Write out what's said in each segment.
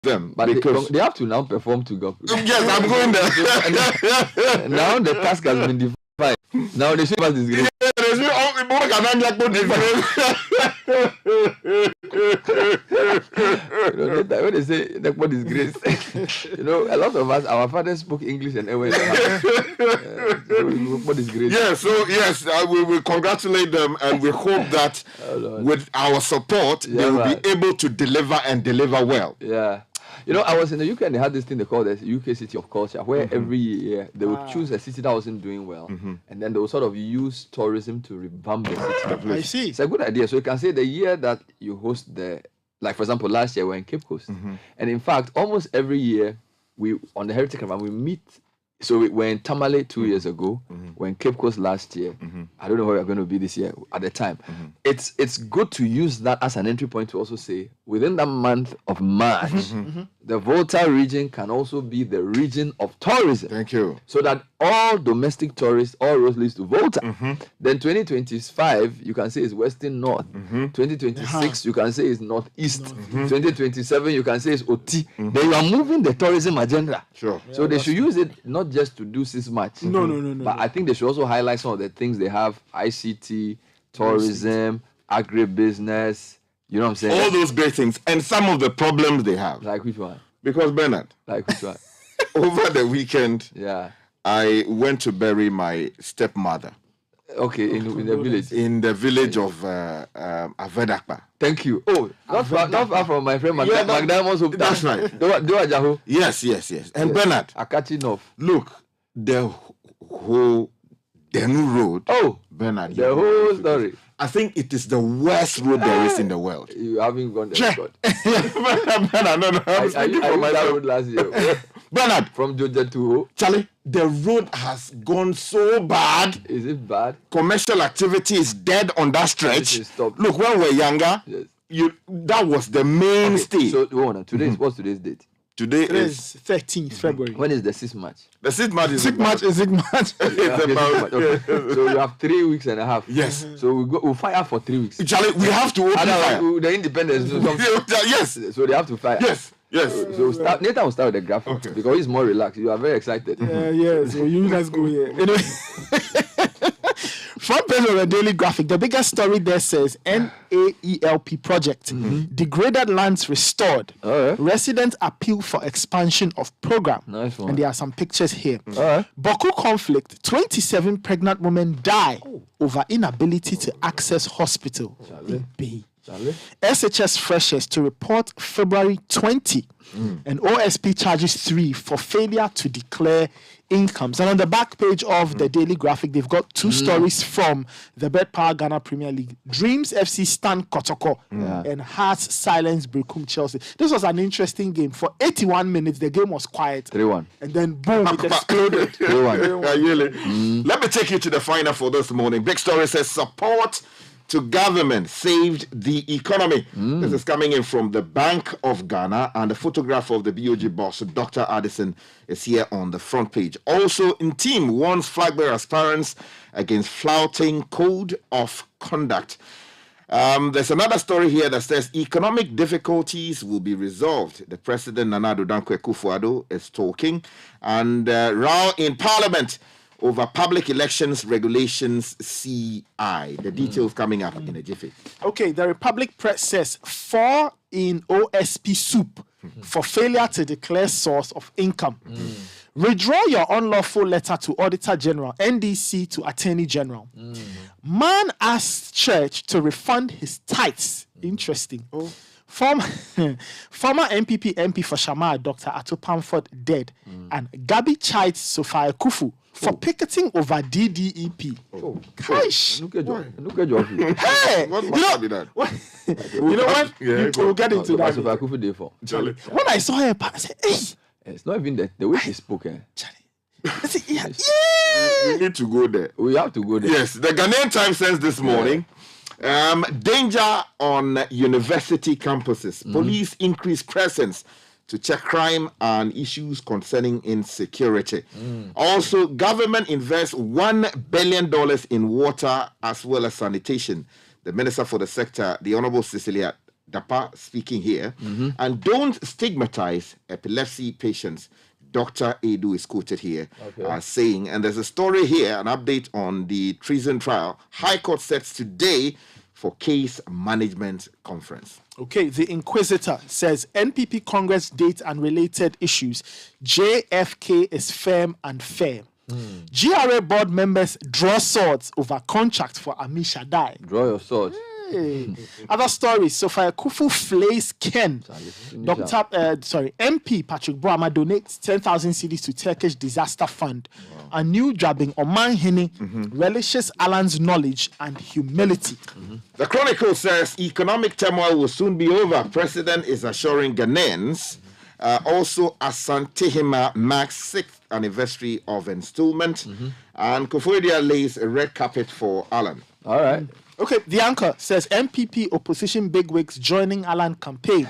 them, but because they have to now perform to God. Yes, I'm going there. Now the task has been defined. Now they should pass this grade. When they say what is grace, a lot of us, our fathers spoke English and what is grace? Yes, we will congratulate them, and we hope that with our support, they will be able to deliver and deliver well. Yeah. I was in the UK and they had this thing they call the UK City of Culture, where every year they would choose a city that wasn't doing well, and then they would sort of use tourism to revamp the city. I see. It's a good idea. So you can say the year that you host like for example, last year we were in Cape Coast, and in fact, almost every year we on the Heritage Caravan we meet. So we were in Tamale 2 years ago, we're in Cape Coast last year. I don't know where we're going to be this year at the time. It's good to use that as an entry point to also say, within the month of March, the Volta region can also be the region of tourism. Thank you. So that all domestic tourists, all roads leads to Volta. Then 2025, you can say it's Western North. 2026, you can say it's Northeast. 2027, you can say it's OT. Then you are moving the tourism agenda. Sure. So they should use it not just to do 6 March. No. But I think they should also highlight some of the things they have: ICT, tourism, agribusiness. You know what I'm saying? All those great things, and some of the problems they have. Like which one? Because Bernard, Like which one? over the weekend, Yeah. I went to bury my stepmother. Okay, in the village. In the village of Avedakpa. Thank you. Oh, not far from my friend Magdamon's home. That's right. Do Ajaho. Yes. And Bernard, Akachi North. look, the whole Denu Road. Oh, Bernard, the whole story. I think it is the worst road there is in the world. You haven't gone there. God. Bernard, no. I used that road last year. Bernard, From Georgia to Ho. Charlie, the road has gone so bad. Is it bad? Commercial activity is dead on that It stretch. is stopped. Look, when we were younger, Yes. that was the mainstay. So, what's today's date? Today Today is is 13th February. When is the 6th March? the 6th March. Sick match is sick match. It's Okay, about, 6th March. Okay. So you have 3 weeks and a half. Yes. So we'll fire for 3 weeks. Charlie, we have to open fire. The independence. Yes. So they have to fire. Yes. So Nathan will start with the graphic because he's more relaxed. You are very excited. So you guys go here. Anyway, front page of the Daily Graphic, the biggest story there says NAELP project, degraded lands restored. Alright. Residents appeal for expansion of program. Nice one. And there are some pictures here. Alright. Boku conflict, 27 pregnant women die over inability to access hospital. Ibe. SHS freshers to report February 20 and OSP charges 3 for failure to declare incomes. And on the back page of the Daily Graphic, they've got 2 stories from the Bet Power Ghana Premier League. Dreams FC stand Kotoko and Hearts silence Burkum Chelsea. This was an interesting game. For 81 minutes, the game was quiet. 3-1. And then boom, it exploded. 3-1. Let me take you to the final for this morning. Big story says support to government saved the economy. This is coming in from the Bank of Ghana, and the photograph of the BOG boss, Dr. Addison, is here on the front page. Also, in team warns flag bearers' parents against flouting code of conduct. There's another story here that says economic difficulties will be resolved. The president, Nana Addo Dankwa Akufo-Addo, is talking, and row in Parliament over public elections regulations CI. The details coming up in a jiffy. Okay, the Republic Press says 4 in OSP soup for failure to declare source of income. Withdraw your unlawful letter to Auditor General, NDC to Attorney General. Man asks church to refund his tithes. Interesting. Former MPP MP for Shamar, Dr. Ato Pamford, dead. And Gabi chides Sophia Kufu for picketing over DDEP. Gosh. Look at your Hey, What you must know, be that? you know what? We'll get into that. Charlie. When I saw her, I said, hey, It's not even the way she spoke. Charlie. I said, yeah. We need to go there. We have to go there. Yes, the Ghanaian Times says this morning, danger on university campuses. Police increase presence to check crime and issues concerning insecurity. Also, government invests $1 billion in water as well as sanitation. The Minister for the sector, the Honorable Cecilia Dapa speaking here. And don't stigmatize epilepsy patients. Dr. Edu is quoted here saying, and there's a story here, an update on the treason trial. High Court sets today for case management conference. Okay, the Inquisitor says NPP Congress date and related issues. JFK is firm and fair. GRA board members draw swords over contract for Ami Shaddai. Draw your sword. Hey. Other stories. Sophia Kufu flays Ken. MP Patrick Boama donates 10,000 cedis to Turkish disaster fund. A new drabbing Oman Hini relishes Alan's knowledge and humility. The Chronicle says economic turmoil will soon be over. President is assuring Ghanaians. Also, Asante-Hima marks 6th anniversary of installment. And Kofoedia lays a red carpet for Alan. All right. Okay, the Anchor says MPP opposition bigwigs joining Alan campaign.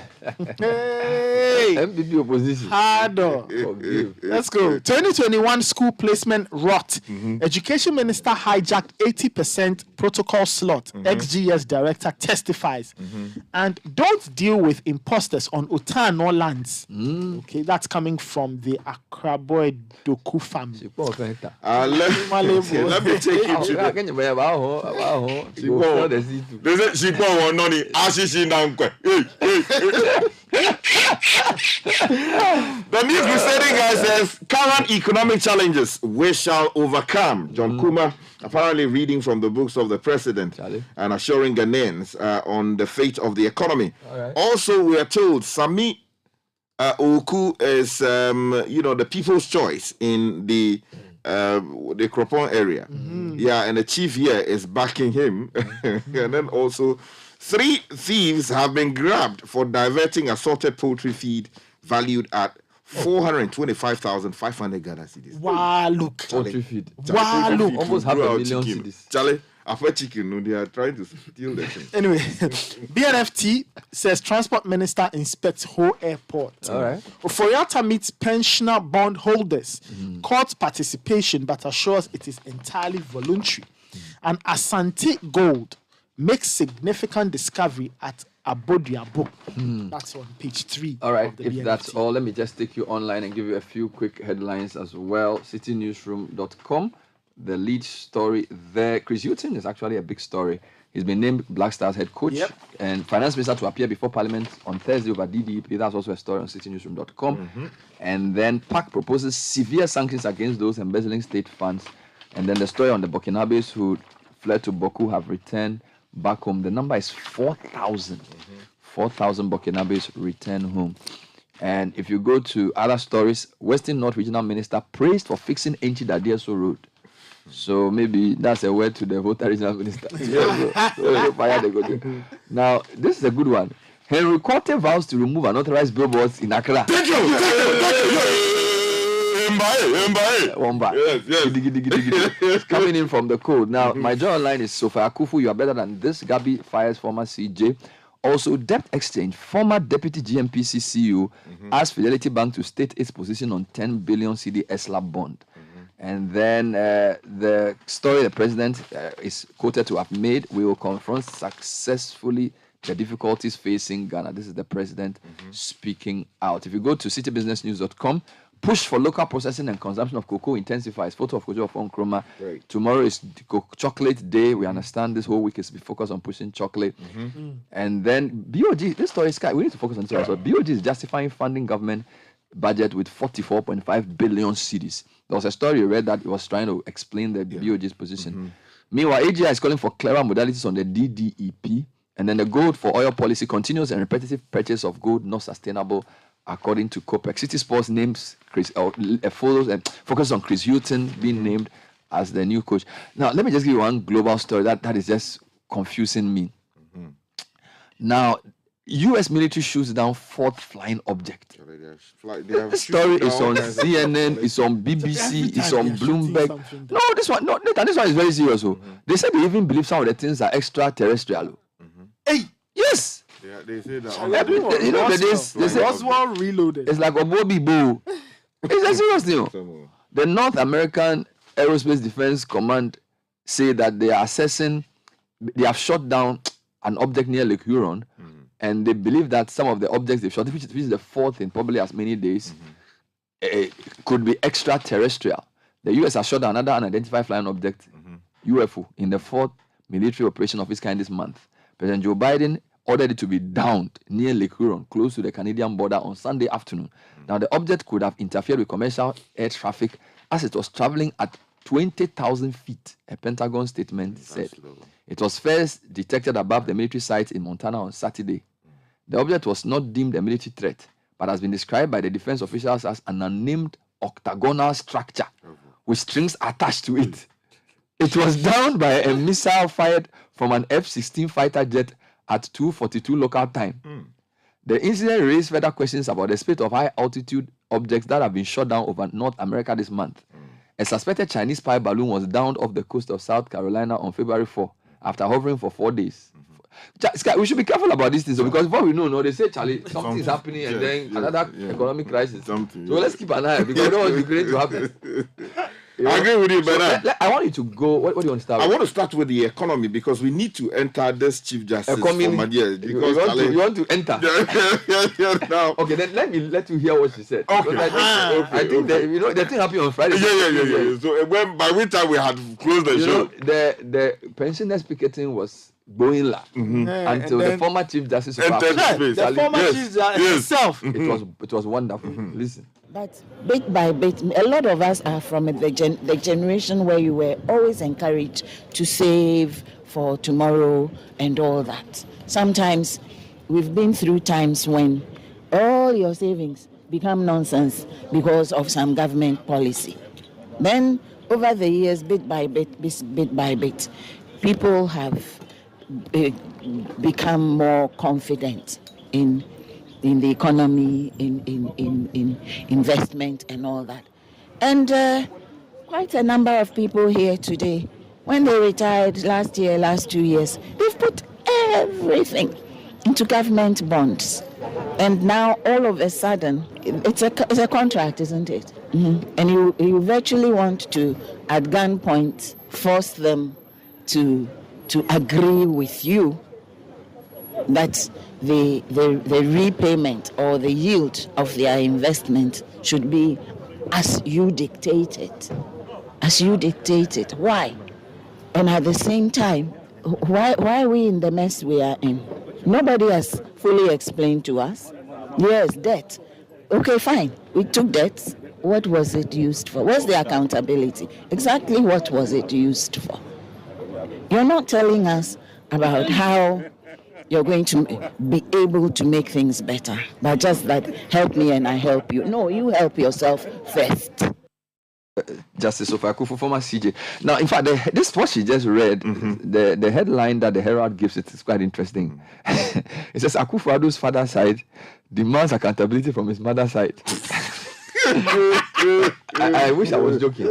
Hey! MPP opposition. Harder. Let's go. 2021 school placement rot. Education Minister hijacked 80% protocol slot. XGS Director testifies. And don't deal with imposters on Otano lands. Okay, that's coming from the Akraboy Doku family. Let me take you to the... The news presenting guy says current economic challenges we shall overcome. John Kuma apparently reading from the books of the president and assuring Ghanaians on the fate of the economy. Also, we are told Sami Oku is the people's choice in the Kropon area. Yeah, and the chief here is backing him. And then also 3 thieves have been grabbed for diverting assorted poultry feed valued at 425,500 Ghana cedis. Wow, look. Poultry feed. Wow, look. Almost half a million cedis. Charlie, after chicken, no, they are trying to steal the thing. Anyway, BNFT says Transport Minister inspects whole airport. All right. Ofoyata meets pensioner bond holders. Court participation, but assures it is entirely voluntary. And Asante Gold makes significant discovery at Abodiabo. That's on page 3. All right. Of the If BNFT. that's all, let me just take you online and give you a few quick headlines as well. CitiNewsroom.com. The lead story there, Chris Hughton is actually a big story. He's been named Black Stars head coach and finance minister to appear before Parliament on Thursday over DDEP. That's also a story on CitiNewsroom.com. And then PAC proposes severe sanctions against those embezzling state funds. And then the story on the Burkinabes who fled to Boku have returned back home. The number is 4,000. 4,000 Burkinabes return home. And if you go to other stories, Western North Regional Minister praised for fixing Enchi Dadieso Road. So maybe that's a word to the Volta Regional Minister. Now, this is a good one. Henry Korte vows to remove unauthorized billboards in Accra. Thank you. Yes. It's coming in from the code. Now, my job online is Sophia Akufu. You are better than this. Gabi fires former CJ. Also, Debt Exchange, former Deputy GMPC CEO, asked Fidelity Bank to state its position on 10 billion CD ESLA bond. And then the story the president is quoted to have made, we will confront successfully the difficulties facing Ghana. This is the president speaking out. If you go to citybusinessnews.com, push for local processing and consumption of cocoa intensifies. Photo of Kojo of Nkrumah. Tomorrow is chocolate day. We understand this whole week is be focused on pushing chocolate. And then BOG, this story is sky. We need to focus on this also. BOG is justifying funding government budget with 44.5 billion cedis. There was a story you read that it was trying to explain the BOG's position. Meanwhile, AGI is calling for clever modalities on the DDEP. And then the gold for oil policy continues and repetitive purchase of gold not sustainable, according to COPEC. City Sports names photos and focus on Chris Hughton being named as the new coach. Now, let me just give you one global story that is just confusing me. Now, U.S. military shoots down 4th flying object. The story is on CNN, it's on BBC, it's on Bloomberg. No, this one is very serious. They said they even believe some of the things are extraterrestrial. Hey, yes. Yeah, they say that. They say Oswald reloaded. It's like a Bobby Boo. It's a serious thing. The North American Aerospace Defense Command say that they are assessing. They have shot down an object near Lake Huron. and they believe that some of the objects they've shot, which is the fourth in probably as many days, could be extraterrestrial. The US has shot another unidentified flying object, UFO, in the fourth military operation of its kind this month. President Joe Biden ordered it to be downed near Lake Huron, close to the Canadian border, on Sunday afternoon. Now, the object could have interfered with commercial air traffic as it was traveling at 20,000 feet, a Pentagon statement said. It was first detected above the military site in Montana on Saturday. The object was not deemed a military threat, but has been described by the defense officials as an unnamed octagonal structure with strings attached to it. It was downed by a missile fired from an F-16 fighter jet at 2:42 local time. The incident raised further questions about the spate of high-altitude objects that have been shot down over North America this month. A suspected Chinese spy balloon was downed off the coast of South Carolina on February 4 after hovering for 4 days. Sky, we should be careful about these things because before we know, they say, Charlie, something is happening and then another economic crisis. So let's keep an eye because we don't want Ukraine to happen. I agree with you, but I want you to go. What do you want to start with? I want to start with the economy because we need to enter this Chief Justice because you want to enter. Now. Okay, then let you hear what she said. Okay. I think that the thing happened on Friday. Yeah. So by which time we had closed the show, the pensioners picketing was going la until the former Chief Justice of the former Chief Justice himself. It was wonderful. Listen. But bit by bit, a lot of us are from the generation where you were always encouraged to save for tomorrow and all that. Sometimes we've been through times when all your savings become nonsense because of some government policy. Then over the years, bit by bit, people have become more confident in the economy, in investment and all that. And quite a number of people here today, when they retired last 2 years, they've put everything into government bonds. And now all of a sudden, it's a contract, isn't it? And you virtually want to, at gunpoint, force them to agree with you that the repayment or the yield of their investment should be as you dictated. Why? And at the same time, why are we in the mess we are in? Nobody has fully explained to us. Yes, debt. Okay, fine. We took debts. What was it used for? What's the accountability? Exactly what was it used for? You're not telling us about how you're going to be able to make things better, but just that help me and I help you. No, you help yourself first. Justice Akufu, former CJ. Now, in fact, this what she just read, the headline that the Herald gives it is quite interesting. It says Akufo-Addo's father's side demands accountability from his mother's side. I wish I was joking.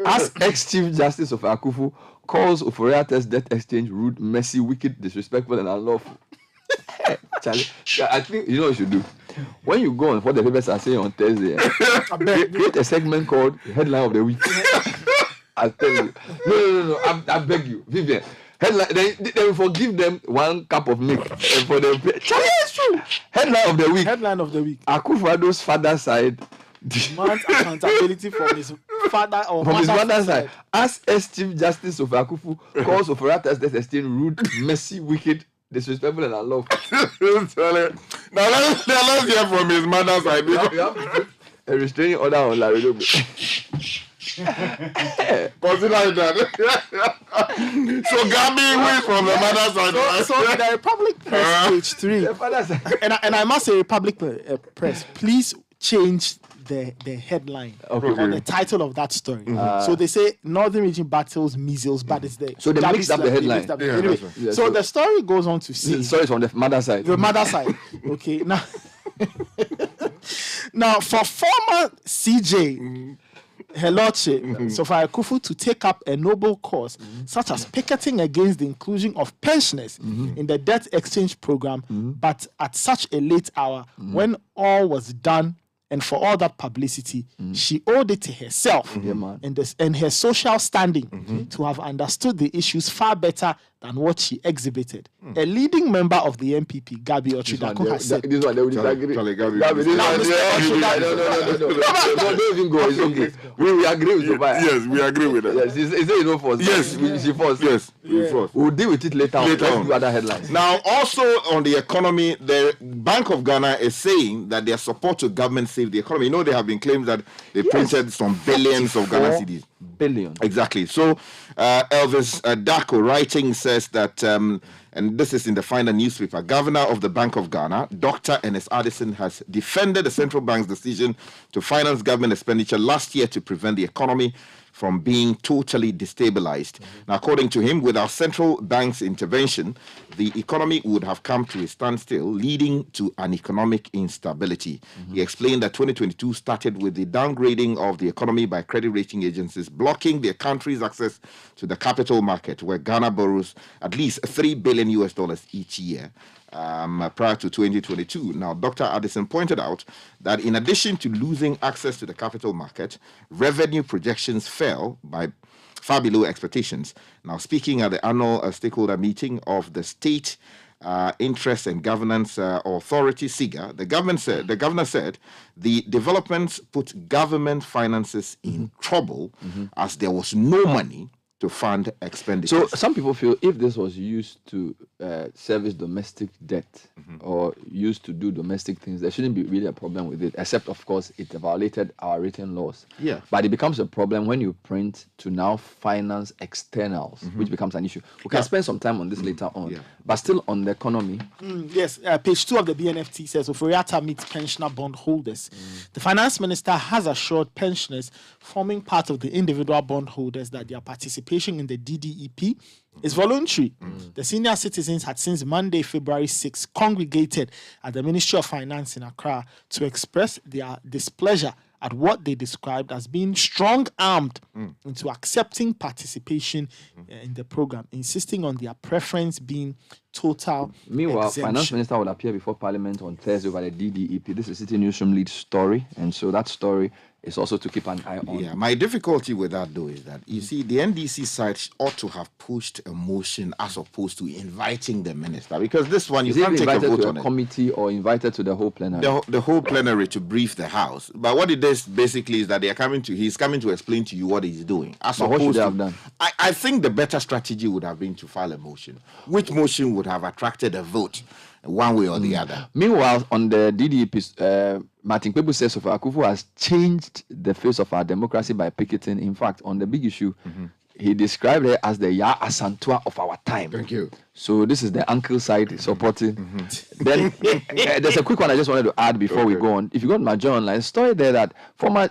As ex-Chief Justice of Akufu calls Oforiatta's debt exchange rude, messy, wicked, disrespectful, and unlawful. Charlie, I think you know what you should do. When you go on what the papers are saying on Thursday, create a segment called Headline of the Week. I'll tell you. No. I beg you, Vivian. Headline. They will forgive them 1 cup of milk for the. Charlie, it's true. Headline of the week. Headline of the week. Akufo-Addo's father's side demands accountability from his father or from his mother's side. As Chief Justice of Akufu calls Oforiatta's debt exchange rude, messy, wicked, disrespectful, and unlawful. Now let's hear from his mother's side. You have to put a restraining order on Larry. Consider that. So Gabi wins from the mother's side. So the Republic Press, page 3. And I must say, Republic Press, please change the headline or the title of that story. So they say Northern Region battles measles, but it's the so they mixed up the headline. Anyway, so the story goes on to say. Sorry, from the mother side. The mother side. Okay, now for former CJ. Her Lordship, Sophia Akufu, to take up a noble cause, such as picketing against the inclusion of pensioners in the debt exchange program, but at such a late hour when all was done and for all that publicity, she owed it to herself and her social standing to have understood the issues far better than what she exhibited. A leading member of the MPP, Gabi Ochidako, has said... This one, they will disagree. Gabi, No, don't even go. It's okay. We agree with Tobias. Yes, we agree with that. Yes, is there no force? Yes. She forced. Yes, we force. We'll deal with it later on. Let's do other headlines. Now, also on the economy, the Bank of Ghana is saying that their support to government saved the economy. You know, there have been claims that they printed some billions of Ghana cedis. Billion. Exactly. So, Elvis Dako writing says that, and this is in the final newspaper, Governor of the Bank of Ghana, Dr. Ernest Addison, has defended the central bank's decision to finance government expenditure last year to prevent the economy from being totally destabilized. Now, according to him, without central bank's intervention, the economy would have come to a standstill, leading to an economic instability. He explained that 2022 started with the downgrading of the economy by credit rating agencies, blocking their country's access to the capital market, where Ghana borrows at least $3 billion each year. Prior to 2022. Now, Dr. Addison pointed out that in addition to losing access to the capital market, revenue projections fell by far below expectations. Now, speaking at the annual stakeholder meeting of the State Interest and Governance Authority, SIGA, the governor said the developments put government finances in trouble as there was no money to fund expenditures. So some people feel if this was used to service domestic debt or used to do domestic things, there shouldn't be really a problem with it, except of course it violated our written laws. Yeah. But it becomes a problem when you print to now finance externals, which becomes an issue. We can spend some time on this later on. Yeah. But still on the economy. Yes, page 2 of the BNFT says Oforiatta meets pensioner bond holders. The finance minister has assured pensioners forming part of the individual bond holders that their participation in the DDEP is voluntary. The senior citizens had since Monday, February 6, congregated at the Ministry of Finance in Accra to express their displeasure at what they described as being strong-armed into accepting participation in the program, insisting on their preference being total Meanwhile, exemption. Finance Minister will appear before Parliament on Thursday over the DDEP. This is Citi Newsroom lead story, and so that story is also to keep an eye on. Yeah, my difficulty with that, though, is that, you see, the NDC side ought to have pushed a motion as opposed to inviting the minister, because this one, you Is it can't take a invited vote to on a it. committee or invited to the whole plenary? The whole plenary to brief the House. But what it is basically is that he's coming to explain to you what he's doing. As But what should opposed they to, have done? I think the better strategy would have been to file a motion. Which motion would have attracted a vote one way or the other? Meanwhile, on the DDEP, Martin Kpebu says Akufo has changed the face of our democracy by picketing. In fact, on the big issue, he described her as the Ya Asantua of our time. Thank you. So this is the uncle side supporting. Then there's a quick one I just wanted to add before we go on. If you go to my journal online, story there that former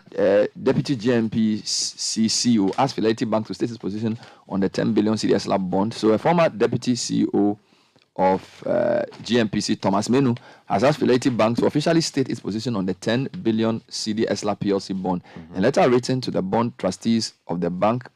Deputy GMPC CEO asked Fidelity Bank to state his position on the 10 billion CDS lab bond. So a former Deputy CEO of GMPC, Thomas Menu, has asked Fidelity Bank to officially state its position on the 10 billion CDS lab PLC bond. A letter written to the bond trustees of the bank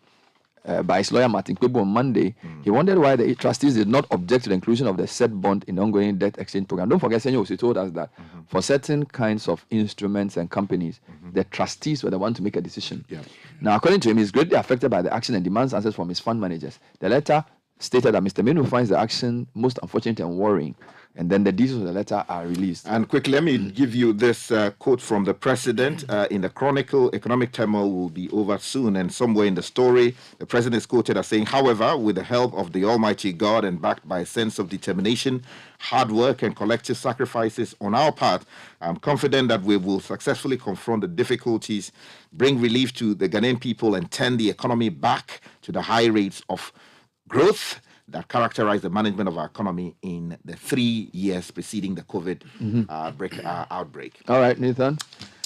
by his lawyer Martin Kpebu on Monday, he wondered why the trustees did not object to the inclusion of the said bond in the ongoing debt exchange program. Don't forget, Senor Osi told us that for certain kinds of instruments and companies, the trustees were the one to make a decision. Yeah. Now, according to him, he's greatly affected by the action and demands answers from his fund managers. The letter stated that Mr. Menu finds the action most unfortunate and worrying. And then the details of the letter are released. And quickly, let me give you this quote from the president in the Chronicle. Economic turmoil will be over soon. And somewhere in the story, the president is quoted as saying, however, with the help of the Almighty God and backed by a sense of determination, hard work, and collective sacrifices on our part, I'm confident that we will successfully confront the difficulties, bring relief to the Ghanaian people, and turn the economy back to the high rates of growth that characterized the management of our economy in the 3 years preceding the COVID outbreak. All right, Nathan.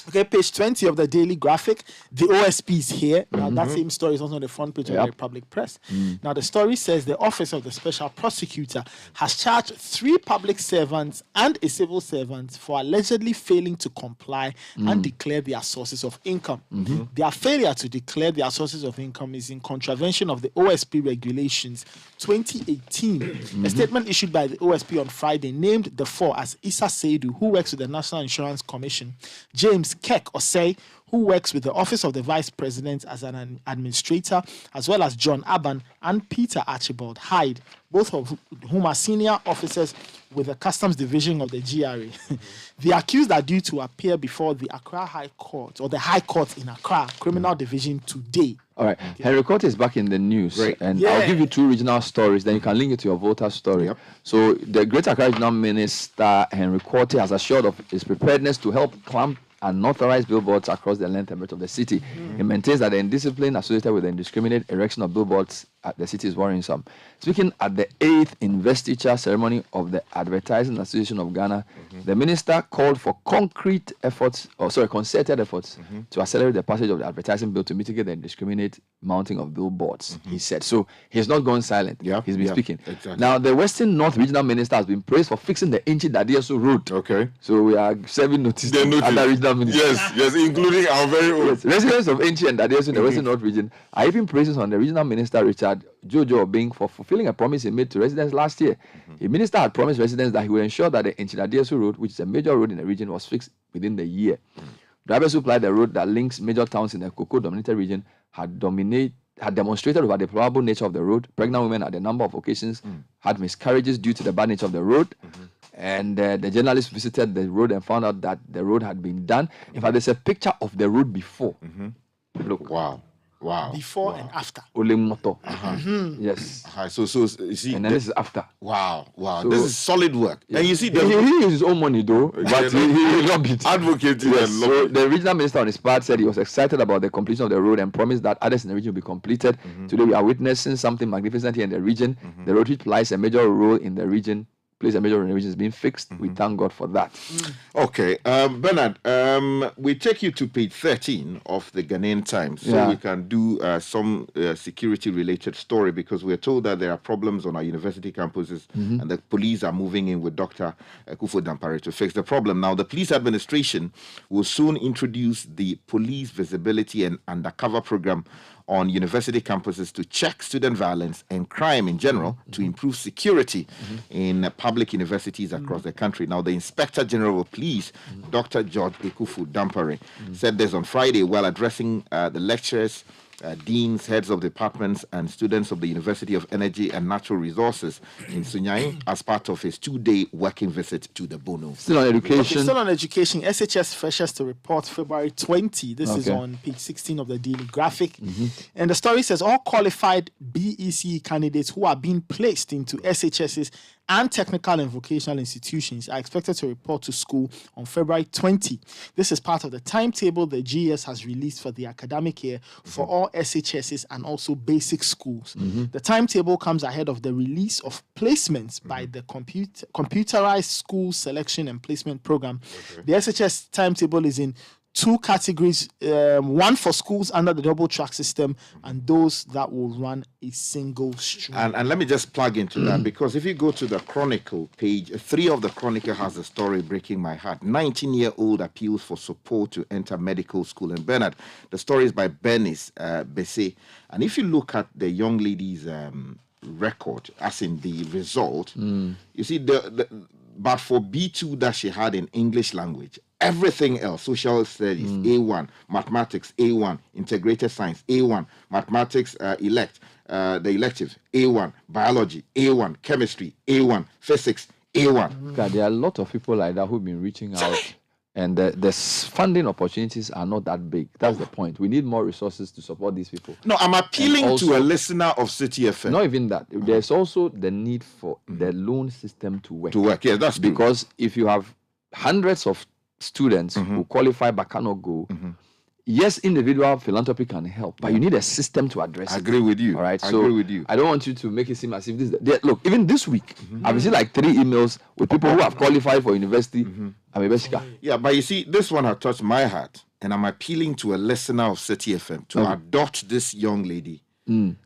Okay, page 20 of the Daily Graphic. The OSP is here. Now, that same story is also on the front page of the Republic Press. Now, the story says the Office of the Special Prosecutor has charged 3 public servants and a civil servant for allegedly failing to comply and declare their sources of income. Their failure to declare their sources of income is in contravention of the OSP regulations 2018. A statement issued by the OSP on Friday named the 4 as Issa Seidu, who works with the National Insurance Commission, James Kek Osei, who works with the Office of the Vice President as an administrator, as well as John Aban and Peter Archibald Hyde, both of whom are senior officers with the Customs Division of the GRA. The accused are due to appear before the Accra High Court, or the High Court in Accra, Criminal Division today. All right. Henry Court is back in the news. Right. And I'll give you two regional stories, then you can link it to your voter story. Yep. So the Greater Accra Regional Minister, Henry Court, has assured of his preparedness to help clamp unauthorized billboards across the length and breadth of the city. He maintains that the indiscipline associated with the indiscriminate erection of billboards at the city is worrisome. Speaking at the 8th investiture ceremony of the Advertising Association of Ghana, the minister called for concerted efforts to accelerate the passage of the advertising bill to mitigate the indiscriminate mounting of billboards, he said. So he's not gone silent. He's been speaking. Exactly. Now, the Western North Regional Minister has been praised for fixing the Inchi Dadieso Road. Okay. So we are serving notice to other regional ministers. Yes, including our very own. Yes, residents of Inchi and Dadieso in the Western North region are even praises on the regional minister Richard Jojo Obing for fulfilling a promise he made to residents last year. The minister had promised residents that he would ensure that the Inchi Dadieso Road, which is a major road in the region, was fixed within the year. Drivers who ply the road that links major towns in the cocoa-dominated region had demonstrated over the deplorable nature of the road. Pregnant women at a number of occasions had miscarriages due to the bad nature of the road. And the journalist visited the road and found out that the road had been done. In fact, there's a picture of the road before. Look. Wow. Before and after. Ole Moto. Yes. So you see, And then this is after. Wow. So- This is solid work. And you see, He used his own money though, but he lobbied it. advocating Yes, and so lobbying. the regional minister on his part said he was excited about the completion of the road and promised that others in the region will be completed. Today we are witnessing something magnificent here in the region. The road which plays a major role in the region is being fixed. We thank God for that. Okay, Bernard, we take you to page 13 of the Ghanaian Times so we can do some security-related story, because we're told that there are problems on our university campuses and the police are moving in with Dr. Akufo Dampare to fix the problem. Now, the police administration will soon introduce the police visibility and undercover program on university campuses to check student violence and crime in general to improve security in public universities across the country. Now, the Inspector General of Police, Dr. George Ekufu Dampare, said this on Friday while addressing the lecturers, deans, heads of departments, and students of the University of Energy and Natural Resources in Sunyani as part of his 2-day working visit to the Bono. Still on education. Still on education, SHS Freshers to report February 20. This is on page 16 of the Daily Graphic. And the story says all qualified BECE candidates who are being placed into SHSs and technical and vocational institutions are expected to report to school on February 20. This is part of the timetable the GS has released for the academic year for all SHSs and also basic schools. The timetable comes ahead of the release of placements by the computerized school selection and placement program. The SHS timetable is in 2 categories, one for schools under the double track system and those that will run a single stream. And let me just plug into that, because if you go to the Chronicle, page 3 of the Chronicle has a story breaking my heart. 19-year-old appeals for support to enter medical school. And Bernard, the story is by Bernice Besse. And if you look at the young lady's record, as in the result, you see, but for B2 that she had in English language, everything else, social studies, A1, mathematics, A1, integrated science, A1, mathematics, the elective, A1, biology, A1, chemistry, A1, physics, A1. God, there are a lot of people like that who've been reaching out, and the funding opportunities are not that big. That's the point. We need more resources to support these people. No, I'm appealing also, to a listener of Citi FM. Not even that. There's also the need for the loan system to work. Yeah, that's true. Because if you have hundreds of students who qualify but cannot go, yes, individual philanthropy can help, but you need a system to address it. I agree with you. All right, I so agree with you. I don't want you to make it seem as if look, even this week, I've received like 3 emails with people who have qualified for university. Yeah, but you see, this one has touched my heart, and I'm appealing to a listener of Citi FM to adopt this young lady and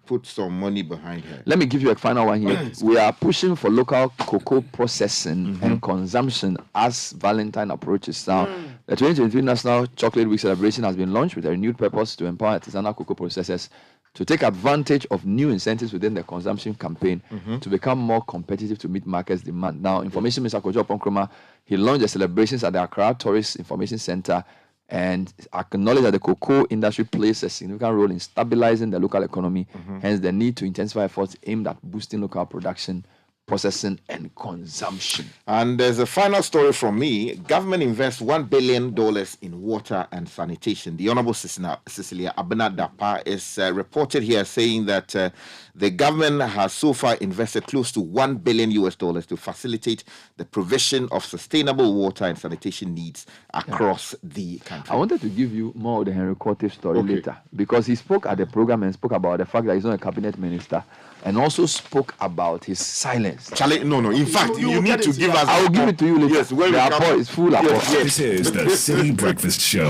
put some money behind her. Let me give you a final one here. We are pushing for local cocoa processing and consumption as Valentine approaches. Now, the 2023 National Chocolate Week celebration has been launched with a renewed purpose to empower artisanal cocoa processors to take advantage of new incentives within the consumption campaign to become more competitive to meet markets' demand. Now, Information Minister Kojo Ponkroma, he launched the celebrations at the Accra Tourist Information Center and acknowledged that the cocoa industry plays a significant role in stabilizing the local economy, hence the need to intensify efforts aimed at boosting local production, processing and consumption. And there's a final story from me. Government invests $1 billion in water and sanitation. The Honorable Cecilia Abena-Dapa is reported here saying that the government has so far invested close to $1 billion to facilitate the provision of sustainable water and sanitation needs across the country. I wanted to give you more of the Henry Cortez story later, because he spoke at the program and spoke about the fact that he's not a cabinet minister, and also spoke about his silence. Charlie, no. In fact, you need to give us. I will give it to you later. Yes, when the apport is full. Yes. This is the City Breakfast Show,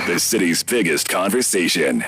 the city's biggest conversation.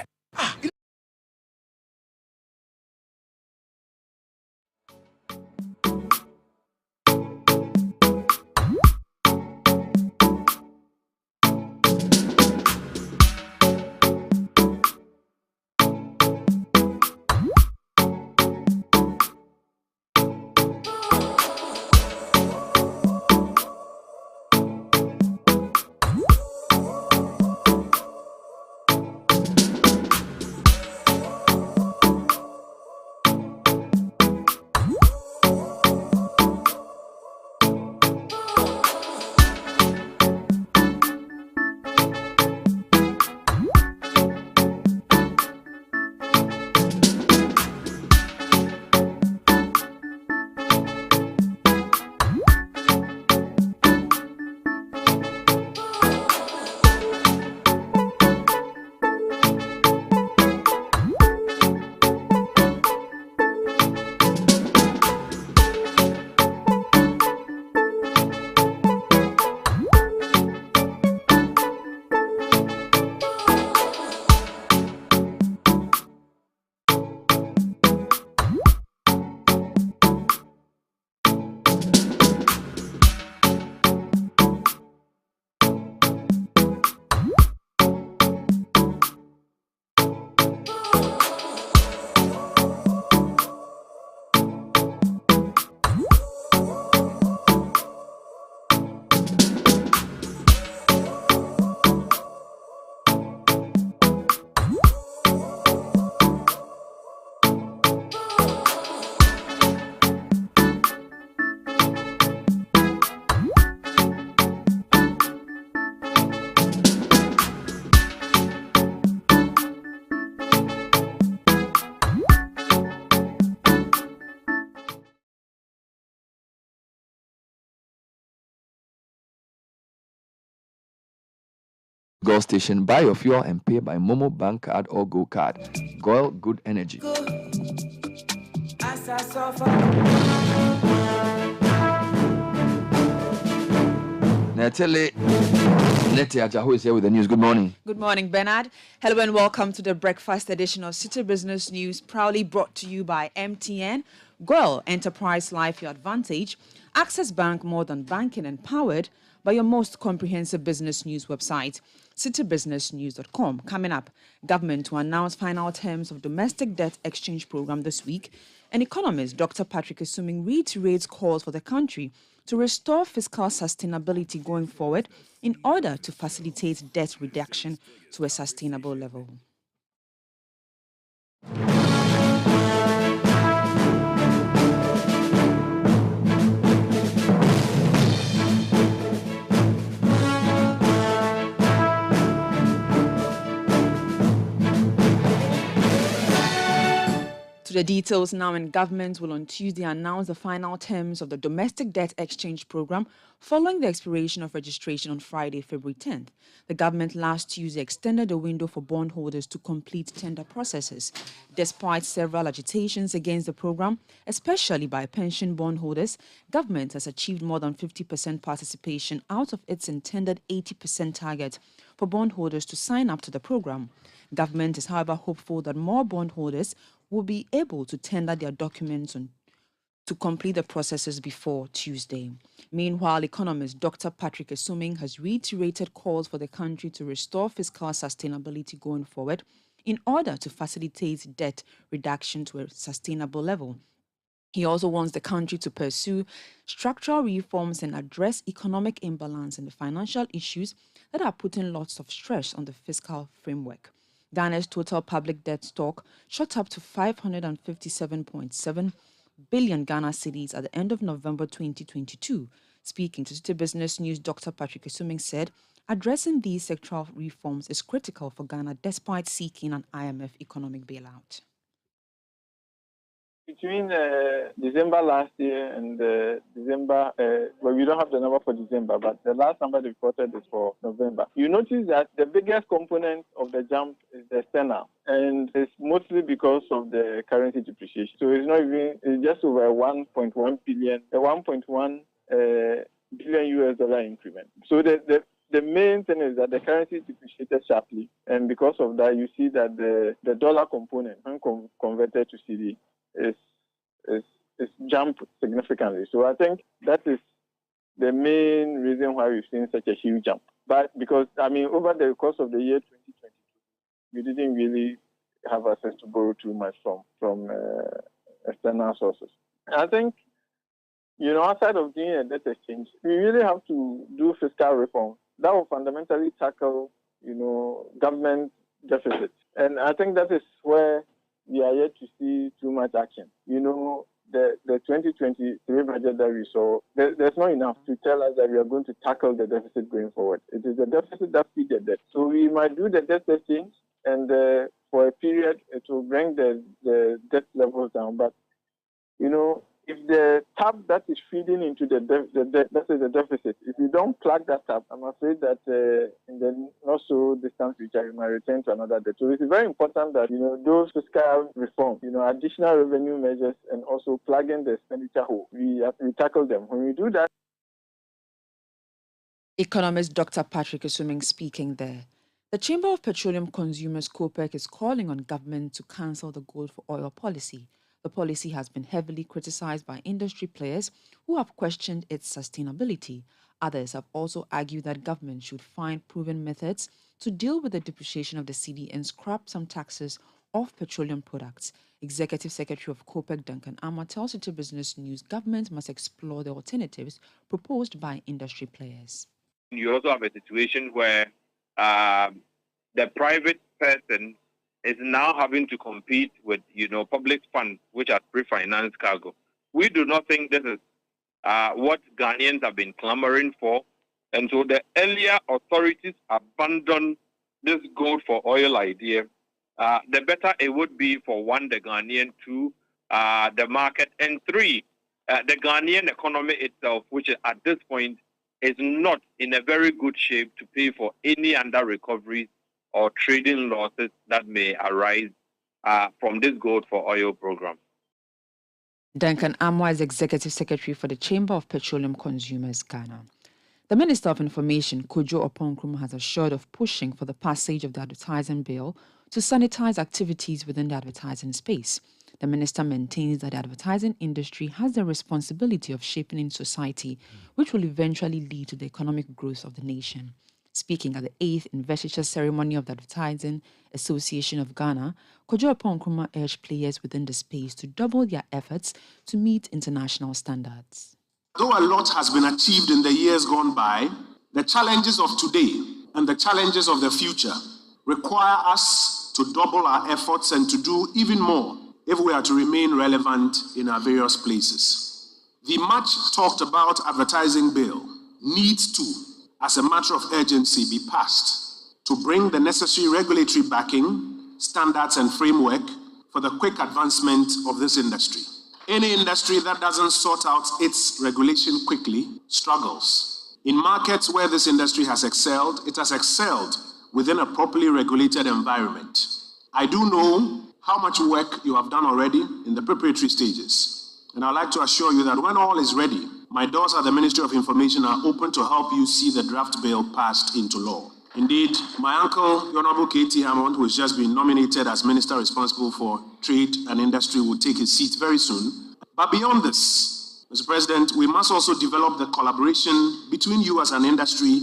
Gold Station, buy your fuel and pay by Momo Bank card or Go card. Goil Good Energy. Natalie Neti Ajaho is here with the news. Good morning. Good morning, Bernard. Hello and welcome to the breakfast edition of City Business News, proudly brought to you by MTN, Goil Enterprise Life Your Advantage, Access Bank, more than banking, and powered by your most comprehensive business news website, citybusinessnews.com. Coming up, government to announce final terms of domestic debt exchange program this week, and economist Dr. Patrick Assuming reiterates calls for the country to restore fiscal sustainability going forward in order to facilitate debt reduction to a sustainable level. The details now, and government will on Tuesday announce the final terms of the domestic debt exchange program following the expiration of registration on Friday, February 10th. The government last Tuesday extended the window for bondholders to complete tender processes. Despite several agitations against the program, especially by pension bondholders, government has achieved more than 50% participation out of its intended 80% target for bondholders to sign up to the program. Government is, however, hopeful that more bondholders will be able to tender their documents to complete the processes before Tuesday. Meanwhile, economist Dr. Patrick Assuming has reiterated calls for the country to restore fiscal sustainability going forward in order to facilitate debt reduction to a sustainable level. He also wants the country to pursue structural reforms and address economic imbalance and the financial issues that are putting lots of stress on the fiscal framework. Ghana's total public debt stock shot up to 557.7 billion Ghana cedis at the end of November 2022. Speaking to Citi Business News, Dr. Patrick Esuming said addressing these sectoral reforms is critical for Ghana despite seeking an IMF economic bailout. Between December last year and December, well, we don't have the number for December, but the last number reported is for November. You notice that the biggest component of the jump is the external, and it's mostly because of the currency depreciation. So it's not even, it's just over 1.1 billion, a 1.1 billion US dollar increment. So the main thing is that the currency depreciated sharply, and because of that, you see that the dollar component, when converted to CD, is jumped significantly. So I think that is the main reason why we've seen such a huge jump. But because, I mean, over the course of the year 2022, we didn't really have access to borrow too much from external sources. I think, you know, outside of doing a debt exchange, we really have to do fiscal reform that will fundamentally tackle, you know, government deficits. And I think that is where we are yet to see too much action. You know, the 2023 budget that we saw, there's not enough to tell us that we are going to tackle the deficit going forward. It is the deficit that feeds the debt. So we might do the debt exchange, and for a period, it will bring the debt levels down. But, you know, if the tap that is feeding into the deficit, if you don't plug that tap, I'm afraid that in the not so distant future, you might return to another debt. So it's very important that, you know, those fiscal reforms, you know, additional revenue measures, and also plugging the expenditure hole, we tackle them. When we do that. Economist Dr. Patrick Esuming speaking there. The Chamber of Petroleum Consumers, COPEC, is calling on government to cancel the gold for oil policy. The policy has been heavily criticized by industry players who have questioned its sustainability. Others have also argued that government should find proven methods to deal with the depreciation of the cedi and scrap some taxes off petroleum products. Executive Secretary of COPEC, Duncan Amma, tells Citi Business News government must explore the alternatives proposed by industry players. You also have a situation where the private person is now having to compete with, you know, public funds which are pre-financed cargo. We do not think this is what Ghanaians have been clamoring for, and so the earlier authorities abandon this gold for oil idea, the better it would be for one, the Ghanaian, two, the market, and three, the Ghanaian economy itself, which at this point is not in a very good shape to pay for any under recoveries or trading losses that may arise from this gold for oil program. Duncan Amwa is Executive Secretary for the Chamber of Petroleum Consumers, Ghana. The Minister of Information, Kojo Oponkrumah, has assured of pushing for the passage of the advertising bill to sanitize activities within the advertising space. The minister maintains that the advertising industry has the responsibility of shaping in society, which will eventually lead to the economic growth of the nation. Speaking at the 8th investiture ceremony of the Advertising Association of Ghana, Kojo Oponkrumah urged players within the space to double their efforts to meet international standards. Though a lot has been achieved in the years gone by, the challenges of today and the challenges of the future require us to double our efforts and to do even more if we are to remain relevant in our various places. The much talked about advertising bill needs to, as a matter of urgency, be passed to bring the necessary regulatory backing, standards and framework for the quick advancement of this industry. Any industry that doesn't sort out its regulation quickly struggles. In markets where this industry has excelled, it has excelled within a properly regulated environment. I do know how much work you have done already in the preparatory stages. And I'd like to assure you that when all is ready, my doors at the Ministry of Information are open to help you see the draft bill passed into law. Indeed, my uncle, the Honorable K.T. Hammond, who has just been nominated as Minister responsible for Trade and Industry, will take his seat very soon. But beyond this, Mr. President, we must also develop the collaboration between you as an industry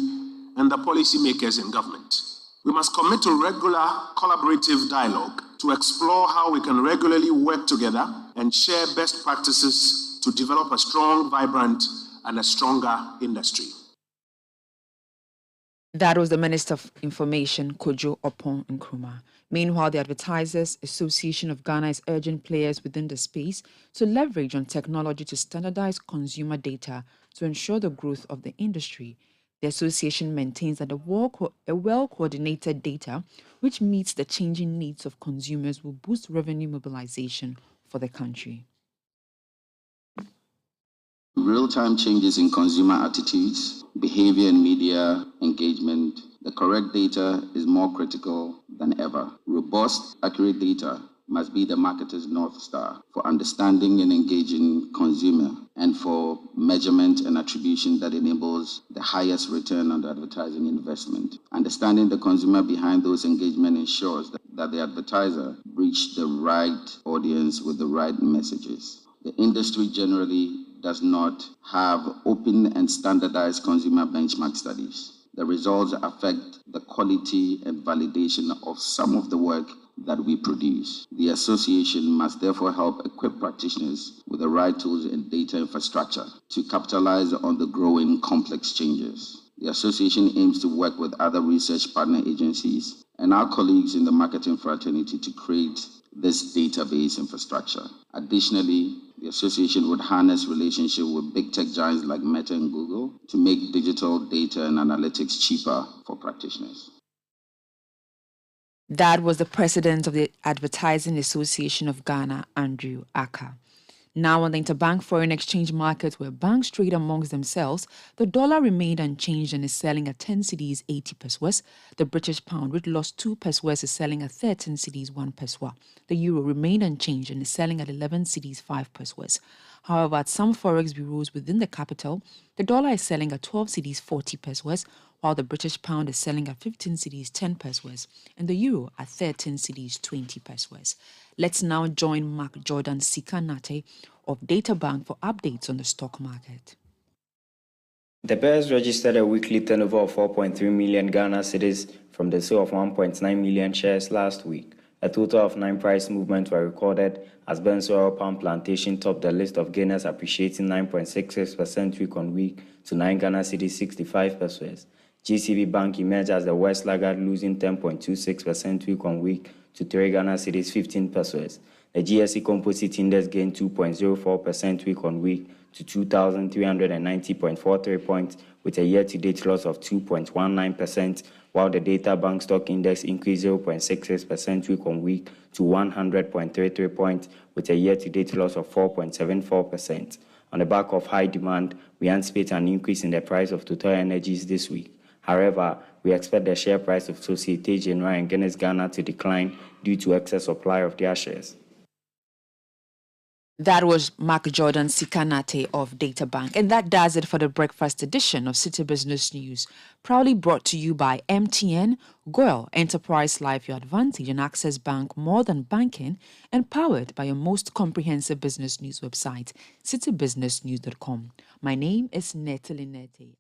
and the policymakers in government. We must commit to regular collaborative dialogue to explore how we can regularly work together and share best practices to develop a strong, vibrant, and a stronger industry. That was the Minister of Information, Kojo Oppong Nkrumah. Meanwhile, the Advertisers Association of Ghana is urging players within the space to leverage on technology to standardize consumer data to ensure the growth of the industry. The association maintains that a well-coordinated data which meets the changing needs of consumers will boost revenue mobilization for the country. Real-time changes in consumer attitudes, behavior and media engagement, the correct data is more critical than ever. Robust, accurate data must be the marketer's North Star for understanding and engaging consumer and for measurement and attribution that enables the highest return on the advertising investment. Understanding the consumer behind those engagement ensures that the advertiser reach the right audience with the right messages. The industry generally does not have open and standardized consumer benchmark studies. The results affect the quality and validation of some of the work that we produce. The association must therefore help equip practitioners with the right tools and data infrastructure to capitalize on the growing complex changes. The association aims to work with other research partner agencies and our colleagues in the marketing fraternity to create this database infrastructure. Additionally, the association would harness relationship with big tech giants like Meta and Google to make digital data and analytics cheaper for practitioners. That was the president of the Advertising Association of Ghana, Andrew Aka. Now on the interbank foreign exchange market where banks trade amongst themselves, the dollar remained unchanged and is selling at 10 cedis 80 pesewas. The British pound, which lost 2 pesewas, is selling at 13 cedis 1 pesewa. The euro remained unchanged and is selling at 11 cedis 5 pesewas. However, at some forex bureaus within the capital, the dollar is selling at 12 cedis 40 pesewas, while the British pound is selling at 15 cedis 10 pesewas and the euro at 13 cedis 20 pesewas. Let's now join Mark Jordan Sikanate of Databank for updates on the stock market. The bears registered a weekly turnover of 4.3 million Ghana cedis from the sale of 1.9 million shares last week. A total of 9 price movements were recorded as Bensoil Palm Plantation topped the list of gainers, appreciating 9.66% week on week to 9 Ghana cedis 65 pesos. GCB Bank emerged as the worst laggard, losing 10.26% week on week to 3 Ghana cedis 15 pesos. The GSE Composite Index gained 2.04% week on week to 2,390.43 points, with a year-to-date loss of 2.19%, while the Data Bank Stock Index increased 0.66% week on week to 100.33 points, with a year-to-date loss of 4.74%. On the back of high demand, we anticipate an increase in the price of Total Energies this week. However, we expect the share price of Societe Generale and Guinness Ghana to decline due to excess supply of their shares. That was Mark Jordan Sikanate of Databank. And that does it for the breakfast edition of City Business News. Proudly brought to you by MTN, Goil, Enterprise Life, your advantage, and Access Bank, more than banking, and powered by your most comprehensive business news website, citybusinessnews.com. My name is Natalie Nete.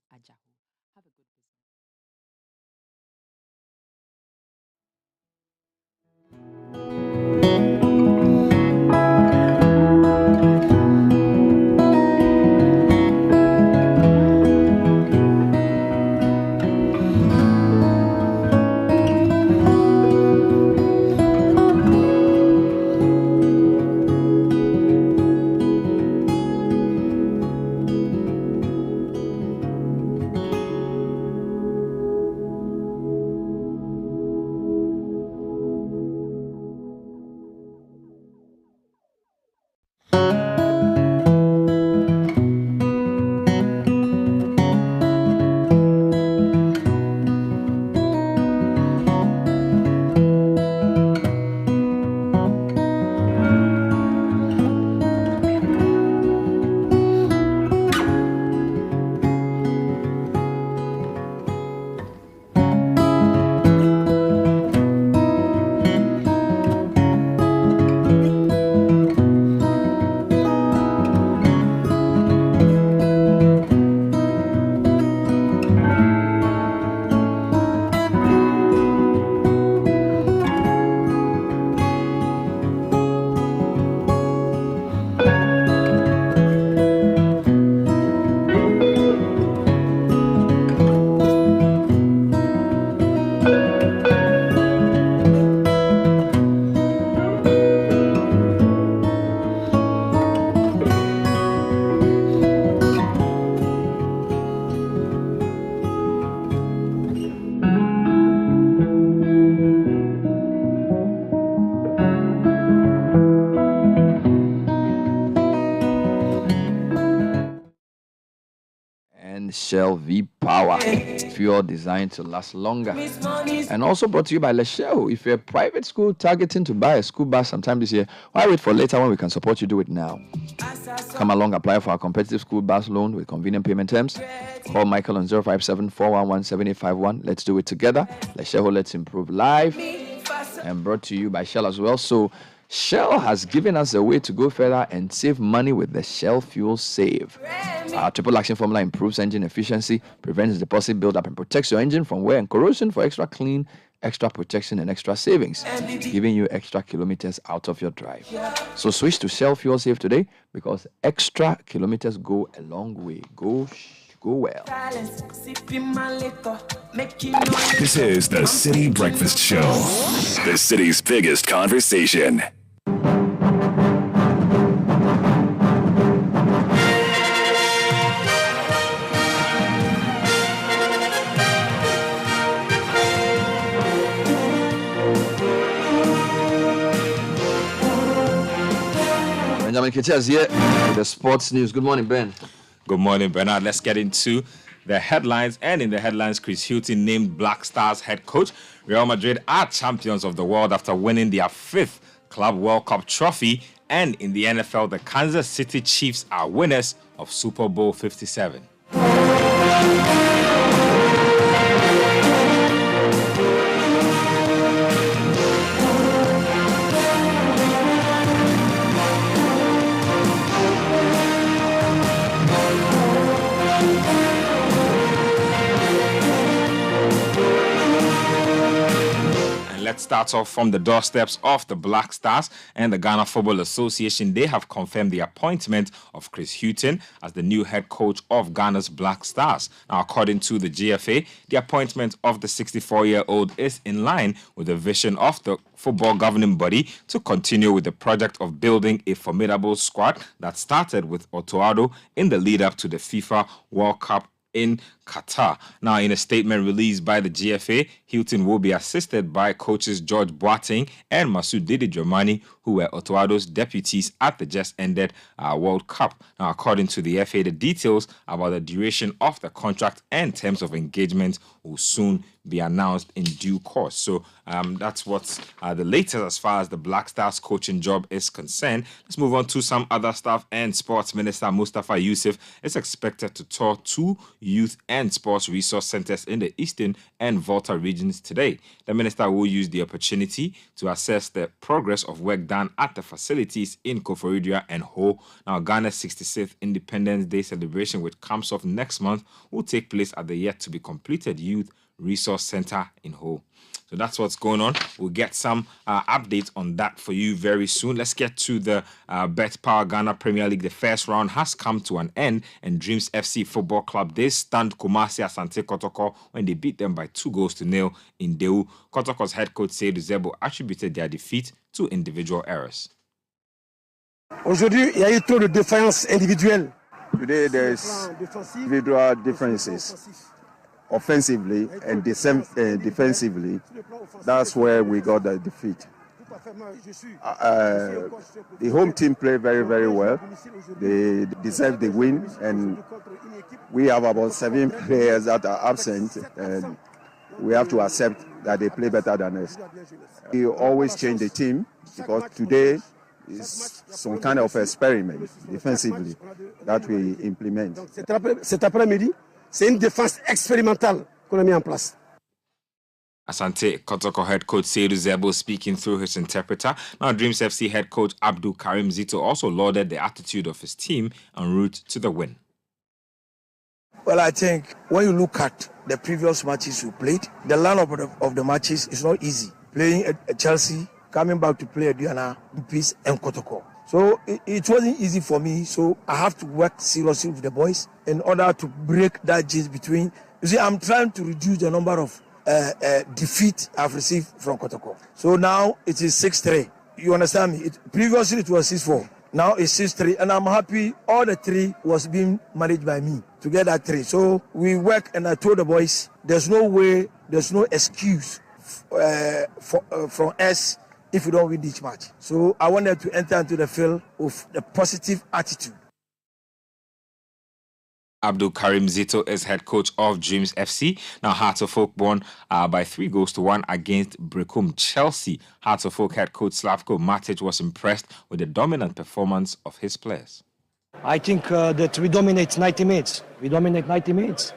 and Shell V-Power, fuel designed to last longer. And also brought to you by Shell. If you're a private school targeting to buy a school bus sometime this year, why wait for later when we can support you? Do it now. Come along, apply for our competitive school bus loan with convenient payment terms. Call Michael on 057-411-7851. Let's do it together. Shell, let's improve life. And brought to you by Shell as well. So Shell has given us a way to go further and save money with the Shell Fuel Save. Our triple action formula improves engine efficiency, prevents deposit buildup, and protects your engine from wear and corrosion for extra clean, extra protection, and extra savings, giving you extra kilometers out of your drive. So switch to Shell Fuel Save today because extra kilometers go a long way. Go well. This is the City Breakfast Show, the city's biggest conversation. Benjamin Ketias here with the sports news. Good morning, Ben. Good morning, Bernard. Let's get into the headlines. And in the headlines, Chris Hughton named Black Stars head coach. Real Madrid are champions of the world after winning their 5th Club World Cup trophy. And in the NFL, the Kansas City Chiefs are winners of Super Bowl 57. Let's start off from the doorsteps of the Black Stars and the Ghana Football Association. They have confirmed the appointment of Chris Hughton as the new head coach of Ghana's Black Stars. Now, according to the GFA, the appointment of the 64-year-old is in line with the vision of the football governing body to continue with the project of building a formidable squad that started with Otto Addo in the lead-up to the FIFA World Cup in Qatar. Now, in a statement released by the GFA, Hughton will be assisted by coaches George Boateng and Masoud Didi Dramani, who were Otto Addo's deputies at the just-ended World Cup. Now, according to the FA, the details about the duration of the contract and terms of engagement will soon be announced in due course. So that's what's the latest as far as the Black Stars coaching job is concerned. Let's move on to some other stuff. And Sports Minister Mustafa Yusuf is expected to tour 2 youth and sports resource centers in the Eastern and Volta regions today. The minister will use the opportunity to assess the progress of work done at the facilities in Koforidua and Ho. Now, Ghana's 66th Independence Day celebration, which comes off next month, will take place at the yet-to-be-completed Youth Resource Center in Ho. So that's what's going on. We'll get some updates on that for you very soon. Let's get to the Bet Power Ghana Premier League. The first round has come to an end, and Dreams FC Football Club, they stunned Kumasi Asante Kotoko when they beat them by 2-0 in Deu. Kotoko's head coach Seydou Zebo attributed their defeat to individual errors. Aujourd'hui, il y a eu trop de défaillances individuelles. Today there is individual differences. Offensively and defensively, that's where we got the defeat. The home team played very, very well. They deserve the win, and we have about 7 players that are absent, and we have to accept that they play better than us. We always change the team because today is some kind of experiment defensively that we implement. Cet après-midi, c'est une défense expérimentale qu'on a mis en place. Asante Kotoko head coach Seydou Zebo speaking through his interpreter. Now, Dreams FC head coach Abdul Karim Zito also lauded the attitude of his team en route to the win. Well, I think when you look at the previous matches we played, the lineup of the matches is not easy. Playing at Chelsea, coming back to play at Diana, Peace and Kotoko. So it wasn't easy for me. So I have to work seriously with the boys in order to break that gist between. You see, I'm trying to reduce the number of defeat I've received from Kotoko. So now it is 6-3. You understand me? Previously it was 6-4. Now it's 6-3, and I'm happy all the 3 was being managed by me to get that 3. So we work, and I told the boys, there's no way, there's no excuse from us if we don't win each match. So I wanted to enter into the field with a positive attitude. Abdul Karim Zito is head coach of Dreams FC. Now, Hearts of Oak won by 3-1 against Brecum Chelsea. Hearts of Oak head coach Slavko Matic was impressed with the dominant performance of his players. I think that we dominate 90 minutes.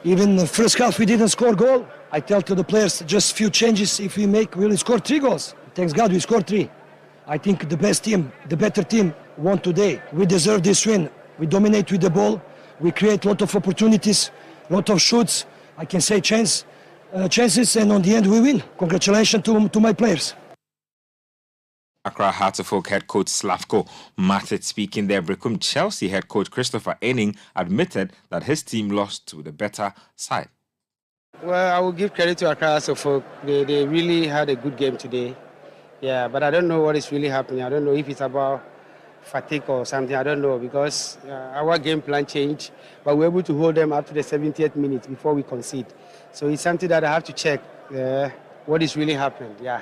Even the first half, we didn't score goal. I tell to the players, just few changes. If we make, we'll score 3 goals. Thanks God, we scored 3. I think the best team, the better team, won today. We deserve this win. We dominate with the ball. We create a lot of opportunities, a lot of shoots. I can say chances, and on the end, we win. Congratulations to my players. Accra Hearts of Oak head coach Slavko Matic speaking there. Brecum Chelsea head coach Christopher Enning admitted that his team lost to the better side. Well, I will give credit to Accra Hearts of Oak. They really had a good game today. Yeah, but I don't know what is really happening. I don't know if it's about fatigue or something. I don't know, because our game plan changed, but we were able to hold them up to the 70th minute before we concede. So it's something that I have to check what is really happening. Yeah.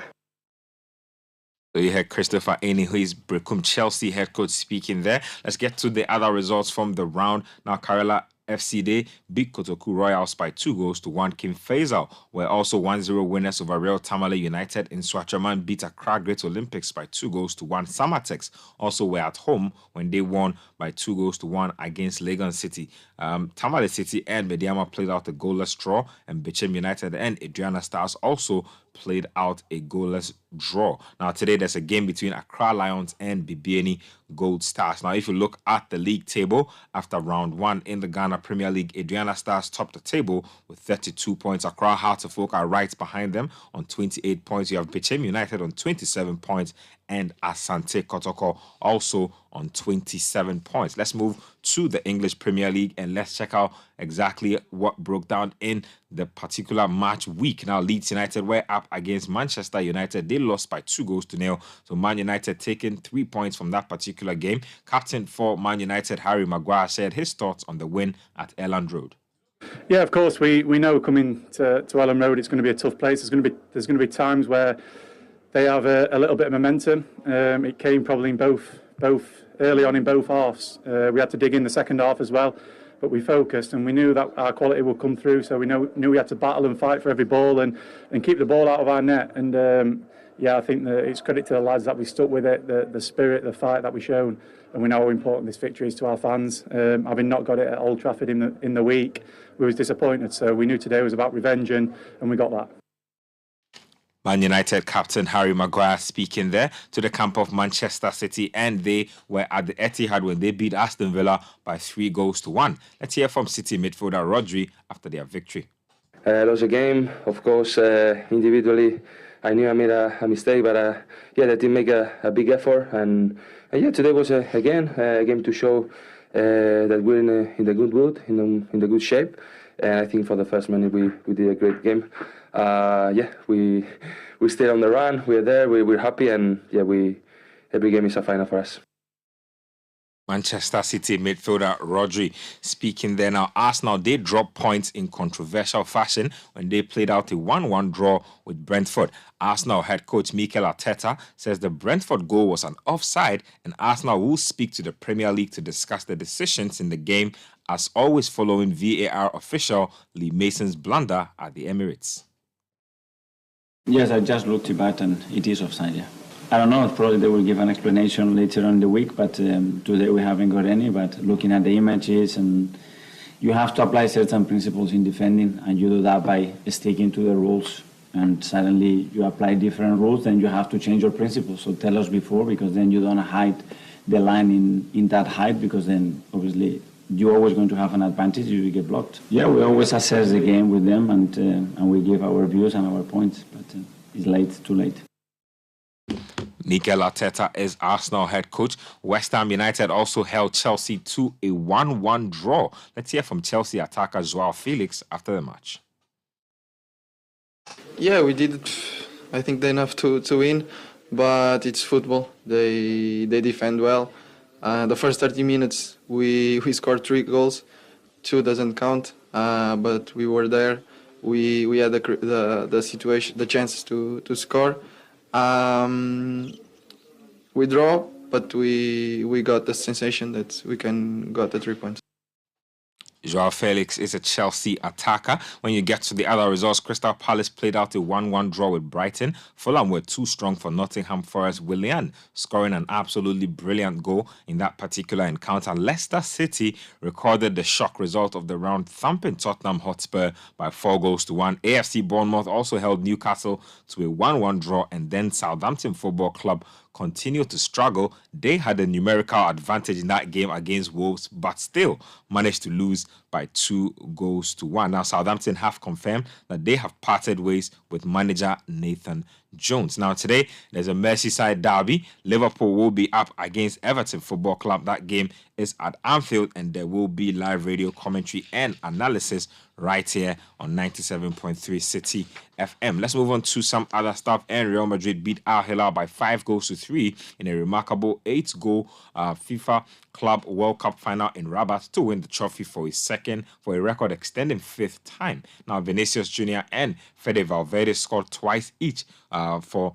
So you heard Christopher Enning, who is Brecum Chelsea head coach, speaking there. Let's get to the other results from the round. Now, Karela FC Day beat Kotoku Royals by 2-1. Kim Faisal were also 1-0 winners over Real Tamale United. In Swatraman beat Accra Great Olympics by 2-1. Samatex also were at home when they won by 2-1 against Legon City. Tamale City and Mediama played out a goalless draw, and Bichem United and Adriana Stars also played out a goalless draw. Now, today there's a game between Accra Lions and Bibiani Gold Stars. Now, if you look at the league table after round 1 in the Ghana Premier League, Adriana Stars topped the table with 32 points. Accra Hearts of Oak are right behind them on 28 points. You have Bichem United on 27 points and Asante Kotoko also on 27 points. Let's move to the English Premier League and let's check out exactly what broke down in the particular match week. Now, Leeds United were up against Manchester United. They lost by 2-0. So Man United taking 3 points from that particular game. Captain for Man United, Harry Maguire, shared his thoughts on the win at Elland Road. Yeah, of course, we know coming to Elland Road it's going to be a tough place. There's going to be times where they have a little bit of momentum. It came probably in both early on in both halves. We had to dig in the second half as well, but we focused and we knew that our quality would come through. So we knew we had to battle and fight for every ball and keep the ball out of our net. And I think that it's credit to the lads that we stuck with it, the spirit, the fight that we shown, and we know how important this victory is to our fans. Having not got it at Old Trafford in the week, we was disappointed. So we knew today was about revenge, and we got that. Man United captain Harry Maguire speaking there to the camp of Manchester City, and they were at the Etihad when they beat Aston Villa by 3-1. Let's hear from City midfielder Rodri after their victory. Lost a game, of course. Individually, I knew I made a mistake, but the team made a big effort, and today was again a game to show that we're in the good mood, in the good shape. And I think for the first minute we did a great game. We stayed on the run. We're there. We're happy, and every game is a final for us. Manchester City midfielder Rodri speaking there. Now, Arsenal, they dropped points in controversial fashion when they played out a 1-1 draw with Brentford. Arsenal head coach Mikel Arteta says the Brentford goal was an offside, and Arsenal will speak to the Premier League to discuss the decisions in the game, as always following VAR official Lee Mason's blunder at the Emirates. Yes, I just looked it back and it is offside, yeah. I don't know, probably they will give an explanation later on in the week, but today we haven't got any. But looking at the images, and you have to apply certain principles in defending, and you do that by sticking to the rules. And suddenly you apply different rules, then you have to change your principles. So tell us before, because then you don't hide the line in that height, because then obviously you're always going to have an advantage if you get blocked. Yeah, we always assess the game with them, and we give our views and our points, but it's late, too late. Mikel Arteta is Arsenal head coach. West Ham United also held Chelsea to a 1-1 draw. Let's hear from Chelsea attacker Joao Felix after the match. Yeah, we did, I think, enough to win, but it's football. They defend well. The first 30 minutes, we scored 3 goals. 2 doesn't count, but we were there. We had the situation, the chances to score. We draw, but we got the sensation that we can got the 3 points. Joao Felix is a Chelsea attacker. When you get to the other results, Crystal Palace played out a 1-1 draw with Brighton. Fulham were too strong for Nottingham Forest. Willian scoring an absolutely brilliant goal in that particular encounter. Leicester City recorded the shock result of the round, thumping Tottenham Hotspur by 4-1. AFC Bournemouth also held Newcastle to a 1-1 draw, and then Southampton Football Club continued to struggle. They had a numerical advantage in that game against Wolves, but still managed to lose by 2-1. Now, Southampton have confirmed that they have parted ways with manager Nathan Jones. Now, today, there's a Merseyside derby. Liverpool will be up against Everton Football Club. That game is at Anfield, and there will be live radio commentary and analysis right here on 97.3 Citi FM. Let's move on to some other stuff. And Real Madrid beat Al Hilal by 5-3 in a remarkable 8-goal FIFA Club World Cup final in Rabat to win the trophy for a record extending 5th time. Now, Vinicius Jr. and Fede Valverde scored twice each for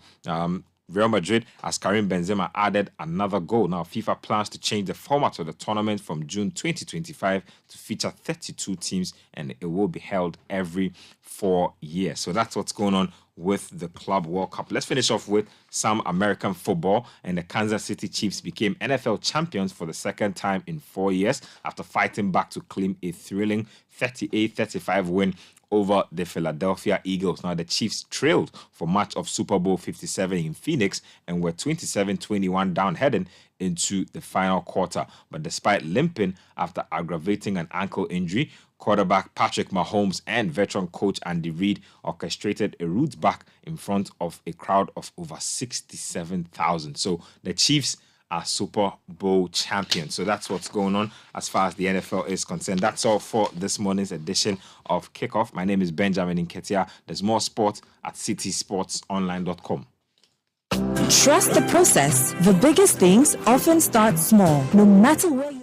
Real Madrid, as Karim Benzema added another goal. Now, FIFA plans to change the format of the tournament from June 2025 to feature 32 teams, and it will be held every 4 years. So that's what's going on with the Club World Cup. Let's finish off with some American football, and the Kansas City Chiefs became NFL champions for the second time in 4 years after fighting back to claim a thrilling 38-35 win over the Philadelphia Eagles. Now, the Chiefs trailed for much of Super Bowl 57 in Phoenix and were 27-21 down heading into the final quarter. But despite limping after aggravating an ankle injury, quarterback Patrick Mahomes and veteran coach Andy Reid orchestrated a route back in front of a crowd of over 67,000. So the Chiefs are Super Bowl champions. So that's what's going on as far as the NFL is concerned. That's all for this morning's edition of Kickoff. My name is Benjamin Nketia. There's more sports at citysportsonline.com. Trust the process. The biggest things often start small, no matter where you are.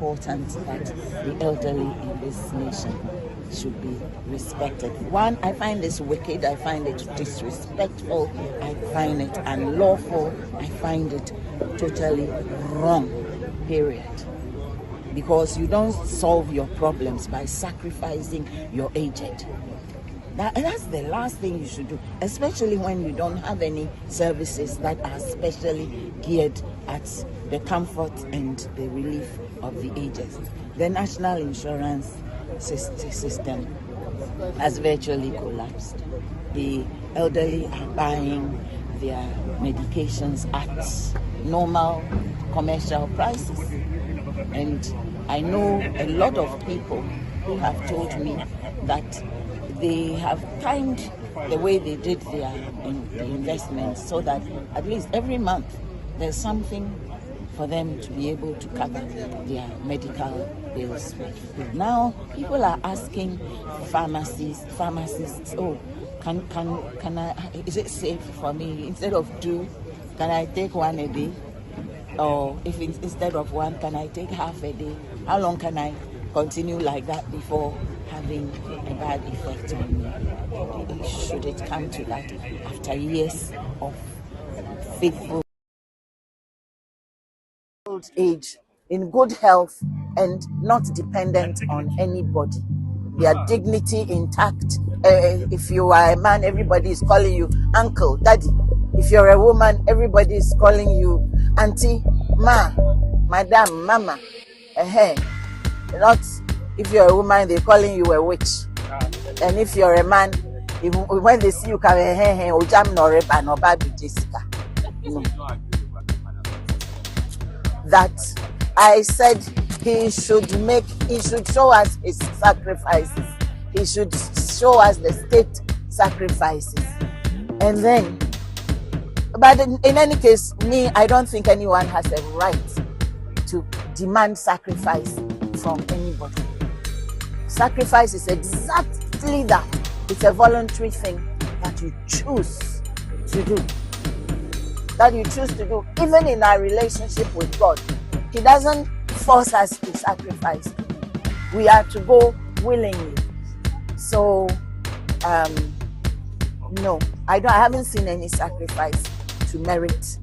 important that the elderly in this nation should be respected. One, I find this wicked, I find it disrespectful, I find it unlawful, I find it totally wrong, period. because you don't solve your problems by sacrificing your aged. That's the last thing you should do, especially when you don't have any services that are specially geared at the comfort and the relief of the aged. The national insurance system has virtually collapsed. The elderly are buying their medications at normal commercial prices. And I know a lot of people who have told me that they have timed the way they did their investments so that at least every month there's something for them to be able to cover their medical bills with. Now people are asking pharmacists, oh, can I, is it safe for me, instead of 2, can I take 1 a day? Or if instead of 1, can I take half a day? How long can I continue like that before having a bad effect on me? Should it come to that after years of faithful old age, in good health and not dependent on anybody, their dignity intact. If you are a man, everybody is calling you uncle, daddy. If you're a woman, everybody is calling you auntie, ma, madam, mama. Not if you're a woman, they're calling you a witch. And if you're a man, when they see you come, ojam no reba no baby Jessica. No. That I said he should show us his sacrifices. He should show us the state sacrifices. And then, but in any case, I don't think anyone has a right to demand sacrifice from anybody. Sacrifice is exactly that. It's a voluntary thing that you choose to do. That you choose to do. Even in our relationship with God, He doesn't force us to sacrifice. We are to go willingly. So, no, I haven't seen any sacrifice to merit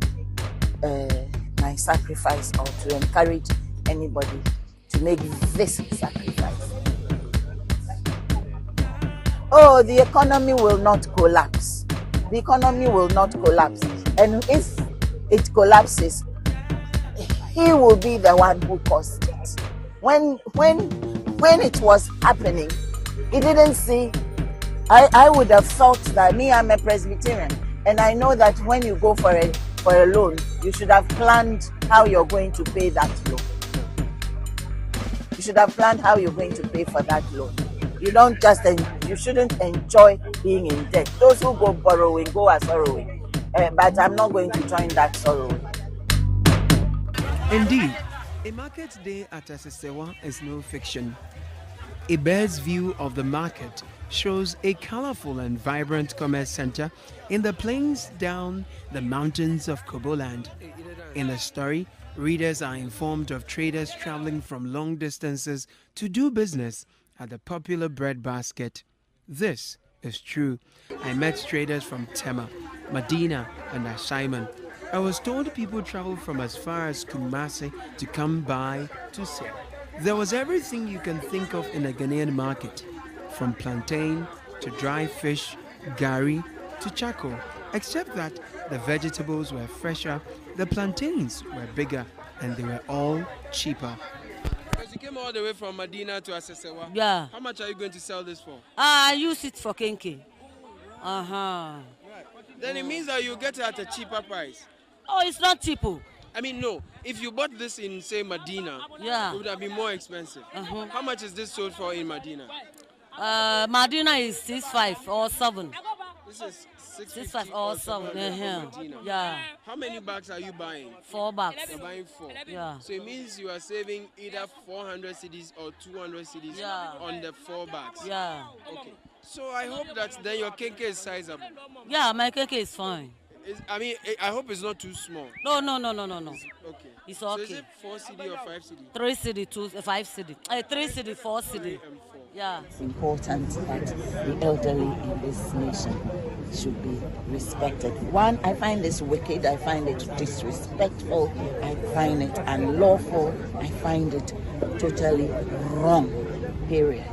my sacrifice or to encourage anybody to make this sacrifice. Oh, the economy will not collapse. The economy will not collapse. And if it collapses, he will be the one who caused it. When it was happening, he didn't see. I would have thought that I'm a Presbyterian, and I know that when you go for a loan, you should have planned how you're going to pay that loan. You should have planned how you're going to pay for that loan. You shouldn't enjoy being in debt. Those who go borrowing go a sorrowing. But I'm not going to join that sorrowing. Indeed, a market day at Asesewa is no fiction. A bird's view of the market shows a colorful and vibrant commerce center in the plains down the mountains of Koboland. In the story, readers are informed of traders traveling from long distances to do business at the popular bread basket. This is true. I met traders from Tema, Medina, and Ashaiman. I was told people travel from as far as Kumasi to come by to sell. There was everything you can think of in a Ghanaian market, from plantain to dry fish, gari to charcoal, except that the vegetables were fresher, the plantains were bigger, and they were all cheaper. You came all the way from Medina to Asesewa. Yeah. How much are you going to sell this for? I use it for kenke. Right. Then it means that you get it at a cheaper price. Oh, it's not cheap. I mean, no. If you bought this in, say, Medina, yeah, it would have been more expensive. How much is this sold for in Medina? Medina is 6.5 or 7. This is 6.5 or 7. Yeah. How many bags are you buying? 4 bags. You're buying 4. Yeah. So it means you are saving either 400 cedis or 200 cedis on the 4 bags. Yeah. Okay. So I hope that then your kenke is sizable. Yeah, my kenke is fine. I hope it's not too small. No. Okay. It's okay. So is it 4 CD or 5 CD? 3 CD, 5 CD. 3 CD, 4 CD. Yeah. It's important that the elderly in this nation should be respected. One, I find this wicked, I find it disrespectful, I find it unlawful, I find it totally wrong, period.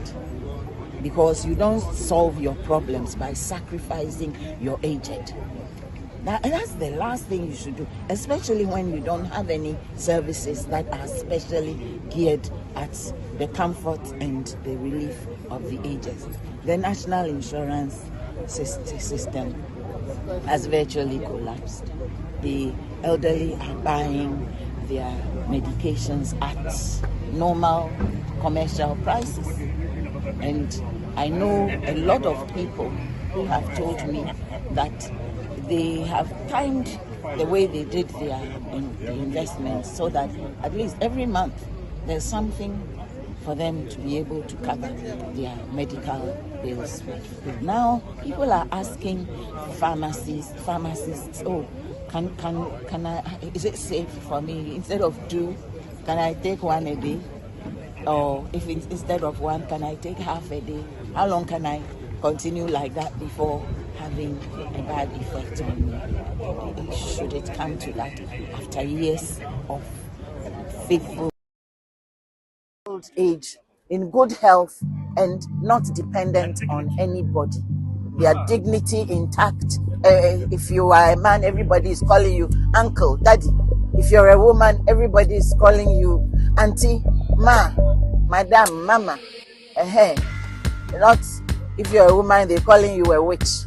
Because you don't solve your problems by sacrificing your aged. That's the last thing you should do, especially when you don't have any services that are specially geared at the comfort and the relief of the aged. The national insurance system has virtually collapsed. The elderly are buying their medications at normal commercial prices. And I know a lot of people who have told me that they have timed the way they did their investments so that at least every month there's something for them to be able to cover their medical bills with. Now people are asking pharmacists, oh, can I, is it safe for me, instead of 2, can I take 1 a day? Or if it's, instead of 1, can I take half a day? How long can I continue like that before having a bad effect on me? Should it come to that, after years of faithful old age, in good health and not dependent on anybody, their dignity intact. If you are a man, everybody is calling you uncle, daddy. If you're a woman, everybody is calling you auntie, ma, madam, mama. Not if you're a woman, they're calling you a witch.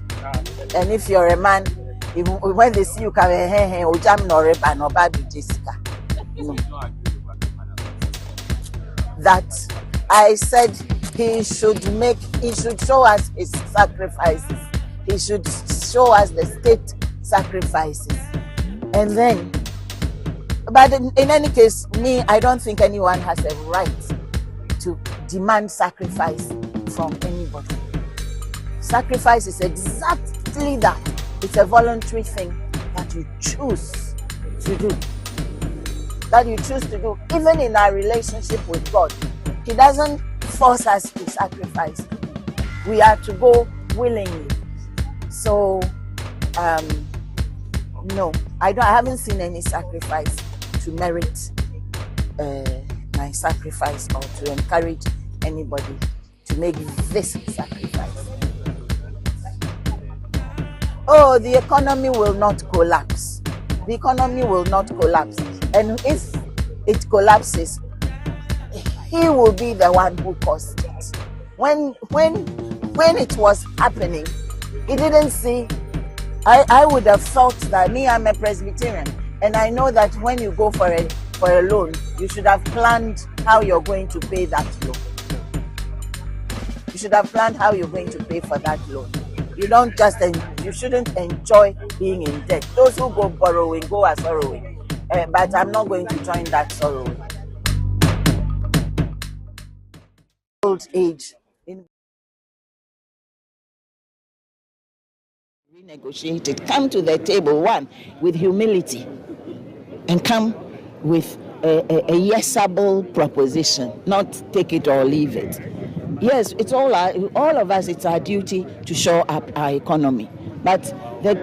And if you're a man, when they see you come, that I said he should show us his sacrifices. He should show us the state sacrifices. And then, but in any case, I don't think anyone has a right to demand sacrifice from anybody. Sacrifice is exactly that. It's a voluntary thing that you choose to do. That you choose to do. Even in our relationship with God, He doesn't force us to sacrifice. We are to go willingly. So, no, I haven't seen any sacrifice to merit my sacrifice or to encourage anybody to make this sacrifice. Oh, the economy will not collapse. The economy will not collapse. And if it collapses, he will be the one who caused it. When it was happening, he didn't see. I would have thought that I'm a Presbyterian, and I know that when you go for a loan, you should have planned how you're going to pay that loan. You should have planned how you're going to pay for that loan. You shouldn't enjoy being in debt. Those who go borrowing go a sorrowing. But I'm not going to join that sorrowing. Old age. Renegotiated. Come to the table, one, with humility, and come with a yesable proposition, not take it or leave it. Yes, it's all of us, it's our duty to shore up our economy. But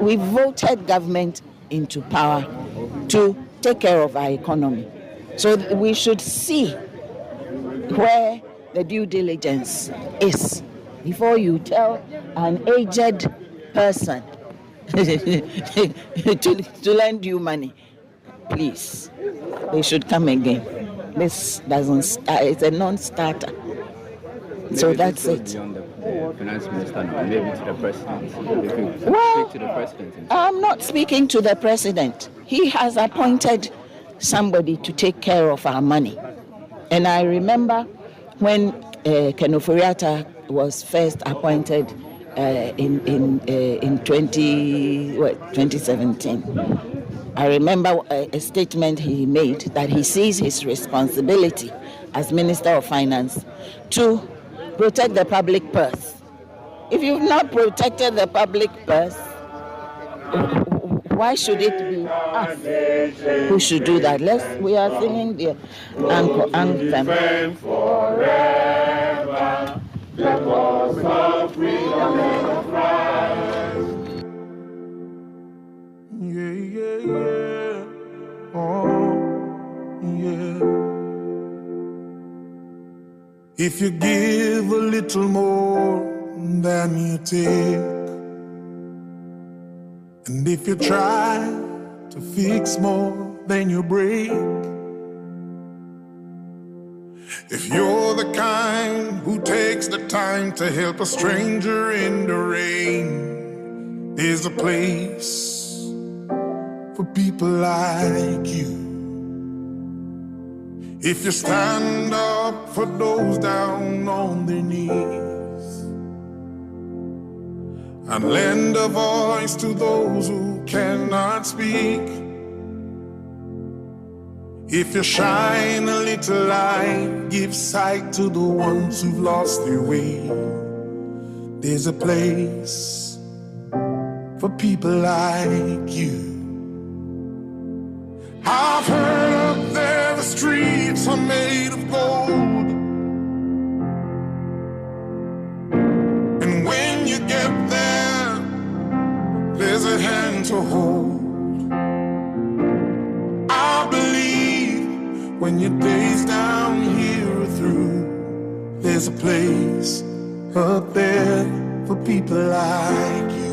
we voted government into power to take care of our economy. So we should see where the due diligence is before you tell an aged person to lend you money. Please, they should come again. This doesn't start, it's a non-starter. Maybe so that's it. Beyond the finance minister, maybe to the president. If you speak to the president. I'm not speaking to the president. He has appointed somebody to take care of our money. And I remember when Kenoforiata was first appointed in 2017. I remember a statement he made that he sees his responsibility as Minister of Finance to protect the public purse. If you've not protected the public purse, why should it be us who should do that? We are singing the anthem. Forever, the cause of freedom and of rights. If you give a little more than you take, and if you try to fix more than you break, if you're the kind who takes the time to help a stranger in the rain, there's a place for people like you. If you stand up for those down on their knees and lend a voice to those who cannot speak, if you shine a little light, give sight to the ones who've lost their way, there's a place for people like you. I've heard up there the streets are made of gold, and when you get there, there's a hand to hold. I believe when your days down here are through, there's a place up there for people like you.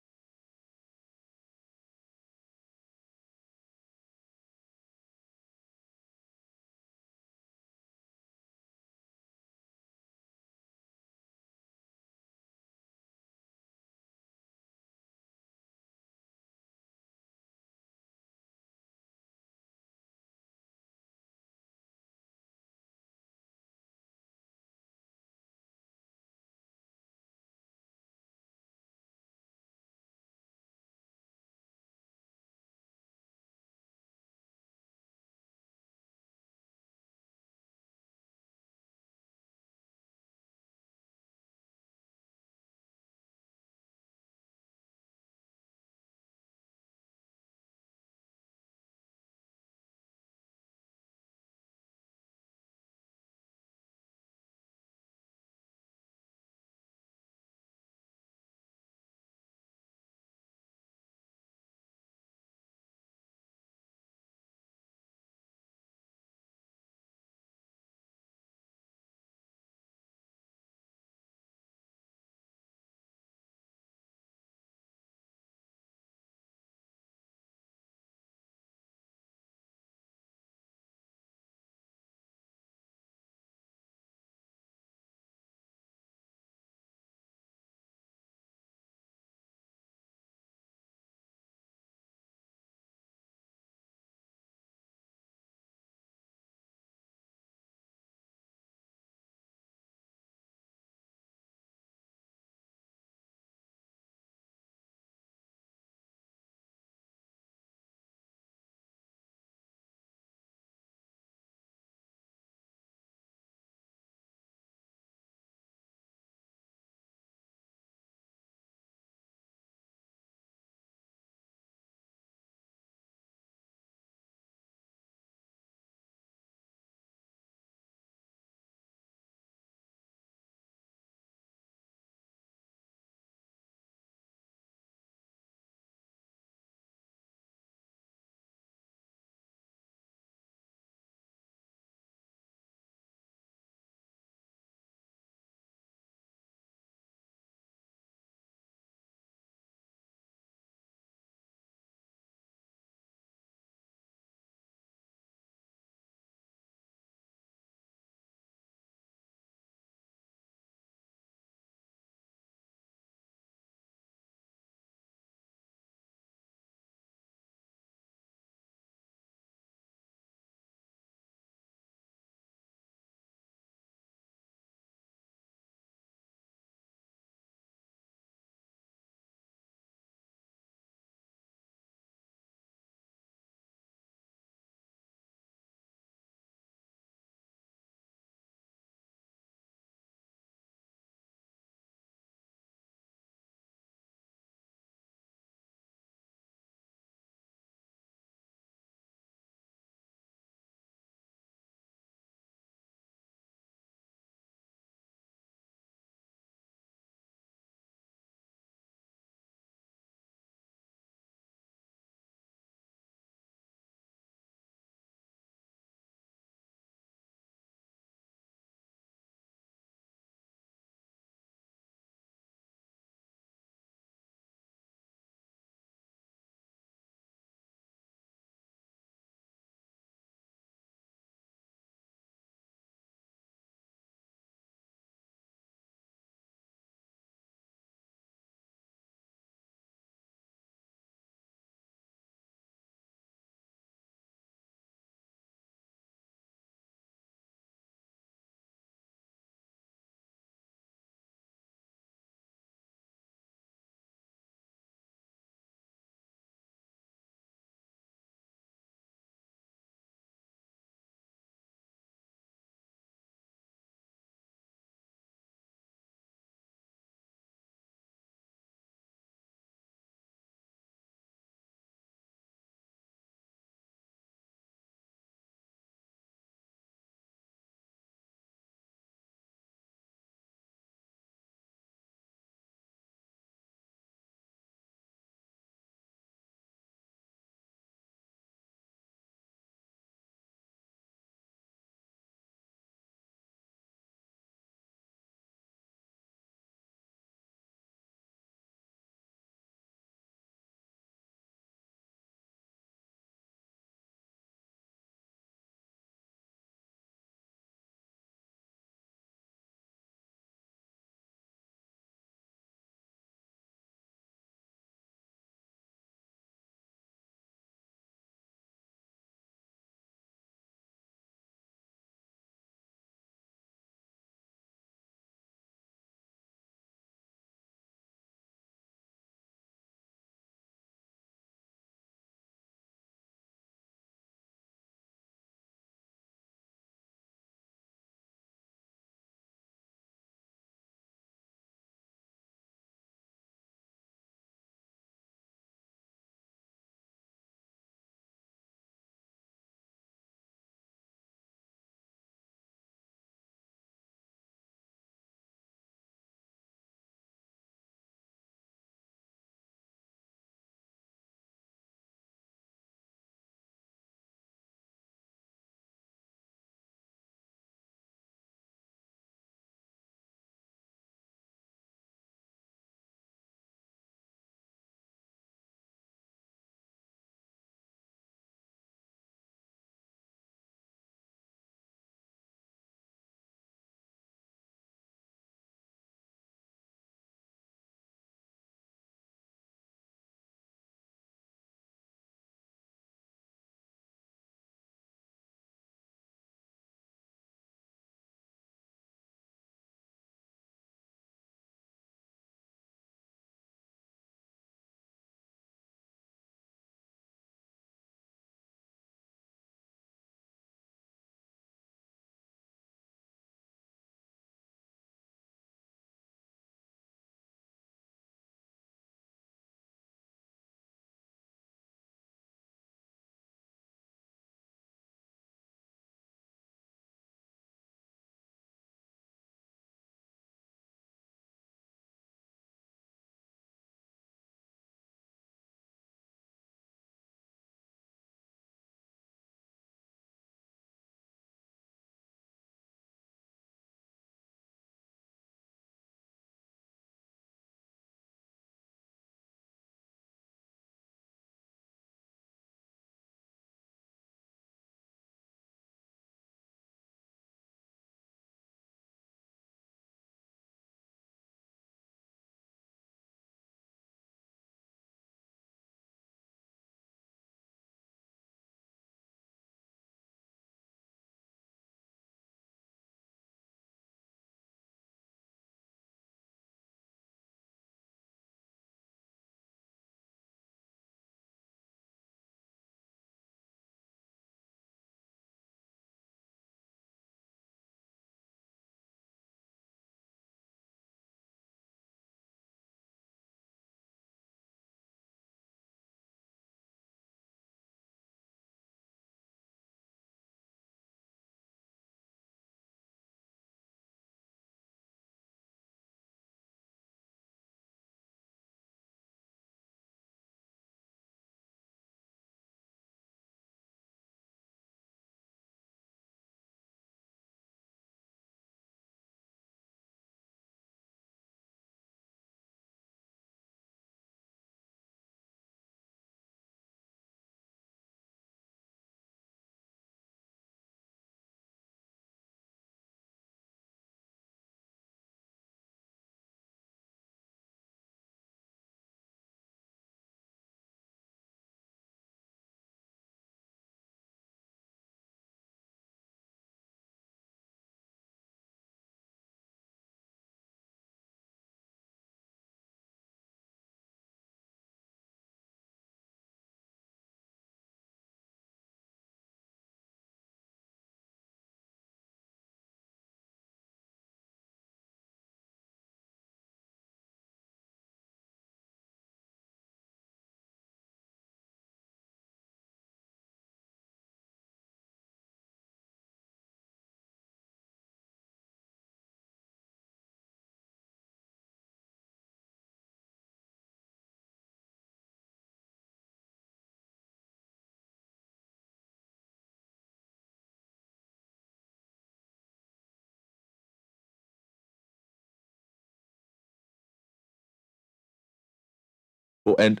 And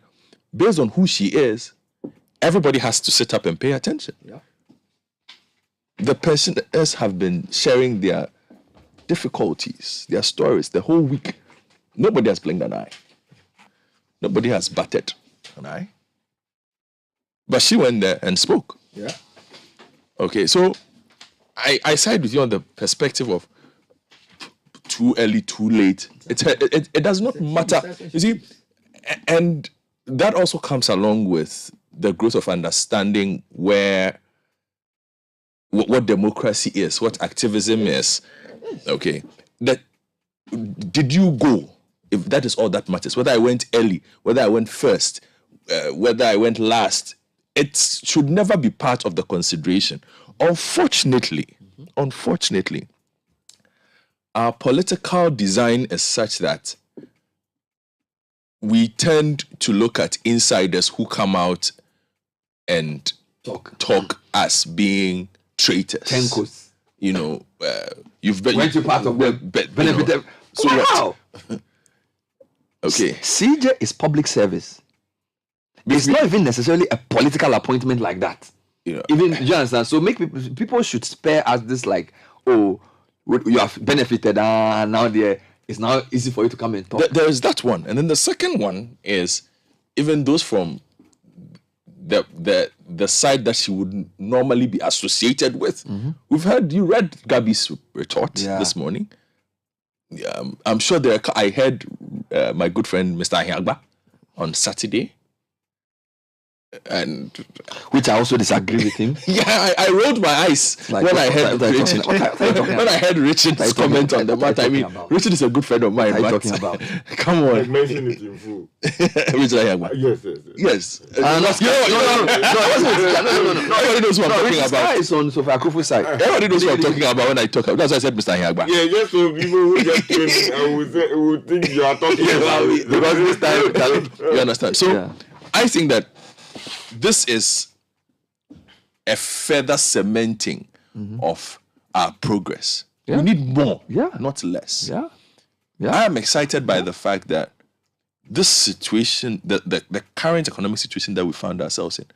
based on who she is, everybody has to sit up and pay attention. Yeah. The pensioners have been sharing their difficulties, their stories the whole week. Nobody has blinked an eye. Nobody has batted an eye. But she went there and spoke. Yeah. Okay, so I side with you on the perspective of too early, too late. It does not matter. You see, and that also comes along with the growth of understanding what democracy is, what activism is. Okay, that did you go? If that is all that matters, whether I went early, whether I went first, whether I went last, it should never be part of the consideration. Unfortunately, our political design is such that we tend to look at insiders who come out and talk as being traitors. Tenkos. You know, you've been... Went to part of the benefit. You know, so wow! What? Okay. CJ is public service. It's not even necessarily a political appointment like that. Yeah. Even, you understand? So people should spare us this like, oh, you have benefited, now it's now easy for you to come and talk. There is that one. And then the second one is even those from the side that she would normally be associated with. Mm-hmm. You read Gabby's retort this morning. I'm sure I heard my good friend Mr. Ahiagba on Saturday. And which I also disagree with him. Yeah, I rolled my eyes when I heard Richard's comment on the matter. I mean, Richard is a good friend of mine. What are you talking about? Come on. I mentioned it in full. Richard Ayagba. Yes. No. Everybody knows what I'm talking about. It's on Sophia Akufu's side. Everybody knows what I'm talking about when I talk about. That's why I said Mr. Ayagba. Yeah, just so people who just came in, I would think you are talking about it. Because this time, you understand. So I think that this is a further cementing of our progress. We need more, not less. I am excited by the fact that this situation, the current economic situation that we found ourselves in,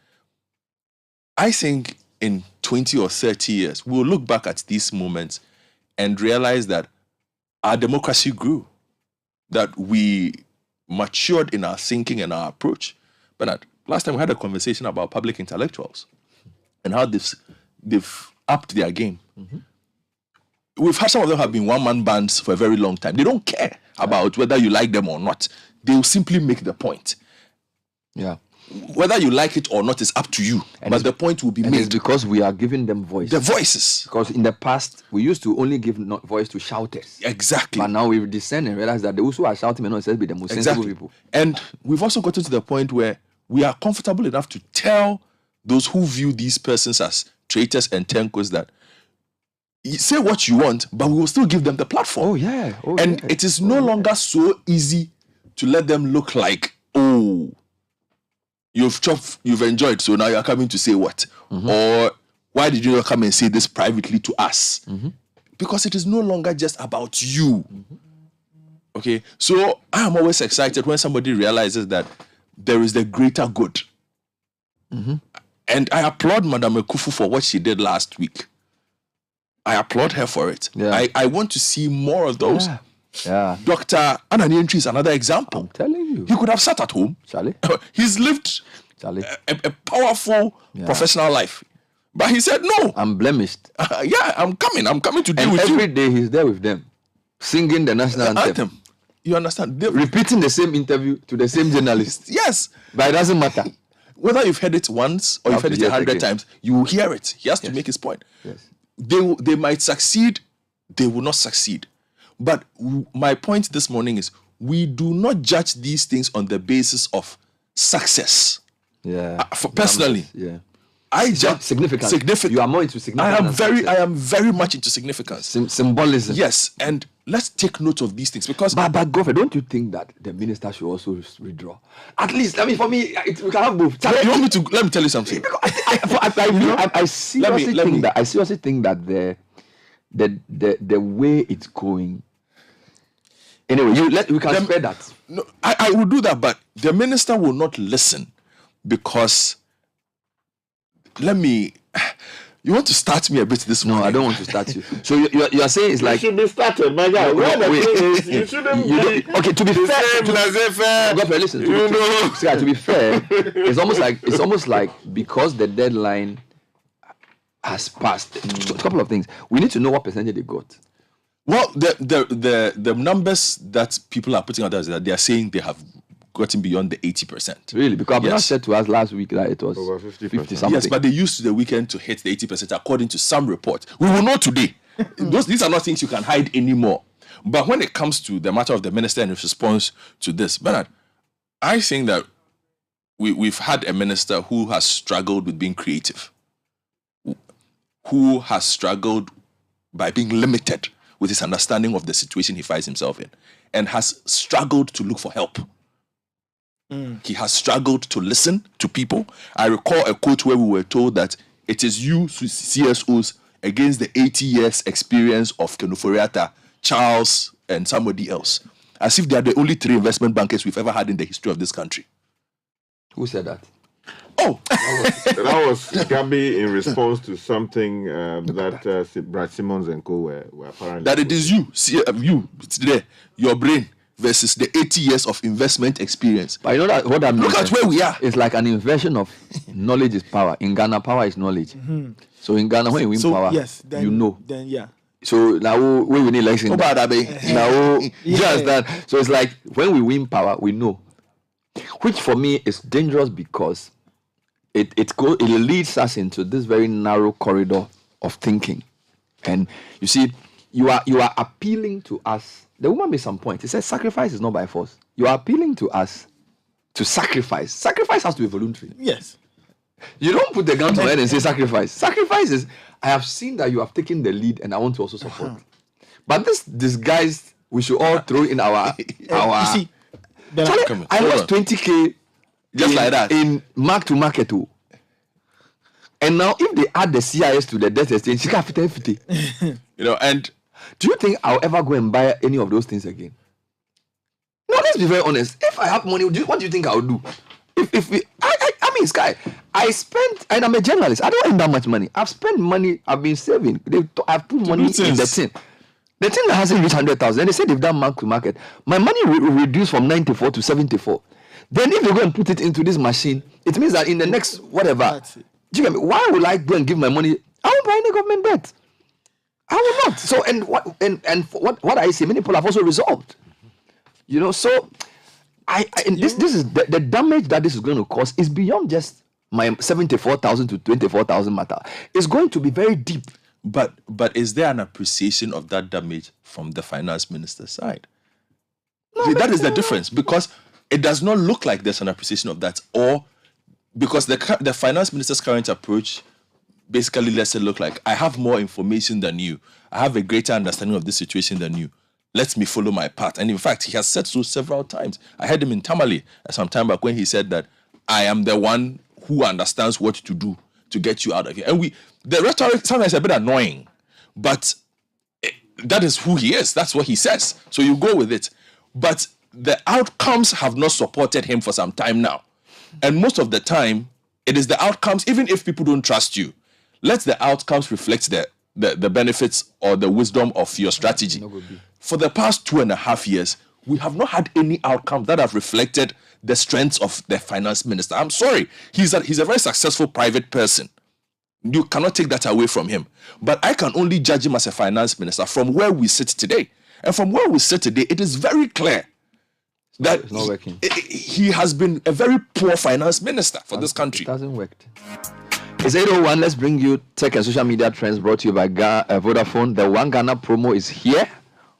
I think in 20 or 30 years, we'll look back at these moments and realize that our democracy grew, that we matured in our thinking and our approach. But last time we had a conversation about public intellectuals and how they've upped their game. We've had some of them have been one-man bands for a very long time. They don't care about whether you like them or not. They will simply make the point. Yeah. Whether you like it or not is up to you. But the point will be made. It's because we are giving them voice. The voices. Because in the past, we used to only give voice to shouters. Exactly. But now we've descended and realized that those who are shouting may not necessarily be the most sensible people. And we've also gotten to the point where we are comfortable enough to tell those who view these persons as traitors and tenkos that say what you want, but we will still give them the platform. Oh, yeah. It is no longer so easy to let them look like, oh, you've enjoyed, so now you're coming to say what? Or why did you not come and say this privately to us? Because it is no longer just about you. Okay, so I am always excited when somebody realizes that there is the greater good. And I applaud Madam Ekufu for what she did last week. I applaud her for it. Yeah. I want to see more of those. Yeah. Dr. Ananientri is another example. I'm telling you. He could have sat at home. Charlie. He's lived a powerful professional life. But he said, no. I'm blemished. I'm coming to deal with you. Every day he's there with them, singing the national anthem. You understand? Repeating the same interview to the same journalist. Yes. But it doesn't matter. Whether you've heard it once or you've heard it 100 times, you will hear it. He has to make his point. Yes. They might succeed, they will not succeed. But my point this morning is we do not judge these things on the basis of success. Yeah. Personally. Yeah. I judge significance. You are more into significance. I am very much into significance. Symbolism. Yes, and let's take note of these things because. But Governor, don't you think that the minister should also withdraw? At least, for me, we can have both. You want me to? Let me tell you something. I seriously think that the way it's going, Anyway, we can spare that. No, I will do that, but the minister will not listen because you want to start me a bit this morning. No, I don't want to start you. So you are saying it's like you should be started, my guy. You shouldn't be. Okay, to be fair, listen. To be fair, it's almost like because the deadline has passed. A couple of things. We need to know what percentage they got. Well, the numbers that people are putting out there is that they are saying they have gotten beyond the 80%. Really? Because Abuna said to us last week that it was over 50 something. Yes, but they used the weekend to hit the 80% according to some reports. We will know today. These are not things you can hide anymore. But when it comes to the matter of the minister and his response to this, Bernard, I think that we've had a minister who has struggled with being creative, who has struggled by being limited with his understanding of the situation he finds himself in, and has struggled to look for help. He has struggled to listen to people. I recall a quote where we were told that it is you, CSOs, against the 80 years experience of Kenuforiata, Charles, and somebody else. As if they are the only 3 investment bankers we've ever had in the history of this country. Who said that? Oh! that was Gabi in response to something that Brad Simmons and co were apparently... That it is you, it's there, your brain, versus the 80 years of investment experience. But you know what that means? Look at where we are. It's like an inversion of knowledge is power. In Ghana, power is knowledge. So in Ghana, when you win power, then, you know. Then yeah. So now we win election. Just that. So it's like when we win power, we know. Which for me is dangerous because it leads us into this very narrow corridor of thinking. And you see, you are appealing to us. The woman made some point. He said sacrifice is not by force. You are appealing to us to sacrifice. Sacrifice has to be voluntary. Yes. You don't put the gun to my head and say sacrifice. Sacrifice is, I have seen that you have taken the lead and I want to also support. But this guys, we should all throw in our you see, Charlie, I lost 20K just like that in market too. And now if they add the CIS to the debt exchange, she can fit. And do you think I'll ever go and buy any of those things again? No, let's be very honest. If I have money, what do you think I'll do? I mean, Sky, I spent, and I'm a journalist. I don't earn that much money. I've spent money. I've been saving. I've put money in the tin. The thing that hasn't reached 100,000. And they said they've done market. My money will reduce from 94 to 74. Then if they go and put it into this machine, it means that in the next whatever, do you get me? Why would I go and give my money? I won't buy any government debt. I will not. So what I say, many people have also resolved. So this is the damage that this is going to cause is beyond just my 74,000 to 24,000 matter. It's going to be very deep. But is there an appreciation of that damage from the finance minister's side? No, that is the difference, because it does not look like there's an appreciation of that, or because the finance minister's current approach basically lets it look like I have more information than you. I have a greater understanding of this situation than you. Let me follow my path. And in fact, he has said so several times. I heard him in Tamale some time back when he said that I am the one who understands what to do to get you out of here. And the rhetoric sometimes is a bit annoying, but that is who he is. That's what he says. So you go with it. But the outcomes have not supported him for some time now. And most of the time, it is the outcomes, even if people don't trust you, let the outcomes reflect the benefits or the wisdom of your strategy. For the past 2.5 years, we have not had any outcomes that have reflected the strengths of the finance minister. I'm sorry. He's a very successful private person. You cannot take that away from him. But I can only judge him as a finance minister from where we sit today. And from where we sit today, it is very clear that it's not working. He has been a very poor finance minister for this country. It hasn't worked. It's 8:01. Let's bring you tech and social media trends brought to you by Vodafone. The One Ghana promo is here.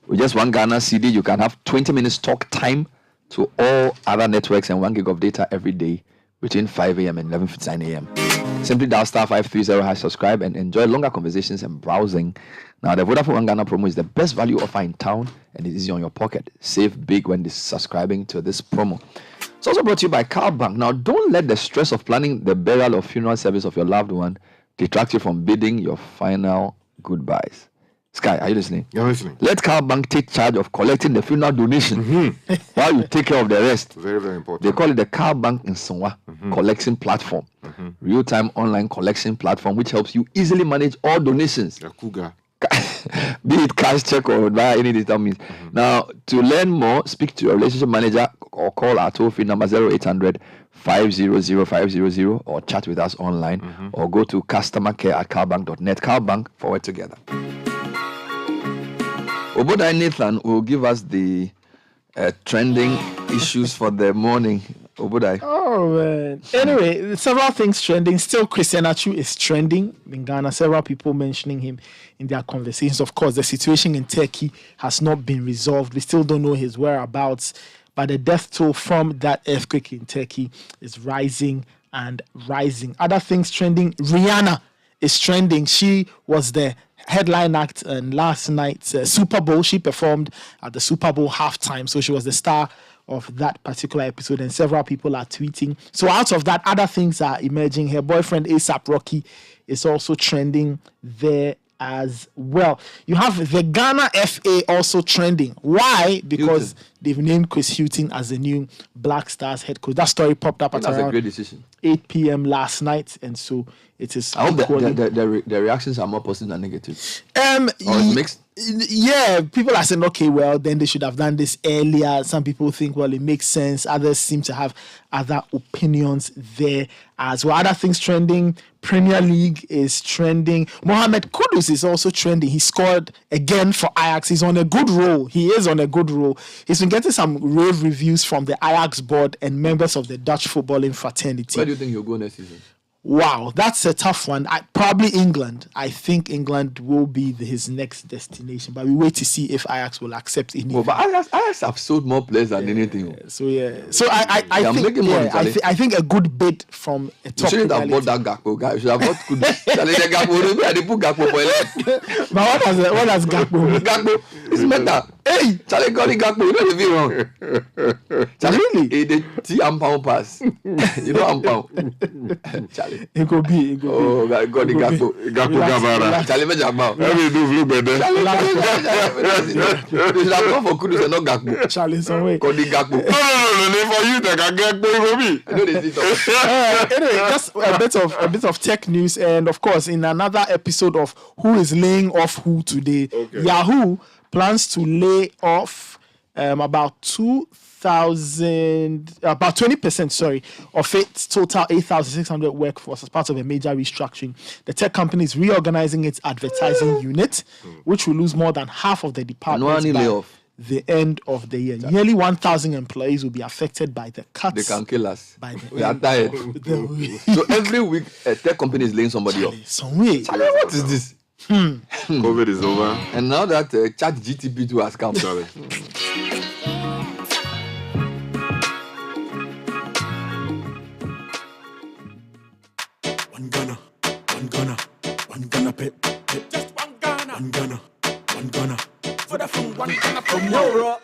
With just one Ghana CD, you can have 20 minutes talk time to all other networks and 1 gig of data every day between 5 a.m. and 11:59 a.m. Simply dial *530# subscribe and enjoy longer conversations and browsing. Now, the Vodafone One Ghana promo is the best value offer in town and it's easy on your pocket. Save big when subscribing to this promo. It's also brought to you by Car Bank. Now, don't let the stress of planning the burial or funeral service of your loved one detract you from bidding your final goodbyes. Sky, are you listening? You're listening. Let Car Bank take charge of collecting the funeral donation while you take care of the rest. Very, very important. They call it the Car Bank in Sonwa collection platform. Real-time online collection platform which helps you easily manage all donations. Be it cash, check, or via any digital means. Now, to learn more, speak to your relationship manager or call our toll-free number 0800 500 500 or chat with us online or go to customercare@carbank.net. Carbank, forward together. Obodai Nathan will give us the trending issues for the morning. Obodai. Oh, man. Anyway, several things trending. Still, Christian Atsu is trending in Ghana. Several people mentioning him in their conversations. Of course, the situation in Turkey has not been resolved. We still don't know his whereabouts. But the death toll from that earthquake in Turkey is rising and rising. Other things trending. Rihanna is trending. She was the headline act in last night's Super Bowl. She performed at the Super Bowl halftime. So she was the star of that particular episode, and several people are tweeting. So out of that, other things are emerging. Her boyfriend ASAP Rocky is also trending there as well. You have the Ghana FA also trending. Why? Because they've named Chris Hughton as the new Black Stars head coach. That story popped up at That's around a great decision. 8 p.m. last night, and so it is. I hope the reactions are more positive than negative. Or it's mixed. Yeah, people are saying, okay, well, then they should have done this earlier. Some people think, well, it makes sense. Others seem to have other opinions there as well. Other things trending. Premier League is trending. Mohamed Kudus is also trending. He scored again for Ajax. He's on a good roll. He is on a good roll. He's been getting some rave reviews from the Ajax board and members of the Dutch footballing fraternity. Where do you think he'll go next season? Wow, that's a tough one. Probably England. I think England will be his next destination, but we wait to see if Ajax will accept any. But Ajax have sold more players than anything. So I think a good bid from a top. You shouldn't have bought that Gakpo guy. You should have bought Kudus. They put Gakpo for 11. But what has Gakpo? Gakpo is better. Hey, Charlie got Gakpo. You know the view wrong. Charlie, really? The T-Ampao pass. You know Ampao. Charlie. It could be. Oh, God, the Gakpo. Gakpo Gabara. Charlie Mejabao. Every do look better. You should have gone for Kudus and not Gakpo. Charlie, some way. Call the Gakpo. No, for you, they can get for me. I know they see anyway, just a bit of tech news, and of course, in another episode of Who is Laying Off Who Today, Yahoo plans to lay off about 20% of its total 8,600 workforce as part of a major restructuring. The tech company is reorganizing its advertising unit, which will lose more than half of the department by the end of the year. Nearly 1,000 employees will be affected by the cuts. They can kill us. We are tired. So every week, a tech company is laying somebody off. Charlie, what is this? COVID is over. And now that Chat GTP2 has come. Sorry. One Ghana, pep. Just one Ghana. For the fun, one Ghana from Euro.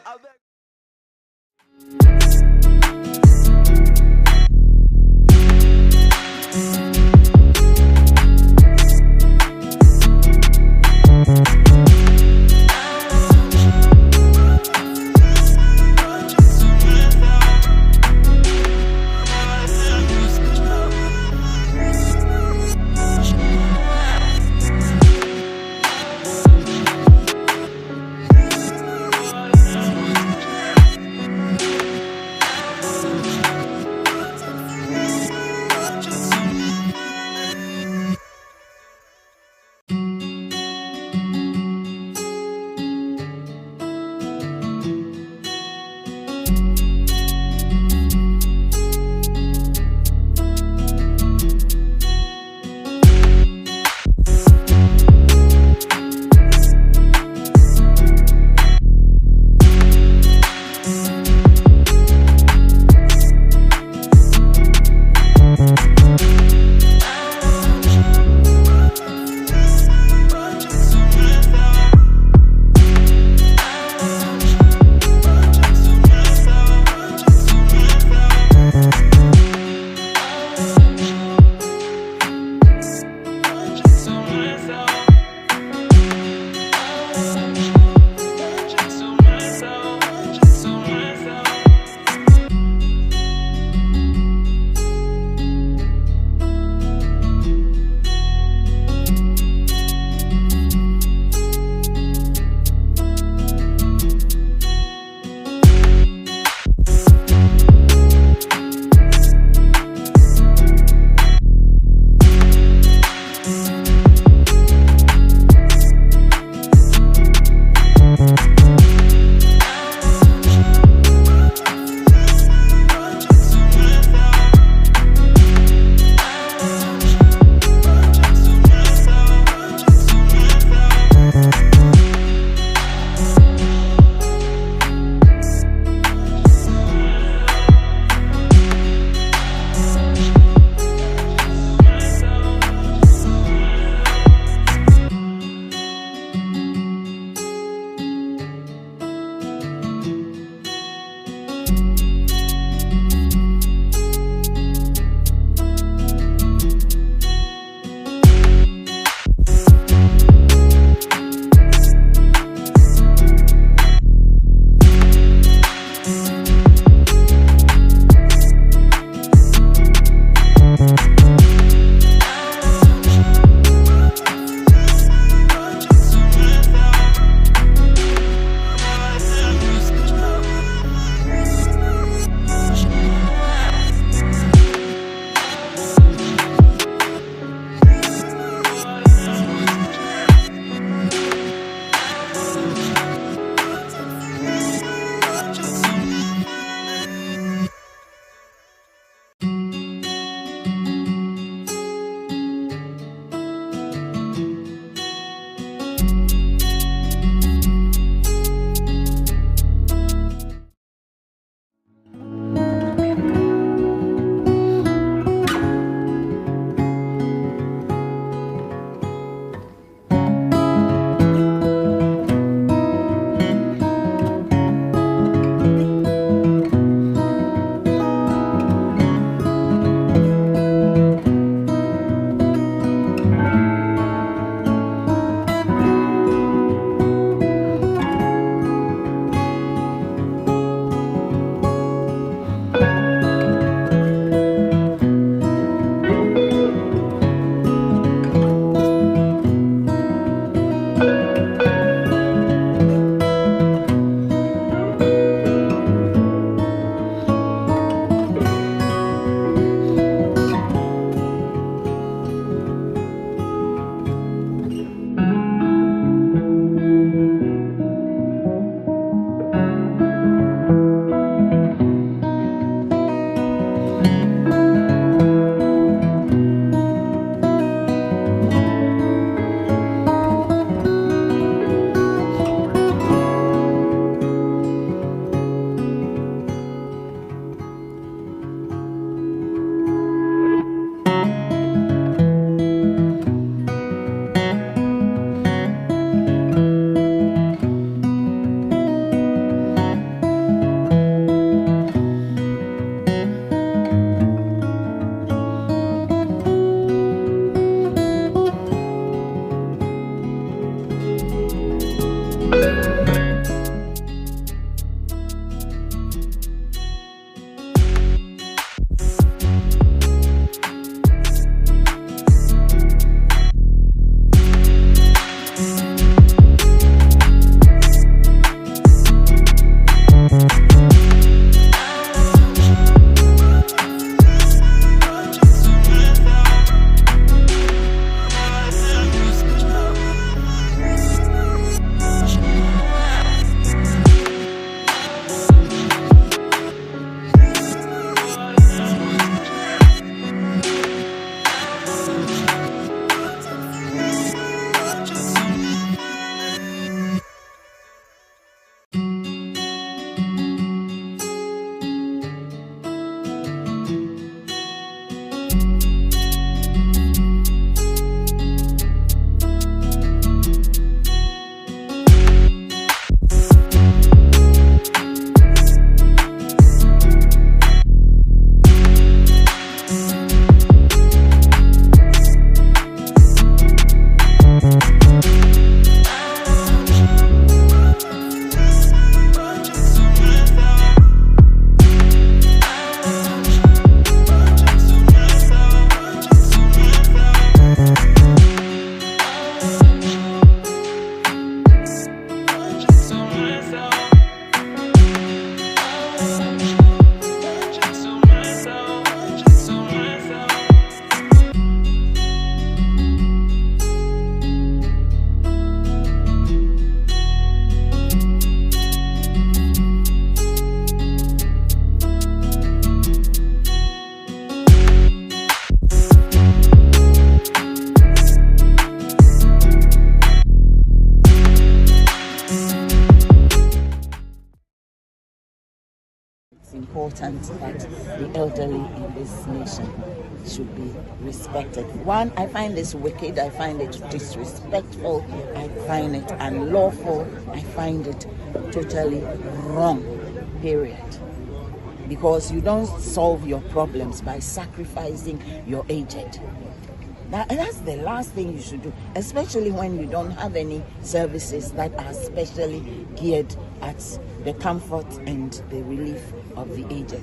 important that the elderly in this nation should be respected. One, I find this wicked, I find it disrespectful, I find it unlawful, I find it totally wrong, period. Because you don't solve your problems by sacrificing your aged. That's the last thing you should do, especially when you don't have any services that are specially geared at the comfort and the relief of the aged.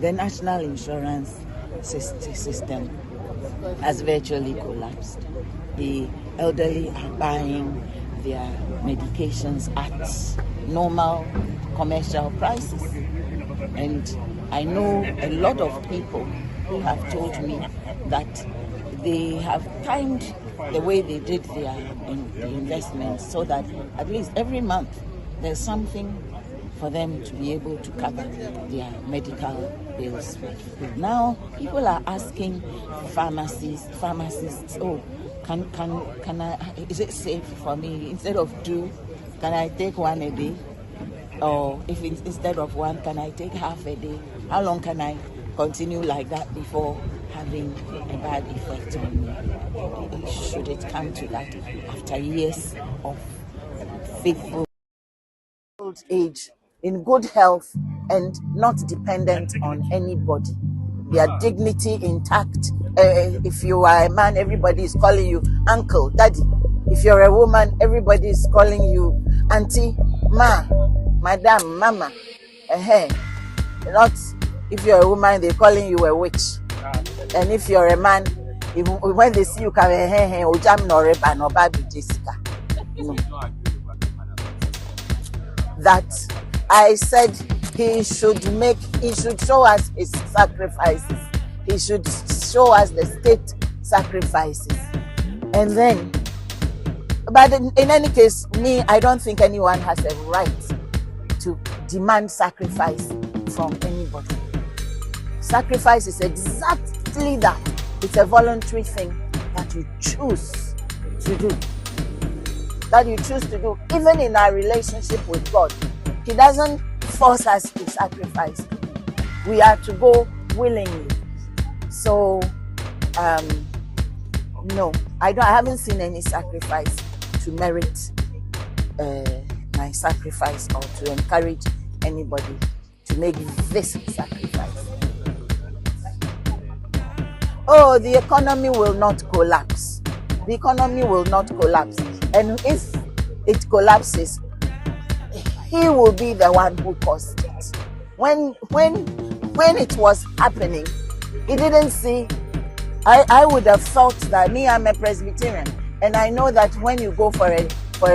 The national insurance system has virtually collapsed. The elderly are buying their medications at normal commercial prices. And I know a lot of people who have told me that they have timed the way they did their the investments so that at least every month there's something for them to be able to cover their medical bills with. Now people are asking pharmacists, oh, can I, is it safe for me, instead of 2, can I take 1 a day? Or if instead of 1, can I take half a day? How long can I continue like that before having a bad effect on me? Should it come to that, after years of faithful old age, in good health and not dependent on anybody, their dignity intact. If you are a man, everybody is calling you uncle, daddy. If you're a woman, everybody is calling you auntie, ma, madam, mama. Not if you're a woman, they're calling you a witch. And if you're a man, when they see you come, ojam no reba no baby Jessica. No. That I said he should show us his sacrifices. He should show us the state sacrifices. And then, but in any case, me, I don't think anyone has a right to demand sacrifice from anybody. Sacrifice is exactly that. It's a voluntary thing that you choose to do. That you choose to do. Even in our relationship with God, He doesn't force us to sacrifice. We are to go willingly. So, no, I haven't seen any sacrifice to merit my sacrifice or to encourage anybody to make this sacrifice. Oh, the economy will not collapse. The economy will not collapse. And if it collapses, he will be the one who caused it. When it was happening, he didn't see. I would have thought that I'm a Presbyterian, and I know that when you go for a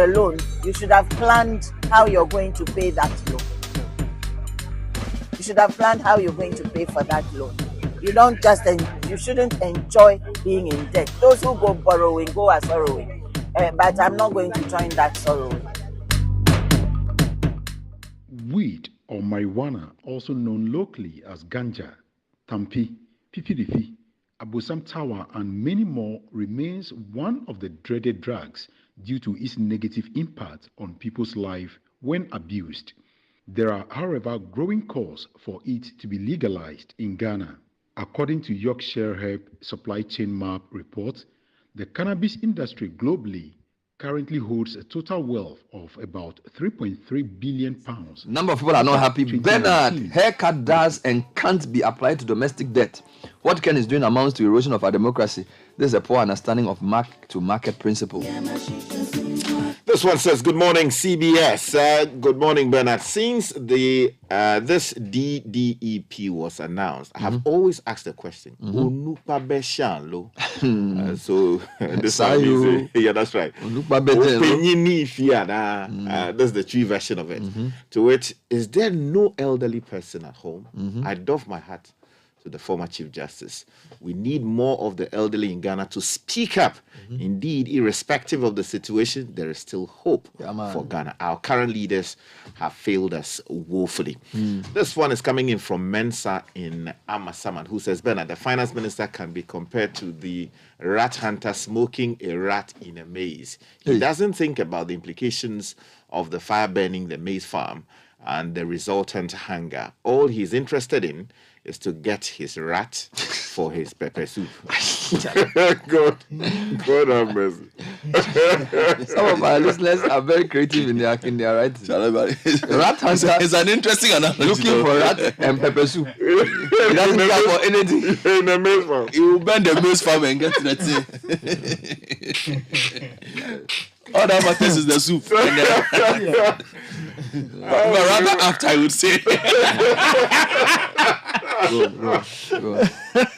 loan, you should have planned how you're going to pay that loan. You should have planned how you're going to pay for that loan. You shouldn't enjoy being in debt. Those who go borrowing go a sorrowing. But I'm not going to join that sorrowing. Weed or marijuana, also known locally as ganja, tampi, pipirifi, abosam tawa, and many more, remains one of the dreaded drugs due to its negative impact on people's life when abused. There are, however, growing calls for it to be legalized in Ghana. According to Yorkshire Herb Supply Chain Map report, the cannabis industry globally currently holds a total wealth of about 3.3 billion pounds. Number of people are not happy. Bernard, haircut does and can't be applied to domestic debt. What Ken is doing amounts to erosion of our democracy. This is a poor understanding of market principle. This one says, good morning, CBS. Good morning, Bernard. Since this DDEP was announced, I have always asked the question, so this one is, yeah, that's right. That's the true version of it. To which, is there no elderly person at home? I doff my hat to the former Chief Justice. We need more of the elderly in Ghana to speak up. Indeed, irrespective of the situation, there is still hope for Ghana. Our current leaders have failed us woefully. This one is coming in from Mensa in Amasaman, who says, Bernard, the finance minister can be compared to the rat hunter smoking a rat in a maze. He doesn't think about the implications of the fire burning the maize farm and the resultant hunger. All he's interested in is to get his rat for his pepper soup. God have mercy. Some of our listeners are very creative in their writing. Rat hunter is an interesting analogy. Looking for rat and pepper soup. He doesn't care for anything. In the maize farm. He will bend the maize farm and get to the thing. All that matters is the soup. But rather after, I would say.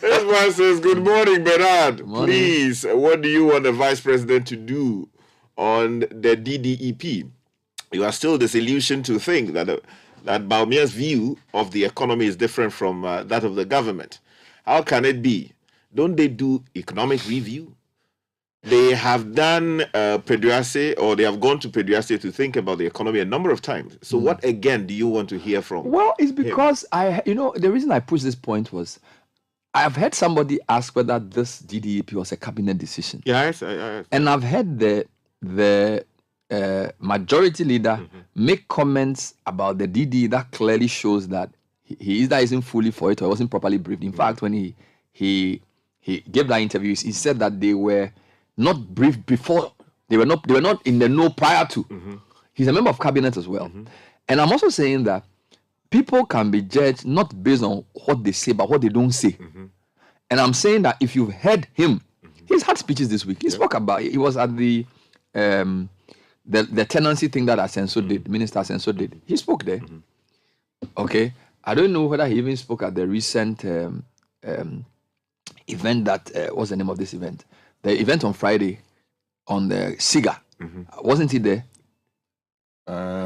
This one says, good morning, Bernard. Please, what do you want the vice president to do on the DDEP? You are still disillusioned to think that Baumia's view of the economy is different from that of the government. How can it be? Don't they do economic review? They have done Peduase, or they have gone to Peduase to think about the economy a number of times. So what again do you want to hear from Well, it's because the reason I pushed this point was I've heard somebody ask whether this DDEP was a cabinet decision. Yes. And I've heard the majority leader make comments about the DD that clearly shows that he either isn't fully for it or wasn't properly briefed. In fact, when he gave that interview, he said that they were not briefed before. They were not in the know prior to. He's a member of cabinet as well. And I'm also saying that people can be judged not based on what they say, but what they don't say. And I'm saying that if you've heard him, he's had speeches this week. He spoke about it. He was at the tenancy thing that Asenso did, Minister Asenso did. He spoke there. Okay. I don't know whether he even spoke at the recent event that, what's the name of this event? The event on Friday on the SIGA. Wasn't he there?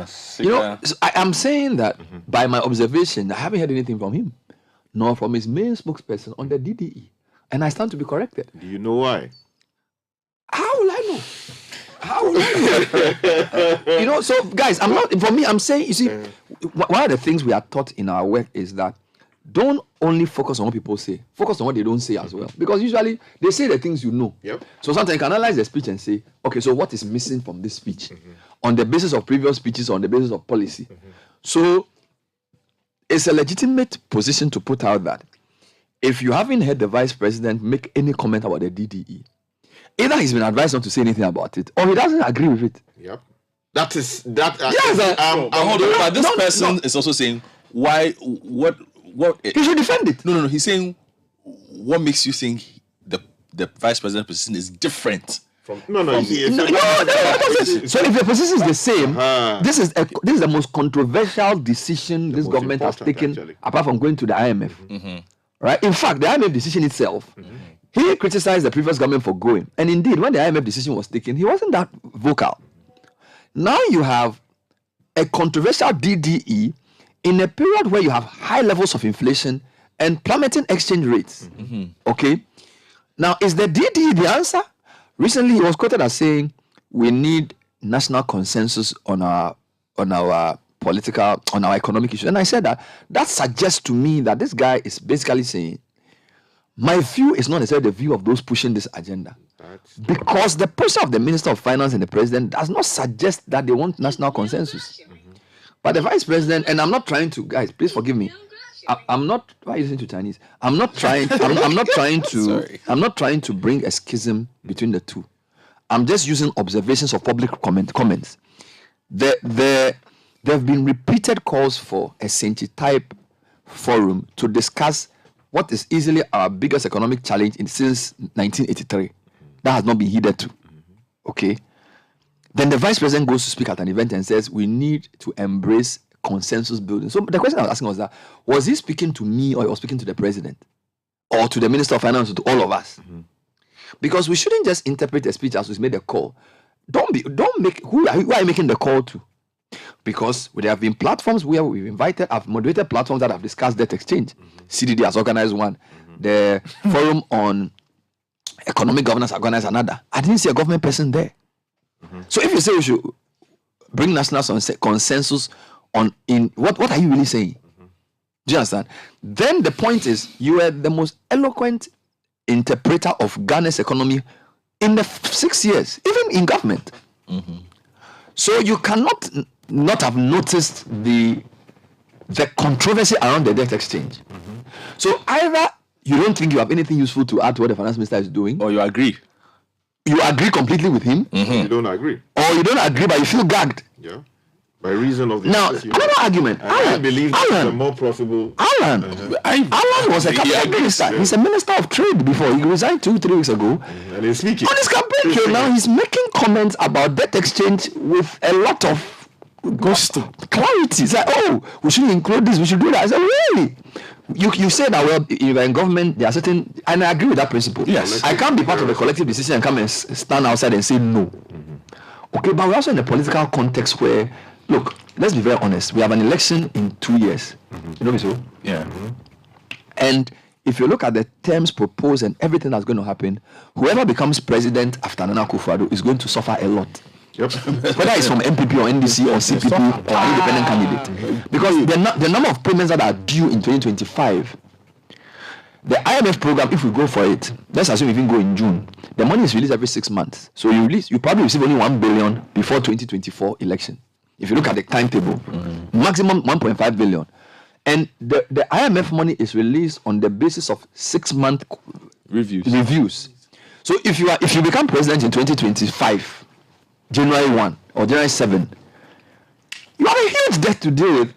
So I'm saying that by my observation, I haven't heard anything from him, nor from his main spokesperson on the DDE. And I stand to be corrected. Do you know why? How will I know? How will I know? So guys, I'm saying, you see, one of the things we are taught in our work is that don't only focus on what people say, focus on what they don't say as well. Because usually they say the things you know. So sometimes you can analyze the speech and say, okay, so what is missing from this speech? On the basis of previous speeches, on the basis of policy. So it's a legitimate position to put out that if you haven't heard the vice president make any comment about the DDE, either he's been advised not to say anything about it, or he doesn't agree with it. That is that. But this person is also saying what he should defend it. No. He's saying what makes you think the vice president position is different. So if the position is the same, this is the most controversial decision this government has taken, apart from going to the IMF. Right? In fact, the IMF decision itself, he criticized the previous government for going. And indeed, when the IMF decision was taken, he wasn't that vocal. Now you have a controversial DDE in a period where you have high levels of inflation and plummeting exchange rates. Okay? Now, is the DDE the answer? Recently, he was quoted as saying, we need national consensus on our economic issues. And I said that suggests to me that this guy is basically saying, my view is not necessarily the view of those pushing this agenda. Because the position of the Minister of Finance and the President does not suggest that they want national consensus. But the Vice President, and I'm not trying to, guys, please forgive me. I'm not. Why are you listening to Chinese? I'm not trying to bring a schism between the two. I'm just using observations of public comments. There have been repeated calls for a Senchi-type forum to discuss what is easily our biggest economic challenge since 1983. That has not been heeded to. Okay. Then the Vice President goes to speak at an event and says we need to embrace consensus building. So the question I was asking was he speaking to me or he was speaking to the President or to the Minister of Finance or to all of us? Because we shouldn't just interpret a speech as we made a call. Who are you making the call to? Because there have been platforms where I've moderated platforms that have discussed debt exchange. CDD has organized one. The Forum on Economic Governance has organized another. I didn't see a government person there. So if you say we should bring national consensus in what are you really saying? Do you understand? Then the point is you are the most eloquent interpreter of Ghana's economy in the 6 years, even in government. So you cannot not have noticed the controversy around the debt exchange. So either you don't think you have anything useful to add to what the finance minister is doing, or you agree. You agree completely with him. You don't agree. Or you don't agree, but you feel gagged. Yeah. By reason of the Now, another argument. I believe Alan, the more profitable. Alan was a cabinet minister. He's a minister of trade before. He resigned 2-3 weeks ago. And he's speaking. On his campaign trail now, he's making comments about debt exchange with a lot of clarity. It's like, oh, we should include this, we should do that. I said, really? You say that, well, if you're in government, there are certain, and I agree with that principle. Yes. I can't be part of a collective decision and come and stand outside and say no. Okay, but we're also in a political context where, look, let's be very honest. We have an election in 2 years. You know me so? Yeah. And if you look at the terms proposed and everything that's going to happen, whoever becomes president after Nana Akufo-Addo is going to suffer a lot. Yep. Whether it's from MPP or NDC or CPP or an independent candidate. Because the number of payments that are due in 2025, the IMF program, if we go for it, let's assume we even go in June, the money is released every 6 months. So you probably receive only 1 billion before 2024 election. If you look at the timetable, maximum 1.5 billion. And the IMF money is released on the basis of 6-month reviews. So if you become president in 2025, January 1 or January 7, you have a huge debt to deal with.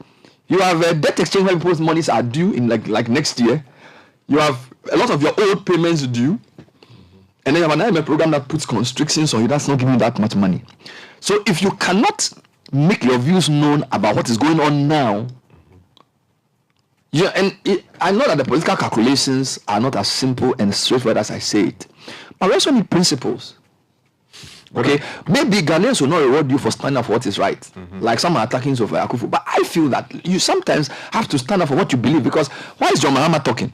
You have a debt exchange where people's monies are due in like next year. You have a lot of your old payments due. And then you have an IMF program that puts constrictions on you, that's not giving you that much money. So if you cannot make your views known about what is going on now, I know that the political calculations are not as simple and straightforward as I say it. But we also need principles. Okay, maybe Ghanaians will not reward you for standing up for what is right, like some are attacking Sophia Akufo. But I feel that you sometimes have to stand up for what you believe, because why is John Mahama talking?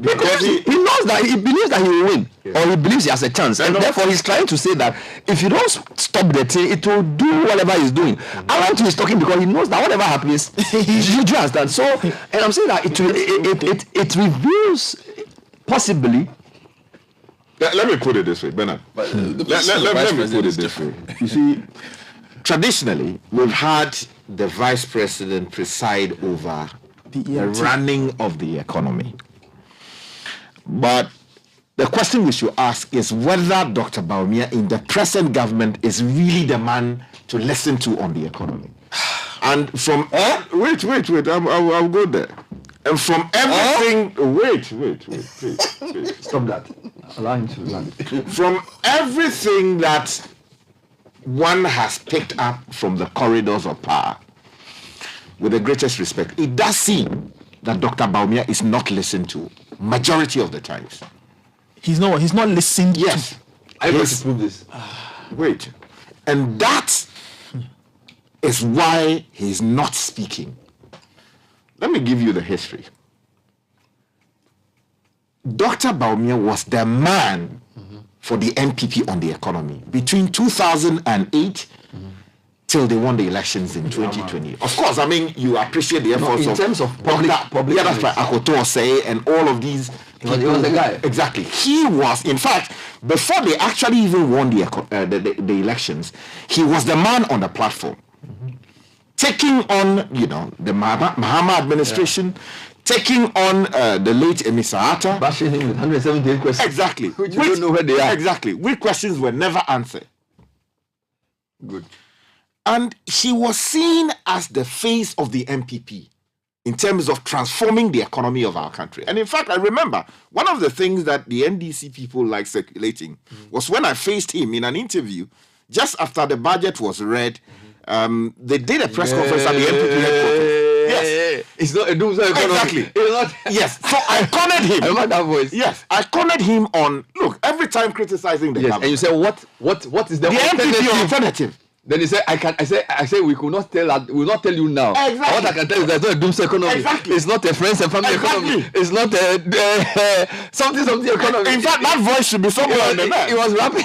Because he knows that he believes that he will win, or he believes he has a chance, and therefore he's trying to say that if you don't stop the thing, it will do whatever he's doing. Alan too is talking because he knows that whatever happens, you do understand. So, and I'm saying that it reveals possibly. Let me put it this way, Bernard. Let me put it this way. You see, traditionally, we've had the vice president preside over the running of the economy. But the question we should ask is whether Dr. Bawumia in the present government is really the man to listen to on the economy. And from wait, I'll go there. And from everything, wait. Stop that. Allow him to land. From everything that one has picked up from the corridors of power, with the greatest respect, it does seem that Dr. Bawumia is not listened to majority of the times. He's not listened to. I'm going to prove this. Wait. And that is why he's not speaking. Let me give you the history. Dr. Bawumia was the man for the NPP on the economy between 2008 till they won the elections in 2020. Of course, I mean, you appreciate the efforts in terms of public. Yeah, that's right. Akoto say and all of these. He was the guy. Exactly. He was, in fact, before they actually even won the elections, he was the man on the platform. Taking on, the Mahama administration, taking on the late Emisa Atta. Bashing him with 178 questions. Exactly. Which you don't know where they are. Exactly. Which questions were never answered. Good. And he was seen as the face of the MPP in terms of transforming the economy of our country. And in fact, I remember one of the things that the NDC people like circulating was when I faced him in an interview just after the budget was read. They did a press conference at the MPP headquarters. Yes. It's not a doomsday economy. Exactly. It's not. Yes. So I cornered him. I remember that voice. Yes. I cornered him on, look, every time criticizing the government. And you say, what is the MPP alternative? Then he said, I say we could not tell that, we will not tell you now. Exactly. What I can tell you is that it's not a doomsday economy. Exactly. It's not a friends and family economy. It's not a something economy. In fact, that voice should be somewhere on the net. He was rapping.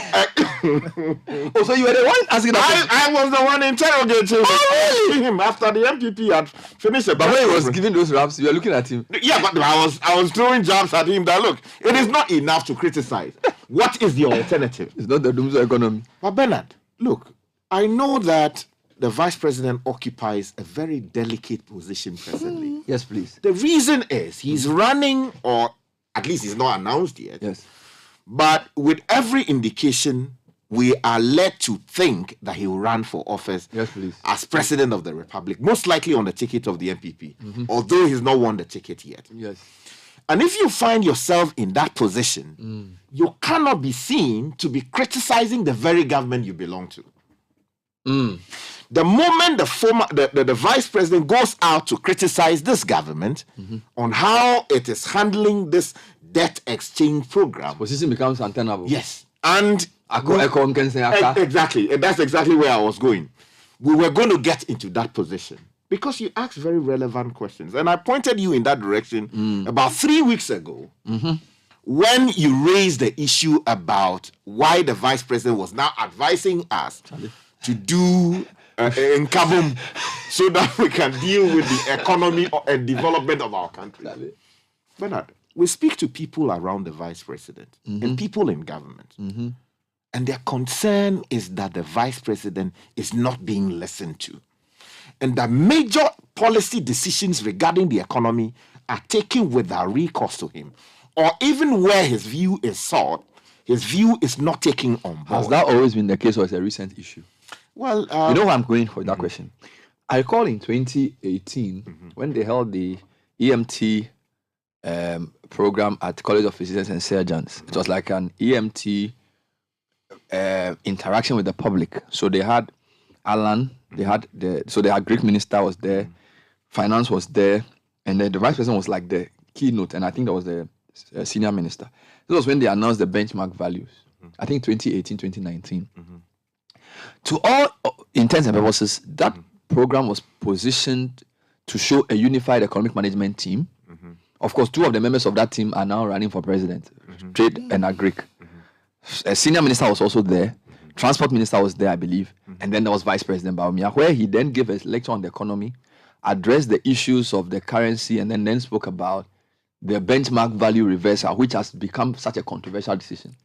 So you were the one asking that. I was the one interrogating him after the MPP had finished. But when he was giving those raps, you were looking at him. Yeah, but I was throwing jabs at him that look, it is not enough to criticize. What is the alternative? It's not the doomsday economy. But Bernard, look, I know that the vice president occupies a very delicate position presently. Yes, please. The reason is he's running, or at least he's not announced yet. Yes. But with every indication, we are led to think that he will run for office as president of the republic, most likely on the ticket of the MPP, although he's not won the ticket yet. Yes. And if you find yourself in that position, you cannot be seen to be criticizing the very government you belong to. The moment the vice president goes out to criticize this government on how it is handling this debt exchange program, position becomes untenable. Yes. And exactly. And that's exactly where I was going. We were going to get into that position because you asked very relevant questions. And I pointed you in that direction about 3 weeks ago when you raised the issue about why the vice president was now advising us to do in Kabum so that we can deal with the economy and development of our country. Bernard, we speak to people around the vice president and people in government. And their concern is that the vice president is not being listened to. And that major policy decisions regarding the economy are taken without recourse to him. Or even where his view is sought, his view is not taken on board. Has that always been the case, or is it a recent issue? Well, you know where I'm going for that question. I recall in 2018 when they held the EMT program at College of Physicians and Surgeons. It was like an EMT interaction with the public. So they had Alan, they had Greek minister was there, finance was there, and then the vice president was like the keynote, and I think that was the senior minister. This was when they announced the benchmark values. I think 2018, 2019. To all intents and purposes, that program was positioned to show a unified economic management team. Of course, 2 of the members of that team are now running for president, Trade and Agric. A senior minister was also there. Transport minister was there, I believe. And then there was Vice President Baumia, where he then gave a lecture on the economy, addressed the issues of the currency, and then spoke about the benchmark value reversal, which has become such a controversial decision.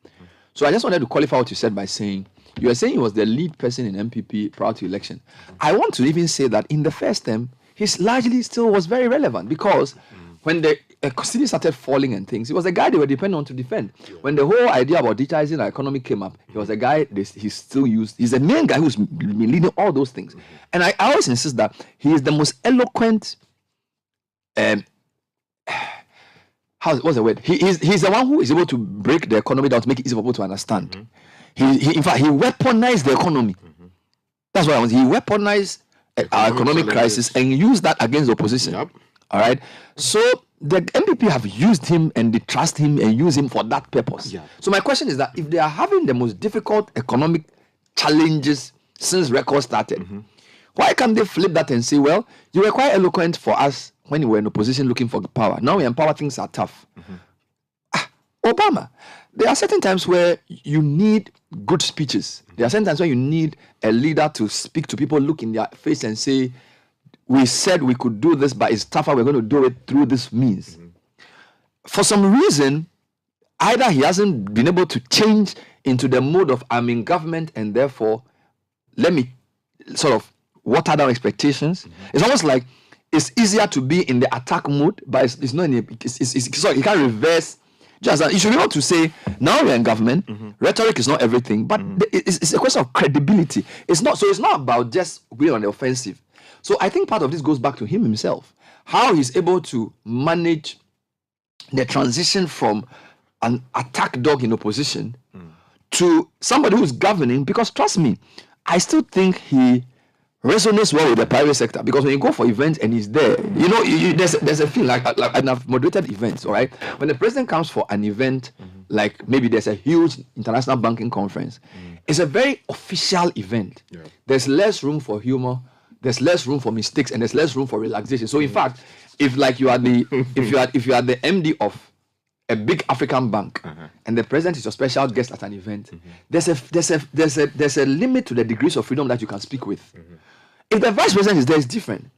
So I just wanted to qualify what you said by saying, you are saying he was the lead person in MPP prior to election. I want to even say that in the first term, he's largely still was very relevant because when the city started falling and things, he was the guy they were dependent on to defend. When the whole idea about digitizing the economy came up, he was the guy he still used. He's the main guy who's been leading all those things. And I always insist that he is the most eloquent, what's the word? He's the one who is able to break the economy down to make it easy for people to understand. In fact, he weaponized the economy. That's what I want. He weaponized our economic crisis and used that against the opposition. All right. So the MPP have used him and they trust him and use him for that purpose. So my question is that if they are having the most difficult economic challenges since record started, why can't they flip that and say, well, you were quite eloquent for us when you were in opposition looking for power. Now we empower, things are tough. Obama, there are certain times where you need good speeches. There are certain times where you need a leader to speak to people, look in their face and say, we said we could do this, but it's tougher. We're going to do it through this means. For some reason, either he hasn't been able to change into the mode of I'm in government and therefore let me sort of water down expectations. It's almost like it's easier to be in the attack mode, but it's not in so you can't reverse. Just you should be able to say, now we're in government, rhetoric is not everything, but it's a question of credibility. It's not about just being on the offensive. So I think part of this goes back to him himself, how he's able to manage the transition from an attack dog in opposition to somebody who's governing, because trust me, I still think he resonates well with the private sector, because when you go for events and he's there, you know, there's a feel like and I've moderated events, all right? When the president comes for an event, like maybe there's a huge international banking conference, it's a very official event. There's less room for humor, there's less room for mistakes, and there's less room for relaxation. So in fact, if like you are the if you are the MD of a big African bank and the president is your special guest at an event, there's a limit to the degrees of freedom that you can speak with. If the vice president is there, it's different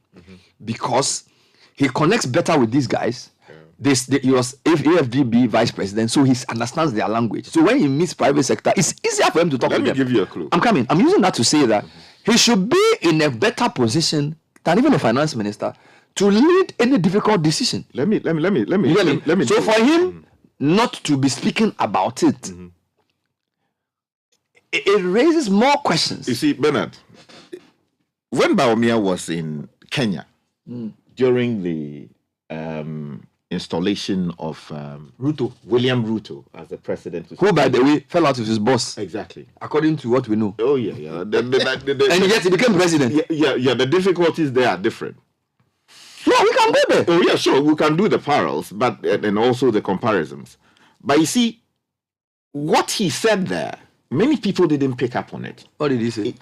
because he connects better with these guys. He was AFDB vice president, so he understands their language. So when he meets private sector, it's easier for him to talk to them. Let me give you a clue. I'm using that to say that he should be in a better position than even a finance minister to lead any difficult decision. Let me. So for him not to be speaking about it, it raises more questions. You see, Bernard, when Bawumia was in Kenya during the installation of William Ruto as the president, who, by the way, fell out with his boss. Exactly. According to what we know. Oh yeah. And yet he became president. Yeah. The difficulties there are different. No, we can go there. Oh yeah, sure. We can do the parallels, but and also the comparisons. But you see, what he said there, many people didn't pick up on it. What did he say?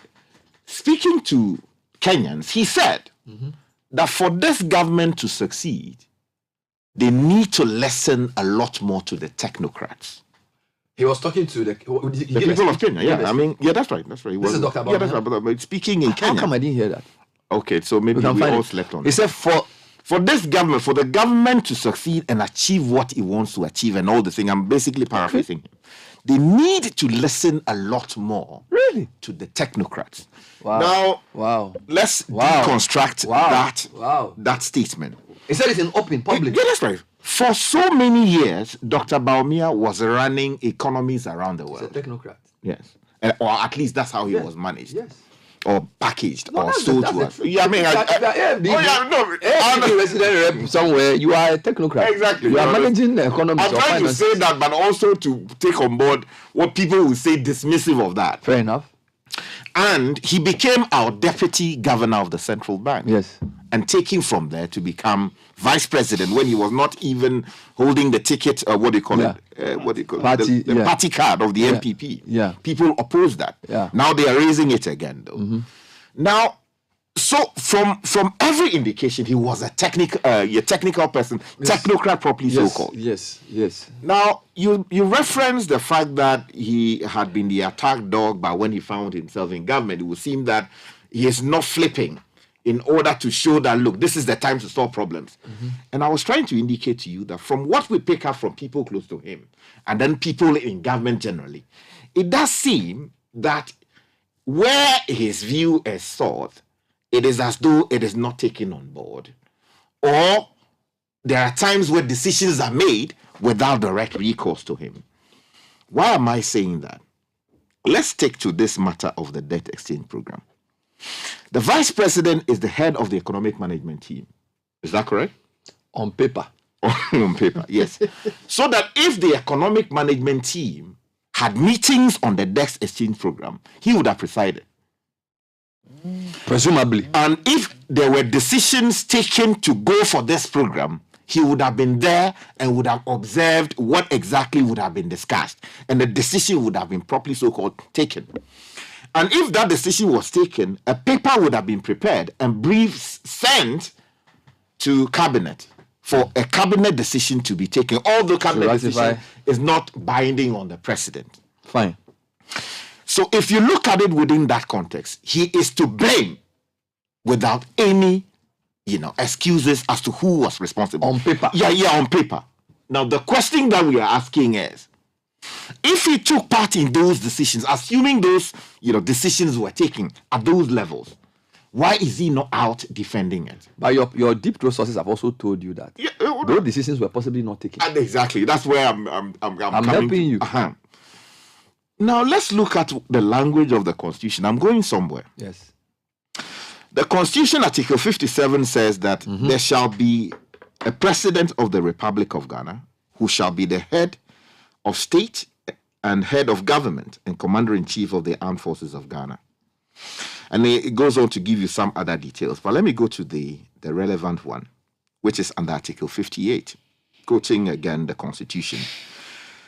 Speaking to Kenyans, he said that for this government to succeed, they need to listen a lot more to the technocrats. He was talking to the people of Kenya. Yeah, I mean, yeah, that's right. That's right. He this is Dr. Yeah, that's right. But speaking in Kenya. How come I didn't hear that? Okay, so maybe we all slept on it. He said for this government, for the government to succeed and achieve what it wants to achieve and all the thing, I'm basically paraphrasing him. They need to listen a lot more to the technocrats. Now, let's deconstruct that statement. He said it's in open public. Yeah, that's right. For so many years, Dr. Bawumia was running economies around the world. He's a technocrat. Yes. Or at least that's how he was managed. Yes. Or packaged or sold to us. Yeah, I mean, resident rep somewhere, you are a technocrat. Exactly. You are managing the economy. I'm trying to say that, but also to take on board what people will say dismissive of that. Fair enough. And he became our deputy governor of the central bank. Yes. And taking from there to become vice president when he was not even holding the ticket, what do you call it? The party card of the MPP. Yeah. People opposed that. Yeah. Now they are raising it again, though. Now, so from every indication, he was a technical person, technocrat properly so-called. Yes. Now, you reference the fact that he had been the attack dog, but when he found himself in government, it would seem that he is not flipping in order to show that, look, this is the time to solve problems. And I was trying to indicate to you that from what we pick up from people close to him, and then people in government generally, it does seem that where his view is sought, it is as though it is not taken on board. Or there are times where decisions are made without direct recourse to him. Why am I saying that? Let's take to this matter of the debt exchange program. The vice president is the head of the economic management team. Is that correct? On paper. On paper, yes. So that if the economic management team had meetings on the debt exchange program, he would have presided. Presumably. And if there were decisions taken to go for this program, he would have been there and would have observed what exactly would have been discussed. And the decision would have been properly so-called taken. And if that decision was taken, a paper would have been prepared and briefs sent to cabinet for a cabinet decision to be taken. Although cabinet decision is not binding on the president. Fine. So if you look at it within that context, he is to blame without any, excuses as to who was responsible. On paper. Yeah, on paper. Now, the question that we are asking is, if he took part in those decisions, assuming those, decisions were taken at those levels, why is he not out defending it? But your deep throat sources have also told you that those decisions were possibly not taken. And exactly. That's where I'm helping you. Now, let's look at the language of the Constitution. I'm going somewhere. Yes. The Constitution, Article 57, says that there shall be a president of the Republic of Ghana who shall be the head of state and head of government and commander-in-chief of the armed forces of Ghana. And it goes on to give you some other details. But let me go to the relevant one, which is under Article 58, quoting again the Constitution.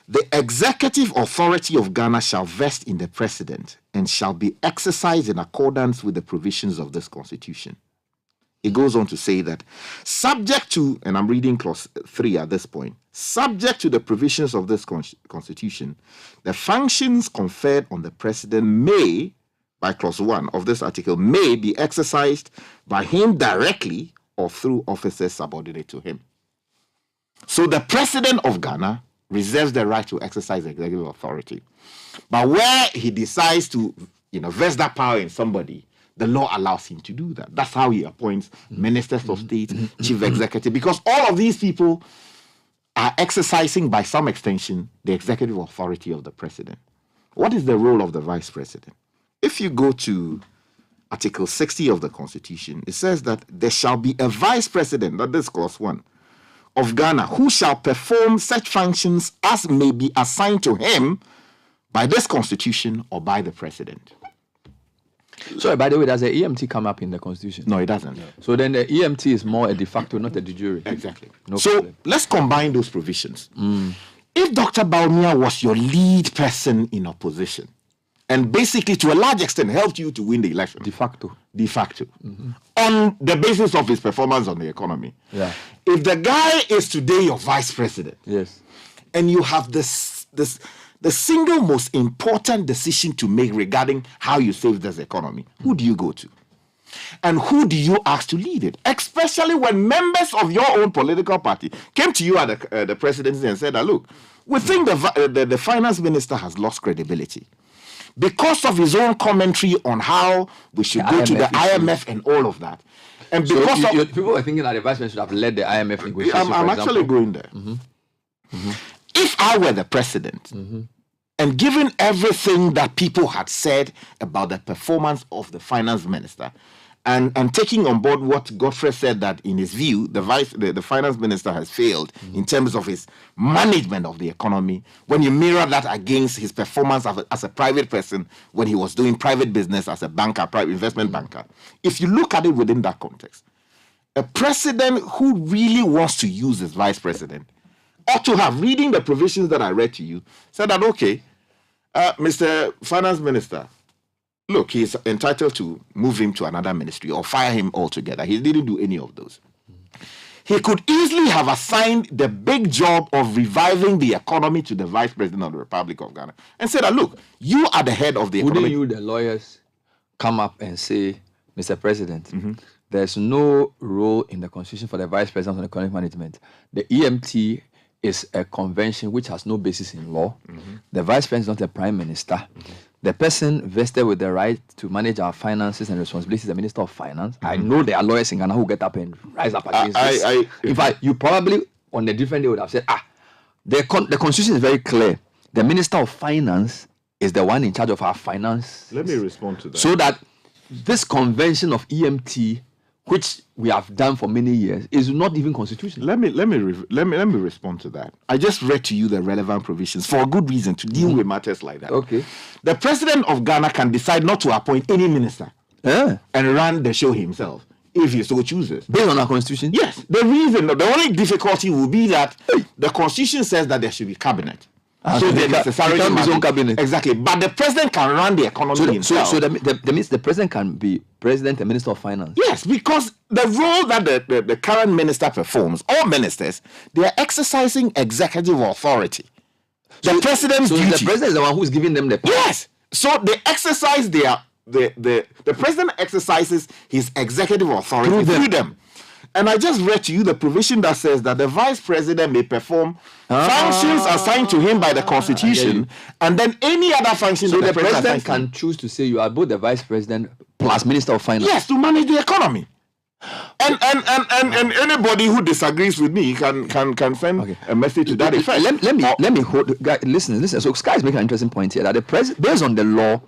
The executive authority of Ghana shall vest in the president and shall be exercised in accordance with the provisions of this Constitution. It goes on to say that subject to, and I'm reading clause 3 at this point, subject to the provisions of this Constitution, the functions conferred on the president may, by clause 1 of this article, may be exercised by him directly or through officers subordinate to him. So the president of Ghana reserves the right to exercise executive authority. But where he decides to, vest that power in somebody, The law allows him to do that. That's how he appoints ministers of state, chief executive, because all of these people are exercising, by some extension, the executive authority of the president. What is the role of the vice president? If you go to Article 60 of the Constitution, it says that there shall be a vice president, that is clause 1, of Ghana, who shall perform such functions as may be assigned to him by this Constitution or by the president. Sorry, by the way, does the EMT come up in the Constitution? No, it doesn't. So then the EMT is more a de facto, not a de jure. Exactly. No so problem. let's combine those provisions. If Dr. Baumia was your lead person in opposition, and basically to a large extent helped you to win the election. De facto. On the basis of his performance on the economy. Yeah. If the guy is today your vice president, yes, and you have the single most important decision to make regarding how you save this economy, who do you go to? And who do you ask to lead it? Especially when members of your own political party came to you at the presidency and said, look, we think the finance minister has lost credibility because of his own commentary on how we should go to the IMF and all of that. And because people are thinking that the vice president should have led the IMF negotiations. I'm actually going there. If I were the president, and given everything that people had said about the performance of the finance minister, and taking on board what Godfrey said, that in his view, the finance minister has failed in terms of his management of the economy, when you mirror that against his performance as a private person when he was doing private business as a banker, private investment banker, if you look at it within that context, a president who really wants to use his vice president ought to have, reading the provisions that I read to you, said that, okay, Mr. Finance Minister, look, he's entitled to move him to another ministry or fire him altogether. He didn't do any of those. He could easily have assigned the big job of reviving the economy to the Vice President of the Republic of Ghana and said that, look, you are the head of the economy. Wouldn't you, the lawyers, come up and say, Mr. President, there's no role in the Constitution for the Vice President on economic management. The EMT is a convention which has no basis in law. The Vice President is not the Prime Minister. The person vested with the right to manage our finances and responsibilities is the Minister of Finance. I know there are lawyers in Ghana who get up and rise up against this. In fact, you probably on a different day would have said, the Constitution is very clear. The Minister of Finance is the one in charge of our finance. Let me respond to that. So that this convention of EMT, which we have done for many years, is not even constitutional. Let me respond to that. I just read to you the relevant provisions for a good reason, to deal with matters like that. Okay. The president of Ghana can decide not to appoint any minister and run the show himself if he so chooses. Based on our constitution? Yes. The only difficulty will be that the constitution says that there should be cabinet. So the necessary cabinet. Exactly. But the president can run the economy himself. So that means the president can be president and minister of finance. Yes, because the role that the current minister performs, all ministers, they are exercising executive authority. The president's duty. The president is the one who's giving them the power. Yes. So they exercise the president exercises his executive authority through them. And I just read to you the provision that says that the vice president may perform functions assigned to him by the Constitution, and then any other function. So the president can choose to say you are both the vice president plus minister of finance. Yes, to manage the economy. And anybody who disagrees with me can send a message to that effect. Let me hold. Guys, listen. So Sky is making an interesting point here that the president, based on the law,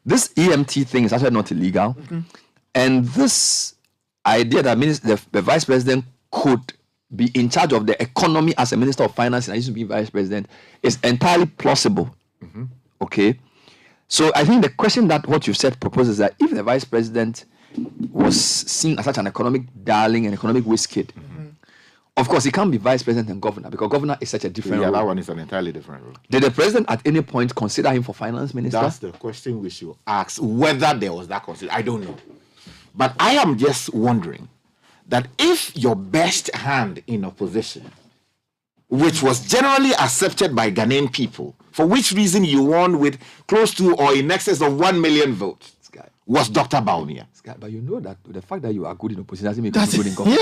this EMT thing is actually not illegal, and this idea that the vice president could be in charge of the economy as a minister of finance and I used to be vice president is entirely plausible. Okay, so I think the question that what you said proposes that if the vice president was seen as such an economic darling and economic whiz kid, of course he can't be vice president and governor because governor is such a different role. That one is an entirely different role. Did the president at any point consider him for finance minister? That's the question we should ask, whether there was that consideration. I don't know. But I am just wondering that if your best hand in opposition, which was generally accepted by Ghanaian people, for which reason you won with close to or in excess of 1 million votes, was Dr. Baumia. But you know that the fact that you are good in opposition doesn't make you good in government.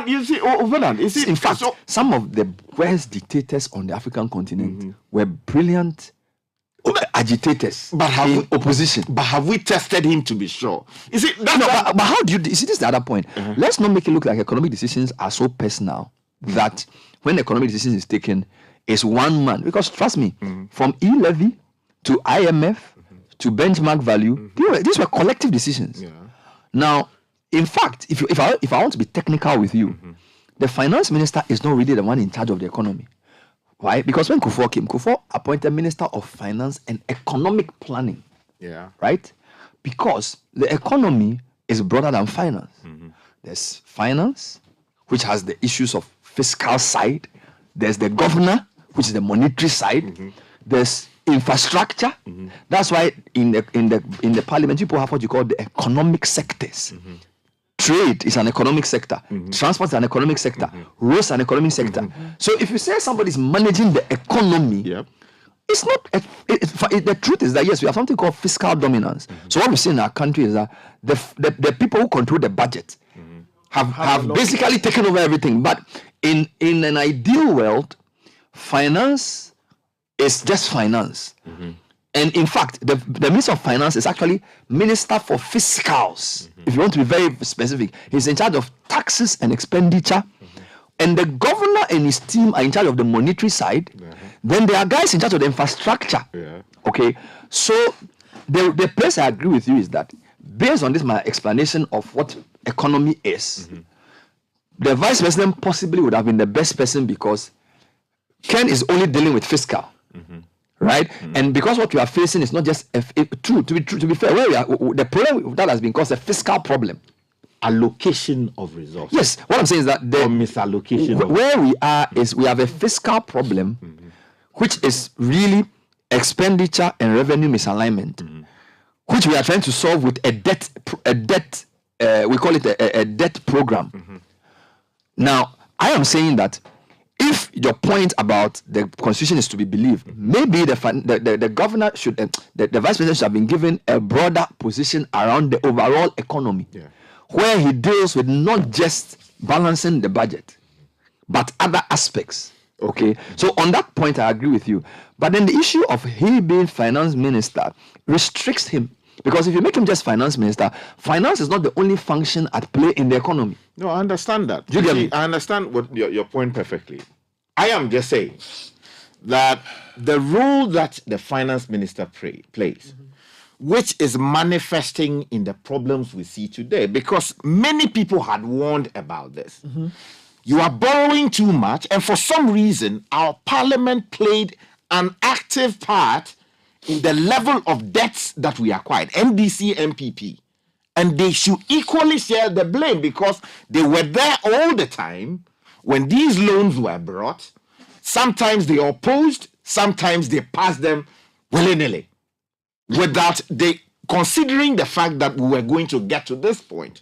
Yeah. You see, in fact, some of the worst dictators on the African continent were brilliant. agitators but opposition. But have we tested him to be sure? You see, but how do you see this is the other point? Let's not make it look like economic decisions are so personal that when economic decisions is taken, it's one man. Because trust me, from e-levy to IMF to benchmark value, these were collective decisions. Now, in fact, if I want to be technical with you, the finance minister is not really the one in charge of the economy. Why? Because when Kufuor came, Kufuor appointed Minister of Finance and Economic Planning. Yeah. Right? Because the economy is broader than finance. There's finance, which has the issues of fiscal side. There's the governor, which is the monetary side. There's infrastructure. That's why in the parliament, people have what you call the economic sectors. Trade is an economic sector. Transport is an economic sector. Roads is an economic sector. So if you say somebody's managing the economy, it's not. The truth is that yes, we have something called fiscal dominance. So what we see in our country is that the people who control the budget have basically taken over everything. But in an ideal world, finance is just finance. And in fact, the Minister of Finance is actually Minister for Fiscals. If you want to be very specific, he's in charge of taxes and expenditure. And the governor and his team are in charge of the monetary side. Then there are guys in charge of the infrastructure. Okay, so the place I agree with you is that based on this, my explanation of what economy is, the vice president possibly would have been the best person because Ken is only dealing with fiscal. Right, and because what we are facing is not just to be fair, where we are, the problem that has been caused a fiscal problem, allocation of resources. Yes, what I'm saying is that the misallocation. Where we are is we have a fiscal problem, which is really expenditure and revenue misalignment, which we are trying to solve with a debt. We call it a debt program. Now, I am saying that if your point about the constitution is to be believed, maybe the governor should, the vice president should have been given a broader position around the overall economy, where he deals with not just balancing the budget, but other aspects. Okay, so on that point, I agree with you. But then the issue of he being finance minister restricts him. Because if you make him just finance minister, finance is not the only function at play in the economy. No, I understand that. You get me? I understand what your point perfectly. I am just saying that the role that the finance minister plays, which is manifesting in the problems we see today, because many people had warned about this. You are borrowing too much, and for some reason, our parliament played an active part in the level of debts that we acquired, NDC, MPP. And they should equally share the blame because they were there all the time when these loans were brought. Sometimes they opposed, sometimes they passed them willy-nilly without considering the fact that we were going to get to this point.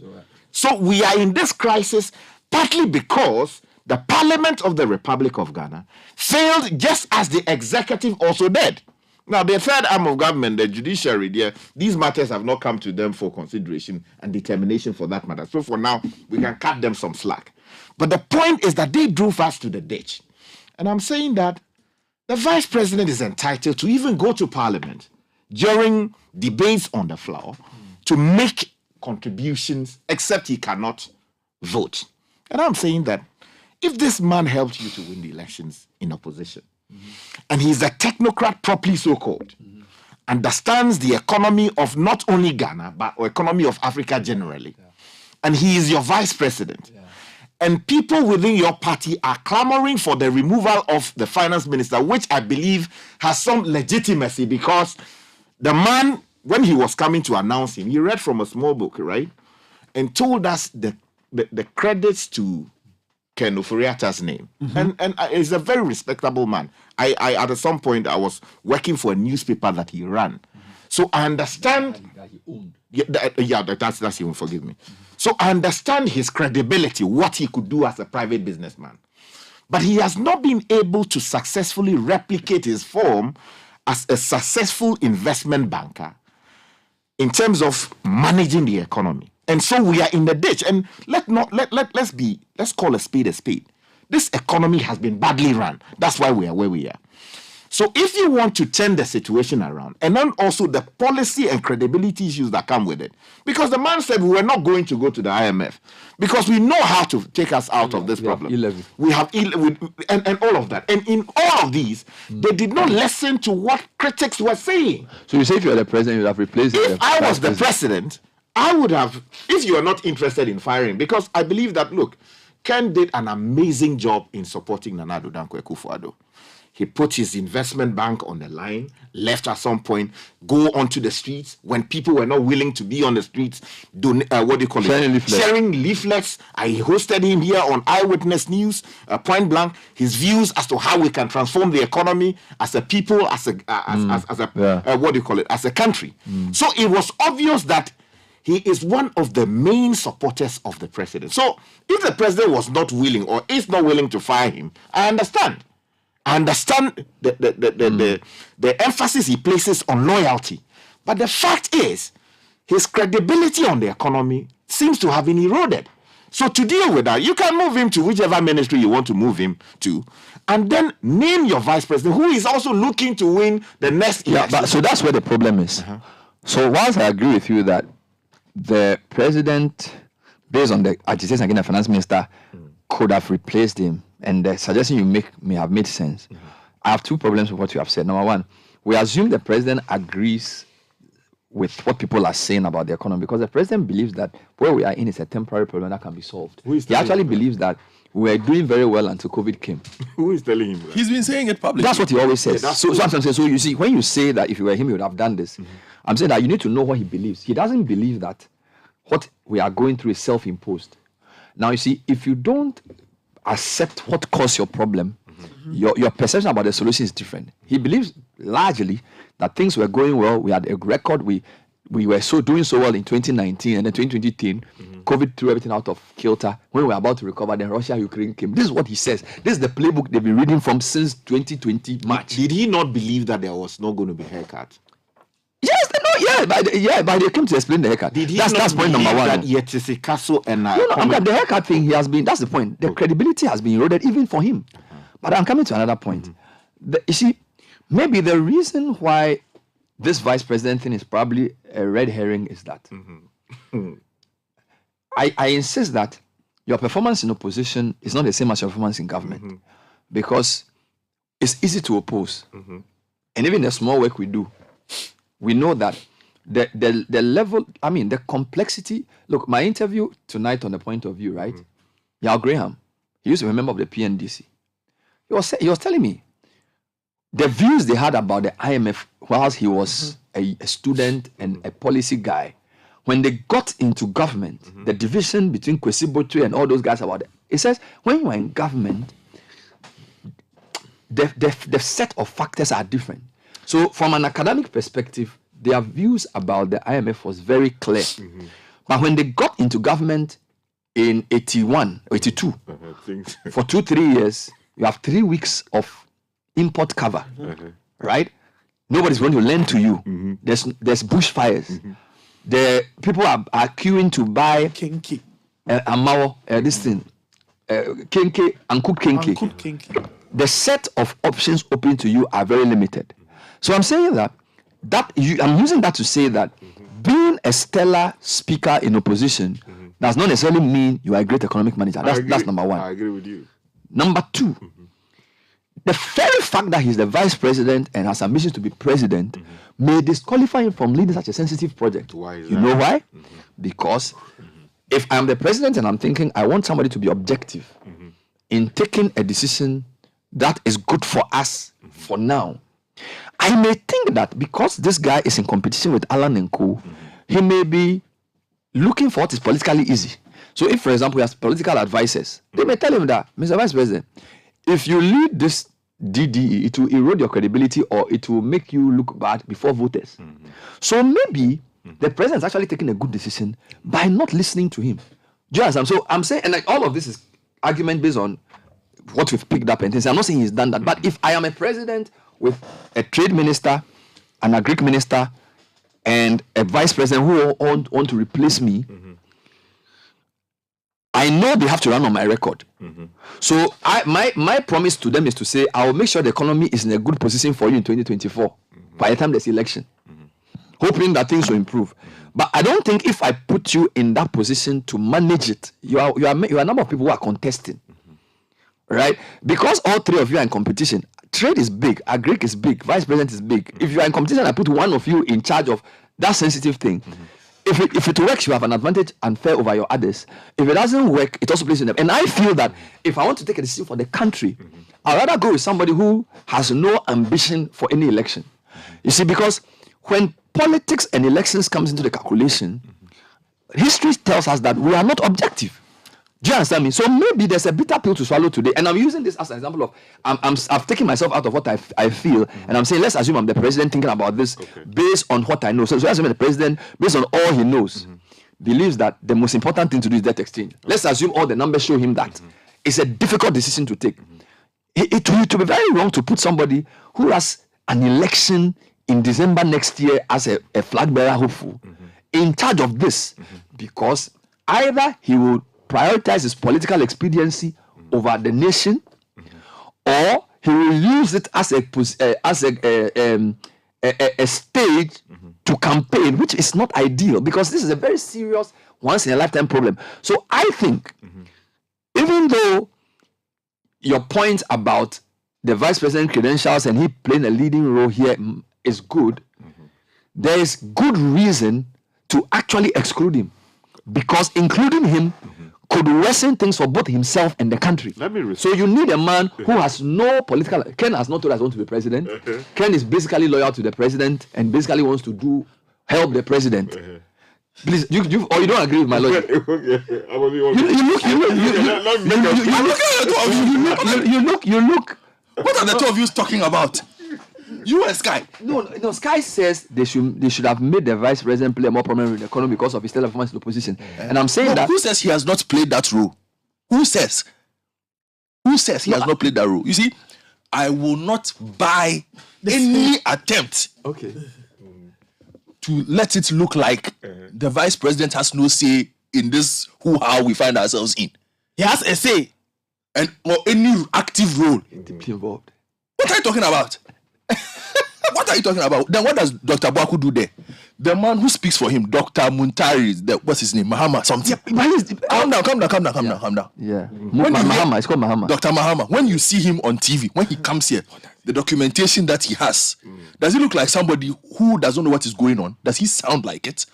So we are in this crisis partly because the Parliament of the Republic of Ghana failed just as the executive also did. Now, the third arm of government, the judiciary, these matters have not come to them for consideration and determination for that matter. So for now, we can cut them some slack. But the point is that they drove us to the ditch. And I'm saying that the vice president is entitled to even go to parliament during debates on the floor to make contributions, except he cannot vote. And I'm saying that if this man helped you to win the elections in opposition, and he's a technocrat properly so-called, understands the economy of not only Ghana, but the economy of Africa generally, and he is your vice president, and people within your party are clamoring for the removal of the finance minister, which I believe has some legitimacy because the man, when he was coming to announce him, he read from a small book, right? And told us the credits to Ken Ofori-Atta's name. And he's a very respectable man. I at some point, I was working for a newspaper that he ran. So I understand. That he owned. That's he won't forgive me. So I understand his credibility, what he could do as a private businessman. But he has not been able to successfully replicate his form as a successful investment banker in terms of managing the economy. And so we are in the ditch. And let's call a spade a spade. This economy has been badly run. That's why we are where we are. So if you want to turn the situation around, and then also the policy and credibility issues that come with it, because the man said we were not going to go to the IMF because we know how to take us out of this problem. We have and all of that. And in all of these, they did not listen to what critics were saying. So you say if you were the president, you would have replaced If I was the president, I would have, if you are not interested in firing, because I believe that, look, Ken did an amazing job in supporting Nana Addo Dankwa Akufo-Addo. He put his investment bank on the line, left at some point, go onto the streets when people were not willing to be on the streets, sharing leaflets. I hosted him here on Eyewitness News, point blank, his views as to how we can transform the economy as a people, as a country. So it was obvious that he is one of the main supporters of the president. So if the president was not willing or is not willing to fire him, I understand. I understand the emphasis he places on loyalty. But the fact is, his credibility on the economy seems to have been eroded. So to deal with that, you can move him to whichever ministry you want to move him to, and then name your vice president, who is also looking to win the next election. But so that's where the problem is. So whilst I agree with you that the president, based on the agitation against the finance minister, could have replaced him, and the suggestion you make may have made sense. I have two problems with what you have said. Number one, we assume the president agrees with what people are saying about the economy because the president believes that where we are in is a temporary problem that can be solved. He actually believes that we were doing very well until COVID came. Who is telling him that? He's been saying it publicly. That's what he always says. Yeah, so I'm saying, so you see, when you say that if you were him, you would have done this. I'm saying that you need to know what he believes. He doesn't believe that what we are going through is self-imposed. Now, you see, if you don't accept what caused your problem, your perception about the solution is different. He believes largely that things were going well. We had a record. We were doing so well in 2019, and then 2020, COVID threw everything out of kilter. When we were about to recover, then Russia, Ukraine came. This is what he says. This is the playbook they've been reading from since 2020 March. Did he not believe that there was not going to be haircut? Yes, they know. But they came to explain the haircut. Did he that's point number one. That the haircut thing, that's the point. The credibility has been eroded even for him. But I'm coming to another point. You see, maybe the reason why this vice president thing is probably a red herring is that I insist that your performance in opposition is not the same as your performance in government because it's easy to oppose. And even the small work we do, we know that the level, the complexity. Look, my interview tonight on the Point of View, right? Yao Graham, he used to be a member of the PNDC. He was telling me the views they had about the IMF whilst he was a student and a policy guy. When they got into government, the division between Kwesi Botwe and all those guys about it, it says when you are in government, the set of factors are different. So from an academic perspective, their views about the IMF was very clear. But when they got into government in 81, 82, for 2-3 years, you have 3 weeks of import cover, right? Nobody's going to lend to you. There's bushfires. The people are queuing to buy Kinky. Amao, this thing, Kinky, and cooked Kinky. The set of options open to you are very limited. So I'm saying that I'm using that to say that being a stellar speaker in opposition does not necessarily mean you are a great economic manager. That's number one. I agree with you. Number two, the very fact that he's the vice president and has ambitions to be president may disqualify him from leading such a sensitive project. Why is you know why? Because if I'm the president and I'm thinking I want somebody to be objective in taking a decision that is good for us for now, I may think that because this guy is in competition with Alan and Co, he may be looking for what is politically easy. So if, for example, he has political advisors, they may tell him that, Mr. Vice President, if you lead this DDE, it will erode your credibility or it will make you look bad before voters. So maybe the president is actually taking a good decision by not listening to him. Do you understand? So I'm saying, and like all of this is argument based on what we've picked up and things. I'm not saying he's done that, but if I am a president with a trade minister, an agric minister, and a vice president who want to replace me, I I know they have to run on my record. So my promise to them is to say, I will make sure the economy is in a good position for you in 2024 by the time there's election, hoping that things will improve. But I don't think if I put you in that position to manage it, you are a number of people who are contesting, right? Because all three of you are in competition. Trade is big, agric is big, vice president is big. If you are in competition, I put one of you in charge of that sensitive thing. If it works, you have an advantage and fair over your others. If it doesn't work, it also plays in them. And I feel that if I want to take a decision for the country, I'd rather go with somebody who has no ambition for any election. You see, because when politics and elections comes into the calculation, history tells us that we are not objective. Do you understand me? So maybe there's a bitter pill to swallow today. And I'm using this as an example of I've taken myself out of what I feel, and I'm saying, let's assume I'm the president thinking about this based on what I know. So let's assume the president, based on all he knows, believes that the most important thing to do is debt exchange. Let's assume all the numbers show him that. It's a difficult decision to take. It will be very wrong to put somebody who has an election in December next year as a flag bearer hopeful in charge of this, because either he will prioritize his political expediency over the nation, or he will use it as a stage to campaign, which is not ideal, because this is a very serious once in a lifetime problem. So I think, even though your point about the vice president credentials and he playing a leading role here is good, there is good reason to actually exclude him, because including him could worsen things for both himself and the country. So you need a man who has no political... Ken has not told us want to be president. Ken is basically loyal to the president and basically wants to help the president. Please, you don't agree with my logic. You look. What are the two of you talking about? You and Sky. No. Sky says they should have made the vice president play a more prominent role in the economy because of his stellar performance in the opposition. And I'm saying that. Who says he has not played that role? Who says? Who says he has not played that role? You see, I will not buy any attempt. To let it look like the vice president has no say in this hoo-ha we find ourselves in. He has a say. Or any active role. Deeply involved. What are you talking about? What are you talking about? Then what does Dr. Bwaku do there? The man who speaks for him, Dr. Muntari, what's his name? Mahama something. Calm down. Yeah. Mahama, it's called Mahama. Dr. Mahama. When you see him on TV, when he comes here, the documentation that he has, does he look like somebody who doesn't know what is going on? Does he sound like it?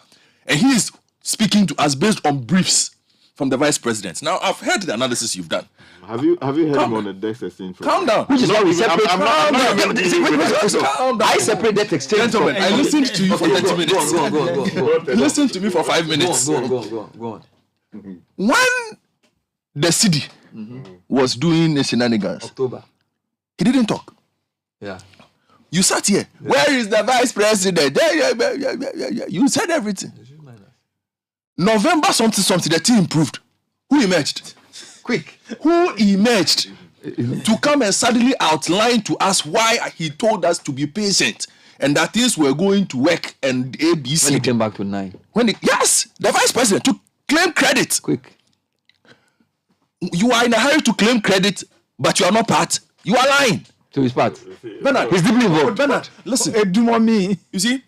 And he is speaking to us based on briefs from the vice president. Now, I've heard the analysis you've done. Have you heard him on the desk exchange? Calm down. Which is why we separate. I separate debt exchange. Gentlemen, I listened to you for 30 minutes. Go. Listen to me for 5 minutes. Go on. When the city was doing the shenanigans, October, he didn't talk. Yeah. You sat here. Yeah. Where is the vice president? Yeah. You said everything. November something, the team improved. Who emerged? Quick. Who emerged to come and suddenly outline to us why he told us to be patient and that things were going to work and ABC. When he came back to 9. Yes, the vice president to claim credit. Quick. You are in a hurry to claim credit, but you are not part. You are lying. To his part. Bernard, he's deeply involved. Bernard, listen. You see,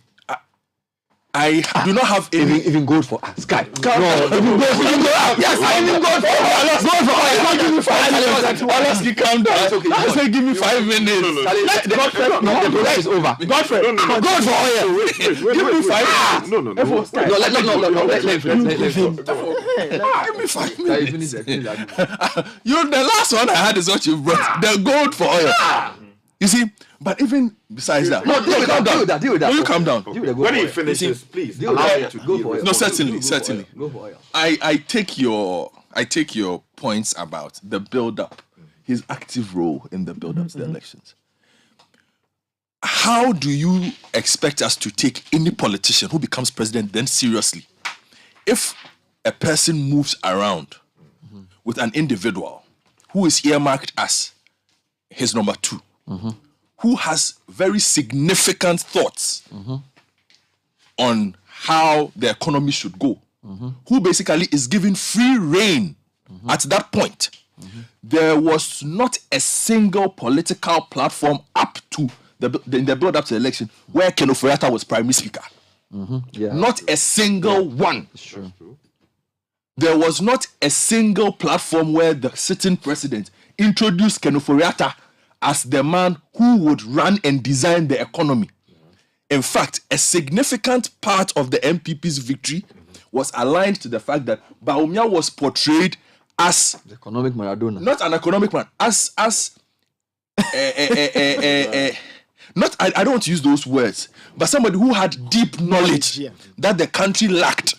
I do not have any... Even gold for Sky. Yes, I even gold for oil. Gold for oil. Don't give me 5 minutes. Honestly, calm down. That's okay. I say give me 5 minutes. Let Godfrey. No, the process is over. Godfrey, gold for oil. Give me 5 minutes. No. Let him. Give me 5 minutes. The last one I had is what you brought. The gold for oil. You see, but even besides that, deal with that. Will you calm down? When he finishes, please allow me to go for it. No, certainly. Go for oil. I take your points about the build-up, his active role in the build-up to the elections. How do you expect us to take any politician who becomes president then seriously if a person moves around with an individual who is earmarked as his number 2? Who has very significant thoughts on how the economy should go, who basically is given free rein at that point, there was not a single political platform up to in the build up to the election where Ken Ofori-Atta was primary speaker. Not a single one. It's true. There was not a single platform where the sitting president introduced Ken Ofori-Atta as the man who would run and design the economy. In fact, a significant part of the MPP's victory was aligned to the fact that Bawumia was portrayed as the economic Maradona. Not an economic man, as not I don't want to use those words, but somebody who had deep knowledge that the country lacked.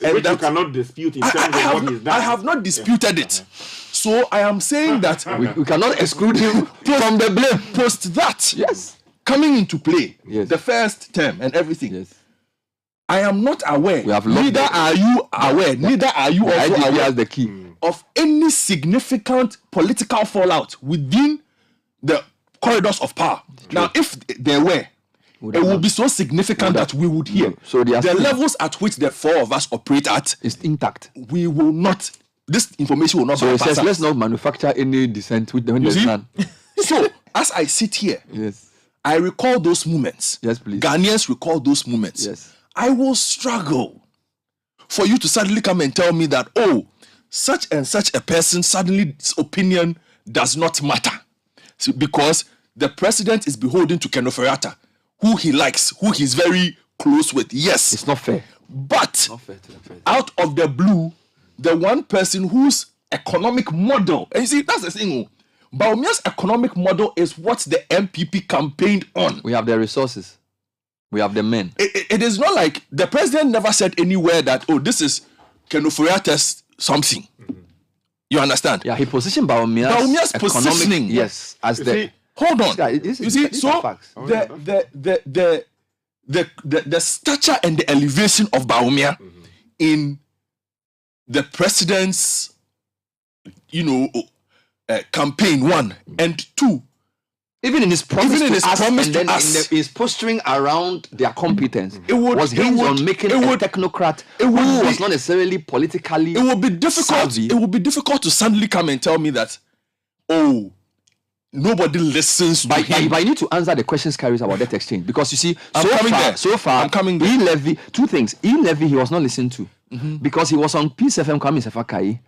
And which you cannot dispute in terms of what he's done. I have not disputed it. So I am saying that we cannot exclude him from the blame. Post that. Yes. Coming into play, the first term and everything. Yes. I am not aware. Neither are you aware. Neither are you also aware has the key of any significant political fallout within the corridors of power. Now, if there were, it would be so significant that we would hear. So the levels at which the four of us operate at is intact. We will not. This information will not. So it says let's not manufacture any dissent with when there's none. So as I sit here, I recall those moments. Yes, please. Ghanaians recall those moments. Yes. I will struggle for you to suddenly come and tell me that, oh, such and such a person, suddenly his opinion does not matter. So, because the president is beholden to Ken Ofori-Atta, who he likes, who he's very close with. Yes. It's not fair. But not fair to the president. Out of the blue, the one person whose economic model, and you see, that's the thing. Bawumia's economic model is what the MPP campaigned on. We have the resources. We have the men. It is not like the president never said anywhere that, oh, this is Ken Ofori-Atta's something. You understand? Yeah, he positioned Bawumia's positioning. Yes, as the. Hold on. Yeah, you see, so the stature and the elevation of Bawumia in the president's, campaign, one, and two, even in his promise to us, and then in his posturing around their competence, was hinged on making a technocrat who was not necessarily politically. It would be difficult. savvy. It would be difficult to suddenly come and tell me that, oh, nobody listens to him. But I need to answer the questions carries about that exchange, because you see, so far, I'm coming there. E-Levy, two things. E-Levy, he was not listened to because he was on Peace FM, Kwame Sefakai,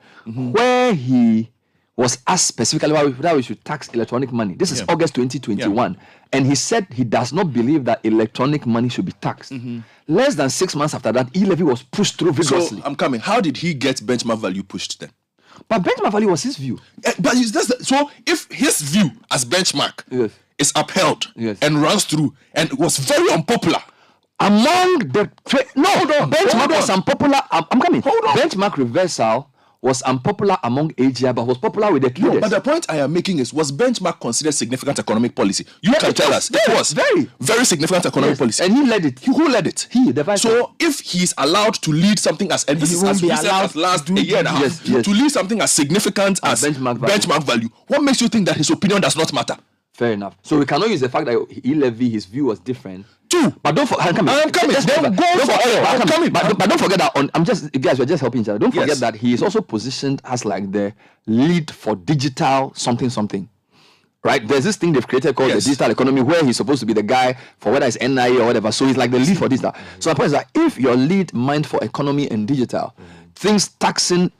where he was asked specifically whether we should tax electronic money. This is August 2021. And he said he does not believe that electronic money should be taxed. Less than 6 months after that, E-Levy was pushed through vigorously. So I'm coming. How did he get benchmark value pushed then? But benchmark value was his view. So if his view as benchmark is upheld and runs through and was very unpopular among the benchmark was unpopular. I'm coming. Benchmark reversal was unpopular among AGI, but was popular with the leaders. But the point I am making is, was benchmark considered significant economic policy? You can tell us. It was very significant economic policy. And he led it. Who led it? He, the vice. So if he's allowed to lead something as, and this is as recent as last a year and a half, to lead something as significant as benchmark value, what makes you think that his opinion does not matter? Fair enough. So we cannot use the fact that E-Levy, his view was different. But don't forget. I'm coming. But don't forget that we're just helping each other. Don't forget that he is also positioned as like the lead for digital something. Right? There's this thing they've created called the digital economy, where he's supposed to be the guy for whether it's NIA or whatever. So he's like the lead for digital. So my point is that if your lead mind for economy and digital, things taxing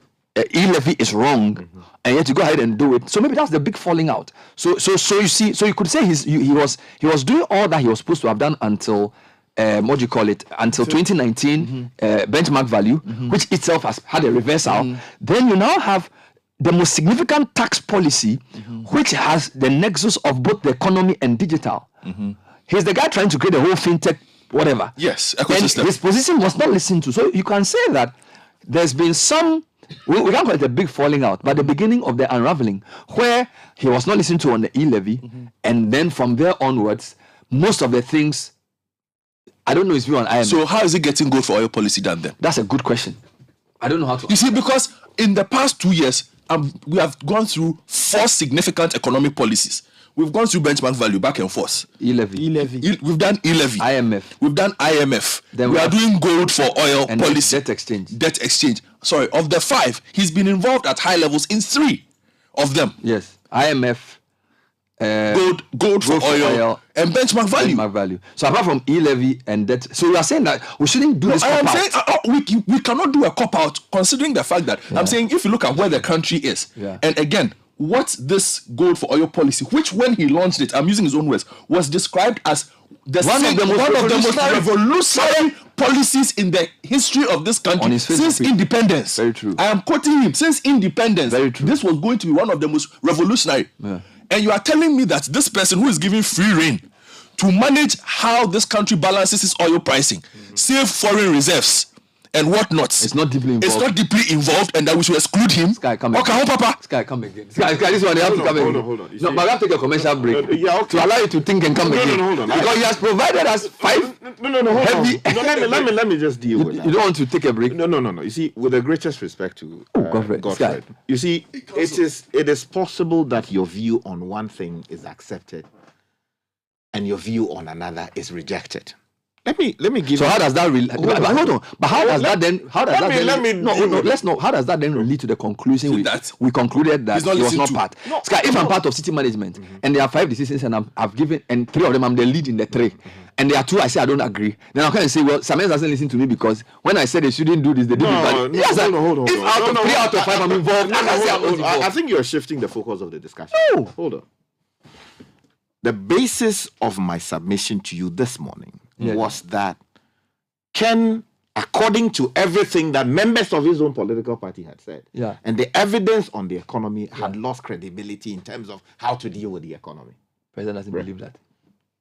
E-Levy is wrong, and yet you go ahead and do it. So maybe that's the big falling out. So you see, so you could say he was doing all that he was supposed to have done until until 2019 benchmark value, which itself has had a reversal. Then you now have the most significant tax policy, which has the nexus of both the economy and digital. He's the guy trying to create a whole fintech whatever. Yes, ecosystem. And his position was not listened to. So you can say that there's been some. We can't call it a big falling out, but the beginning of the unraveling, where he was not listened to on the E-Levy, and then from there onwards, most of the things, I don't know his view on IMF. So how is it getting good for oil policy done then? That's a good question. I don't know how to. You see, because in the past 2 years, we have gone through 4 significant economic policies, we've gone through benchmark value back and forth. E-levy. We've done e-levy. IMF. We've done IMF. Then we are doing gold for oil and policy. Debt exchange. Sorry, of the 5, he's been involved at high levels in 3 of them. Yes. IMF. Gold for oil and benchmark value. So apart from e-levy and debt, so you are saying that we shouldn't do this. I am saying we cannot do a cop out considering the fact that I'm saying if you look at where the country is, and again, what this gold for oil policy, which when he launched it, I'm using his own words, was described as one of the most revolutionary policies in the history of this country since independence. Very true. I am quoting him, since independence. Very true. This was going to be one of the most revolutionary. Yeah. And you are telling me that this person who is giving free rein to manage how this country balances its oil pricing, save foreign reserves and whatnot. It's not deeply involved. And that we should exclude him. Sky, come again. Okay, Papa. Sky, come again. Sky, this one, you have to come again. Hold on. No, but we have to take a commercial break to allow you to think and come again. Hold on. Because he has provided us 5 hold on. Let me just deal with that. You don't want to take a break? No. You see, with the greatest respect to Godfred, you see, it is possible that your view on one thing is accepted and your view on another is rejected. Let me give. So how does that relate? Hold on. But how does that then? How does that then? No. Let's know. How does that then lead to the conclusion we concluded that he was not part? Sky, if I'm part of city management and there are 5 decisions and I've given and 3 of them I'm the lead in the 3, and there are 2 I say I don't agree, then I'm kind of say, well, Samuel doesn't listen to me because when I said they shouldn't do this, they did it. Yes, hold on. If three out of 5 I'm involved, I think you're shifting the focus of the discussion. No. Hold on. The basis of my submission to you this morning was that Ken, according to everything that members of his own political party had said, and the evidence on the economy had lost credibility in terms of how to deal with the economy. President doesn't believe that.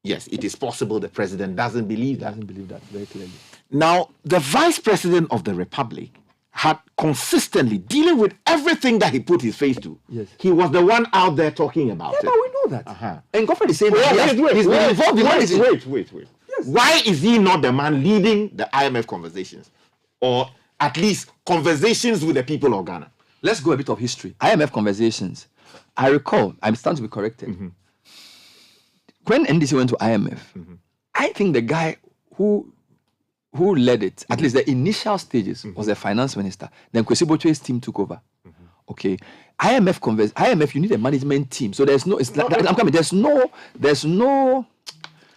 Yes, it is possible the president doesn't believe that. Doesn't believe that very clearly. Now, the vice president of the republic had consistently dealing with everything that he put his face to. Yes. He was the one out there talking about it. But we know that. And Godfred is saying he's been involved in Wait. Yes. Why is he not the man leading the IMF conversations? Or at least conversations with the people of Ghana? Let's go a bit of history. IMF conversations. I recall, I'm starting to be corrected. When NDC went to IMF, I think the guy who led it, at least the initial stages, was the finance minister. Then Kwesi Bochwe's team took over. Okay. IMF, you need a management team. So there's no, it's like, I'm coming, there's no,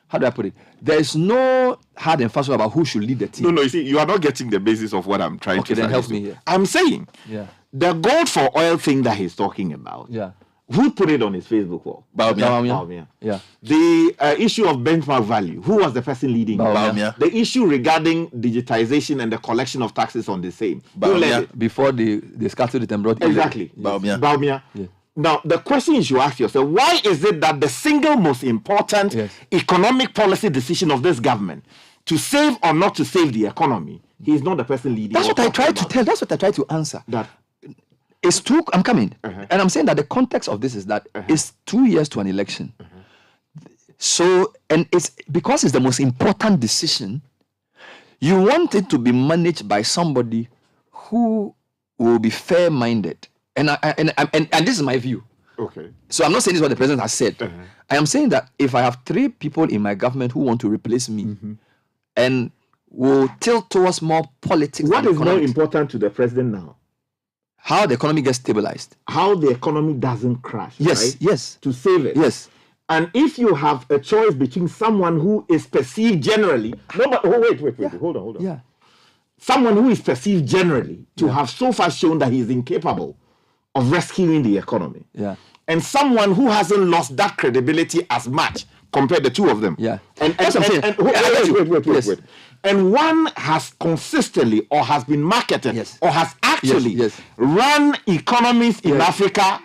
how do I put it? There's no hard and fast rule about who should lead the team. No, you see, you are not getting the basis of what I'm trying to say. Okay, then help me here. I'm saying, the gold for oil thing that he's talking about, who put it on his Facebook wall? Baumia. Yeah. The issue of benchmark value, who was the person leading Baumia. The issue regarding digitization and the collection of taxes on the same. Who led it? Before they scattered it and brought it. Exactly. Baumia. Yeah. Now, the question is you ask yourself, why is it that the single most important economic policy decision of this government, to save or not to save the economy, he is not the person leading? That's what I tried to tell. That's what I tried to answer. It's too. I'm coming, and I'm saying that the context of this is that it's 2 years to an election. So, and it's because it's the most important decision. You want it to be managed by somebody who will be fair-minded, and this is my view. Okay. So I'm not saying this is what the president has said. I am saying that if I have 3 people in my government who want to replace me, and will tilt towards more politics. What is more important to the president now? How the economy gets stabilized. How the economy doesn't crash. Yes, right? yes. To save it. Yes. And if you have a choice between someone who is perceived generally, wait, hold on. Yeah. Someone who is perceived generally to have so far shown that he is incapable of rescuing the economy. Yeah. And someone who hasn't lost that credibility as much compared to the two of them. Yeah. And that's what I'm saying. Wait. And one has consistently or has been marketed or has actually run economies in Africa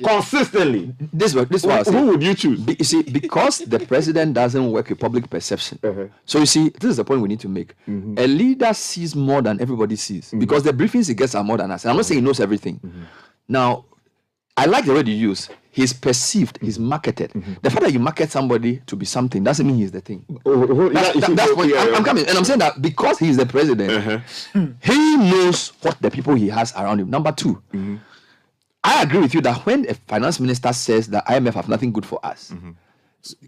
consistently. This was who would you choose? You see, because the president doesn't work with public perception. So you see, this is the point we need to make. A leader sees more than everybody sees because the briefings he gets are more than us. And I'm not saying he knows everything. Now, I like the word you use. He's perceived, he's marketed. The fact that you market somebody to be something doesn't mean he's the thing. That's what I'm coming. And I'm saying that because he's the president, he knows what the people he has around him. Number 2, I agree with you that when a finance minister says that IMF have nothing good for us,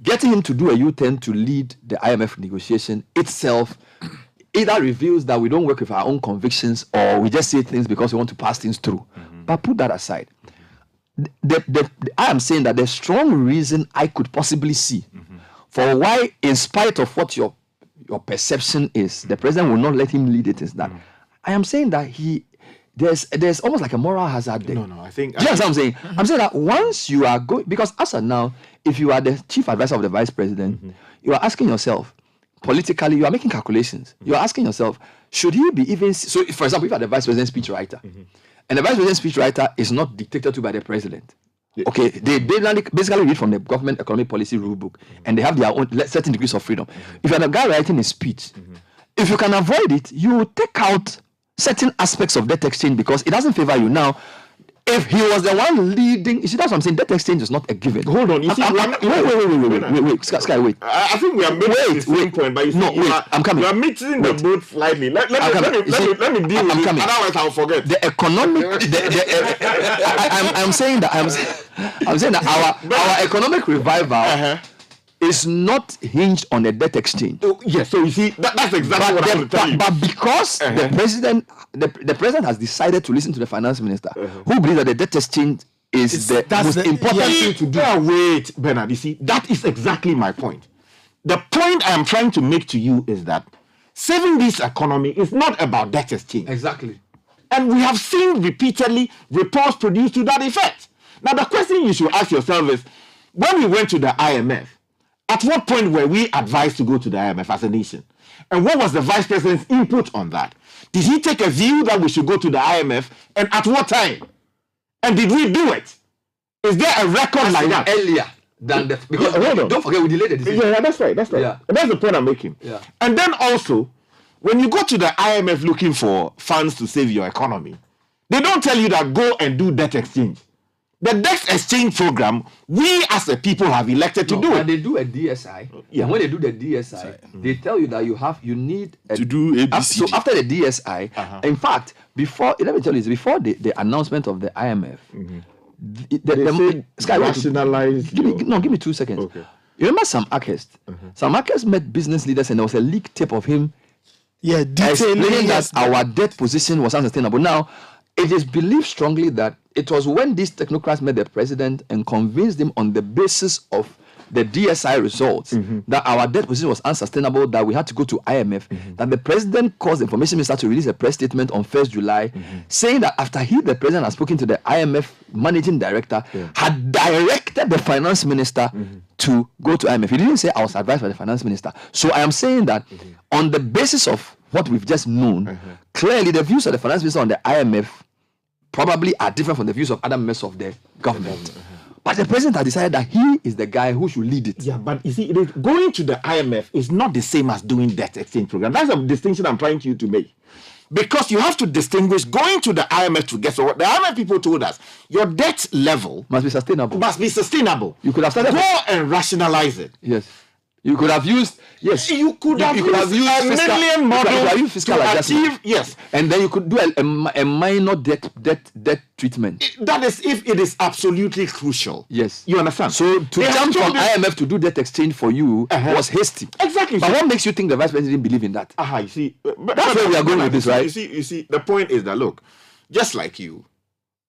getting him to do a U-turn to lead the IMF negotiation itself either reveals that we don't work with our own convictions or we just say things because we want to pass things through. But put that aside. I am saying that the strong reason I could possibly see for why, in spite of what your perception is, the president will not let him lead it is that I am saying that there's almost like a moral hazard there. No, I think... Do you understand what I'm saying? I'm saying that once you are going... Because as of now, if you are the chief advisor of the vice president, you are asking yourself, politically, you are making calculations. You are asking yourself, should he be even... So, for example, if you are the vice president speechwriter, and the vice president speechwriter is not dictated to by the president, okay, they basically read from the government economic policy rule book, and they have their own certain degrees of freedom. If you're the guy writing a speech, if you can avoid it, you take out certain aspects of debt exchange because it doesn't favor you. Now, if he was the one leading, you see, that's what I'm saying. Debt exchange is not a given. Hold on, you see, wait, Sky, wait. I think we are making the same point, but you see, I'm coming. You are mixing the boat slightly. Let me deal with it. Otherwise, I'll forget. The economic, I'm saying that our economic revival is not hinged on a debt exchange. Yes, so you see, that's exactly what I'm telling you. But because the president has decided to listen to the finance minister, who believes that the debt exchange is the most important thing to do. Wait, Bernard, you see, that is exactly my point. The point I am trying to make to you is that saving this economy is not about debt exchange. Exactly. And we have seen repeatedly reports produced to that effect. Now, the question you should ask yourself is, when we went to the IMF, at what point were we advised to go to the IMF as a nation? And what was the vice president's input on that? Did he take a view that we should go to the IMF? And at what time? And did we do it? Is there a record like that? Earlier than the... Because don't forget, we delayed the decision. Yeah, that's right. Yeah. And that's the point I'm making. Yeah. And then also, when you go to the IMF looking for funds to save your economy, they don't tell you that go and do debt exchange. The debt exchange program, we as a people have elected to do it. And they do a DSI. Yeah. And when they do the DSI, they tell you that you need to do ABCD. So after the DSI, in fact, before the announcement of the IMF, give me 2 seconds. Okay. You remember Sam Akest? Sam Akest met business leaders and there was a leaked tape of him explaining that our debt position was unsustainable. Now, it is believed strongly that it was when these technocrats met the president and convinced him on the basis of the DSI results that our debt position was unsustainable, that we had to go to IMF, that the president caused the information minister to release a press statement on 1st July saying that after the president had spoken to the IMF managing director, had directed the finance minister to go to IMF. He didn't say I was advised by the finance minister. So I am saying that on the basis of what we've just known, clearly the views of the finance minister on the IMF probably are different from the views of other members of the government. But the president has decided that he is the guy who should lead it. Yeah, but you see, going to the IMF is not the same as doing debt exchange program. That's a distinction I'm trying to make. Because you have to distinguish going to the IMF to get... So what the IMF people told us, your debt level... Must be sustainable. You could have started... Go and rationalize it. Yes. You could have used... Yes. You could have used a million models fiscal to achieve... Yes. And then you could do a minor debt treatment. That is if it is absolutely crucial. Yes. You understand? So to jump from IMF to do debt exchange for you was hasty. Exactly. But what makes you think the vice president didn't believe in that? You see... That's where we are going with this, right? You see, the point is that, look, just like you,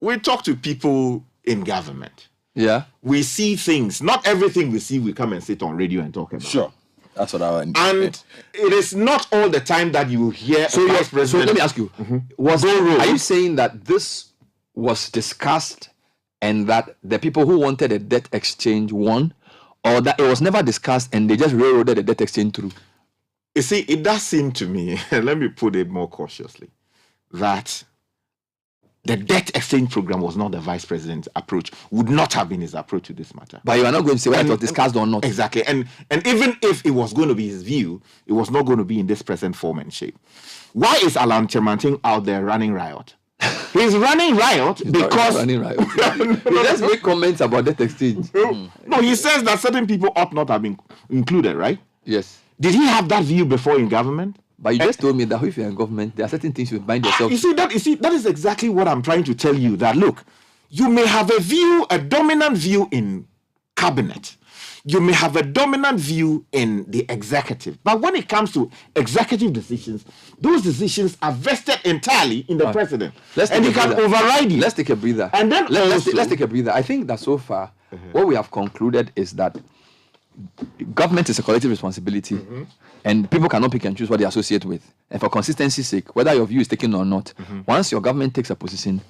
we talk to people in government. Yeah. We see things. Not everything we see we come and sit on radio and talk about. Sure. That's what I want. And it is not all the time that you hear vice president. So let me ask you, are you saying that this was discussed and that the people who wanted a debt exchange won, or that it was never discussed and they just railroaded the debt exchange through? You see, it does seem to me, let me put it more cautiously, that the debt exchange program was not the vice president's approach, would not have been his approach to this matter. But you are not going to say whether it was discussed or not. Exactly. And even if it was going to be his view, it was not going to be in this present form and shape. Why is Alan Chemanting out there running riot? He's running riot because... running riot. He just make comments about debt exchange. No, he says that certain people ought not have been included, right? Yes. Did he have that view before in government? But you just told me that if you're in government, there are certain things you bind yourself. You see, that is exactly what I'm trying to tell you. That look, You may have a dominant view in cabinet. You may have a dominant view in the executive. But when it comes to executive decisions, those decisions are vested entirely in the president. And he can override it. Let's take a breather. And then let's take a breather. I think that so far, what we have concluded is that government is a collective responsibility, and people cannot pick and choose what they associate with. And for consistency's sake, whether your view is taken or not, once your government takes a position,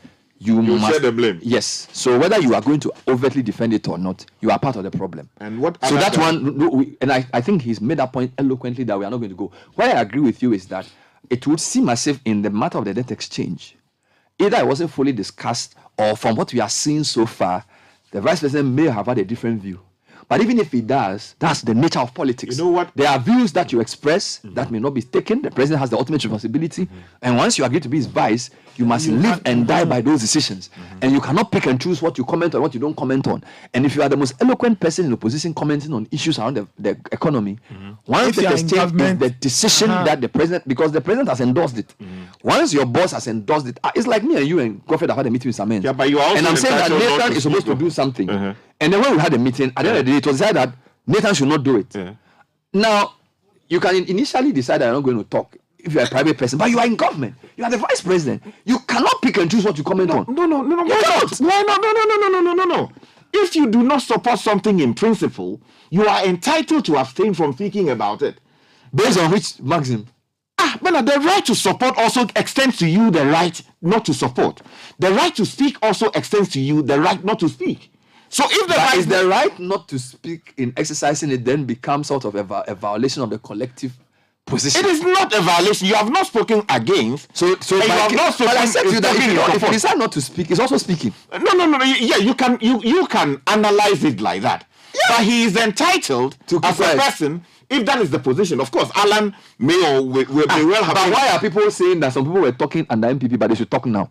you must share the blame. Yes. So whether you are going to overtly defend it or not, you are part of the problem. And what? So that one, and I think he's made that point eloquently that we are not going to go. Why I agree with you is that it would seem as if in the matter of the debt exchange, either it wasn't fully discussed, or from what we are seeing so far, the vice president may have had a different view. But even if he does, that's the nature of politics. You know what? There are views that you express that may not be taken. The president has the ultimate responsibility. And once you agree to be his vice, you must live and die by those decisions. And you cannot pick and choose what you comment on, what you don't comment on. And if you are the most eloquent person in opposition commenting on issues around the economy, once the exchange is the decision that the president, because the president has endorsed it. Once your boss has endorsed it, it's like me and you and Godfrey have had a meeting with Samen. Yeah, but you also and I'm saying that Nathan is supposed to do something. And then when we had a meeting, at the end of the day, it was decided that Nathan should not do it. Now, you can initially decide that you're not going to talk if you're a private person, but you are in government. You are the vice president. You cannot pick and choose what you comment on. No. You cannot. Why no. If you do not support something in principle, you are entitled to abstain from speaking about it. Based on which maxim? But the right to support also extends to you the right not to support. The right to speak also extends to you the right not to speak. So if the right not to speak in exercising it then becomes sort of a violation of the collective position. It is not a violation. You have not spoken against. So you have not spoken. I said to you that if you decide not to speak, it's also speaking. No. Yeah, you can analyze it like that. Yeah. But he is entitled to as a person. If that is the position, of course, Alan may or will be well happy. But why are people saying that some people were talking under MPP, but they should talk now?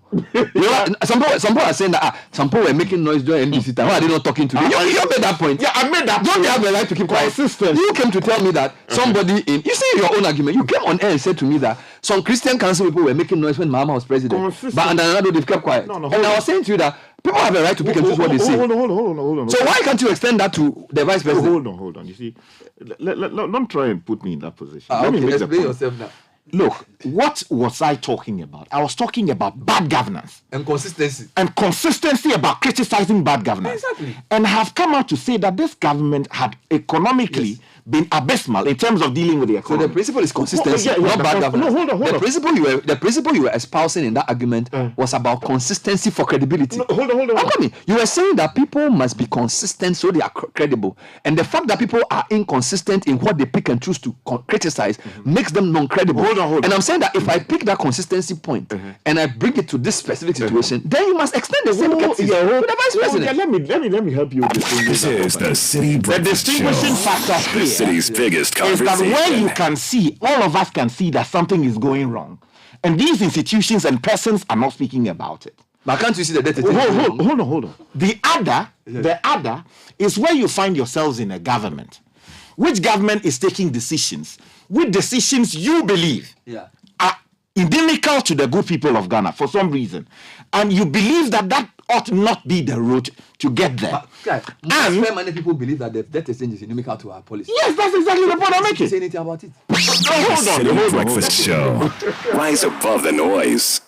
Some people are saying that some people were making noise during NDC time. Why are they not talking to me? You made that point. Yeah, I made that. Don't they have the right to keep quiet? You came to tell me that somebody you see your own argument. You came on air and said to me that some Christian council people were making noise when Mahama was president. But under another, they've kept quiet. And I was saying to you that people have a right to pick and choose what they say. Hold on. So why can't you extend that to the vice president? Hold on. You see, don't try and put me in that position. Let me make the point. Yourself now. Look, what was I talking about? I was talking about bad governance. And consistency. And consistency about criticizing bad governance. Exactly. And have come out to say that this government had economically been abysmal in terms of dealing with the economy. So the principle is consistency, not bad governance. Hold on. The principle you were espousing in that argument was about consistency for credibility. Hold on. You were saying that people must be consistent so they are credible. And the fact that people are inconsistent in what they pick and choose to criticize makes them non-credible. Hold on. And I'm saying that if I pick that consistency point and I bring it to this specific situation, then you must extend the same courtesy to the vice president. Let me help you with this. This is the Citi Breakfast The distinguishing factor here city's biggest is conversation. that where you can see, all of us can see that something is going wrong. And these institutions and persons are not speaking about it. But can't you see the debt? Hold on. The other is where you find yourselves in a government. Which government is taking decisions? Which decisions you believe are inimical to the good people of Ghana for some reason. And you believe that ought not be the route to get there. Many people believe that the debt exchange is inimical to our policy. Yes, that's exactly the point I'm making. Say anything about it. Hold on. Breakfast show. Rise above the noise.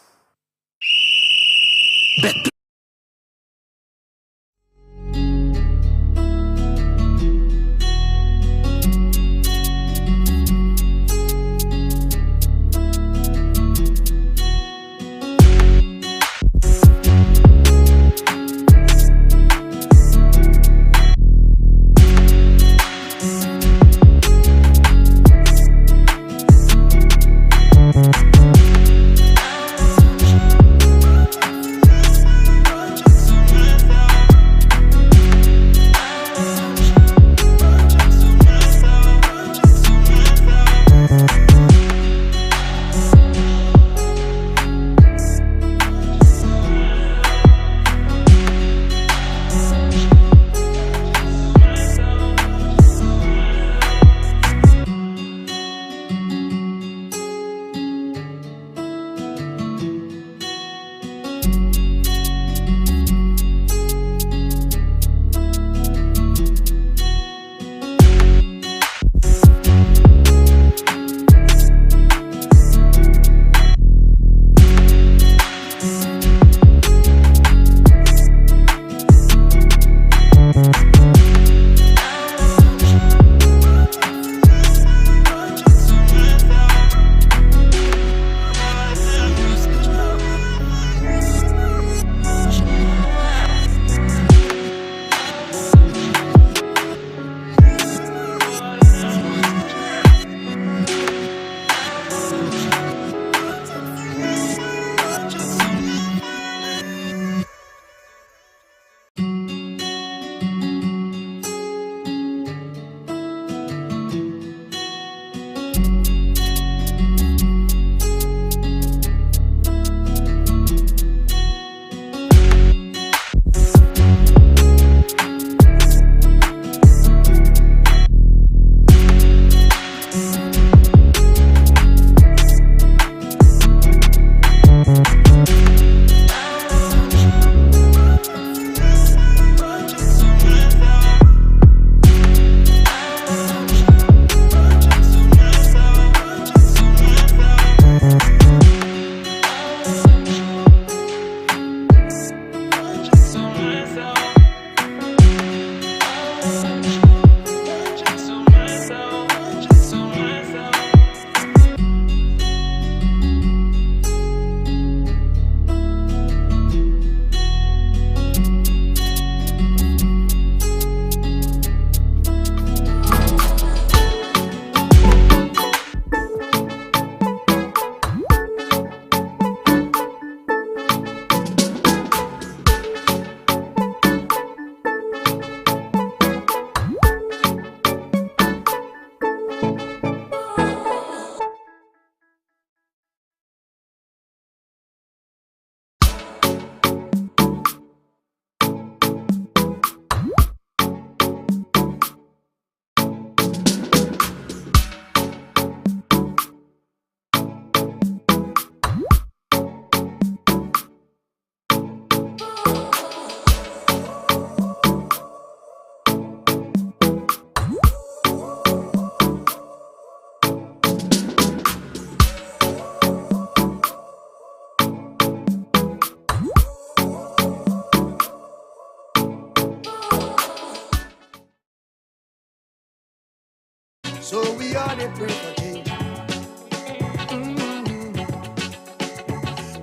So we are the pray for change.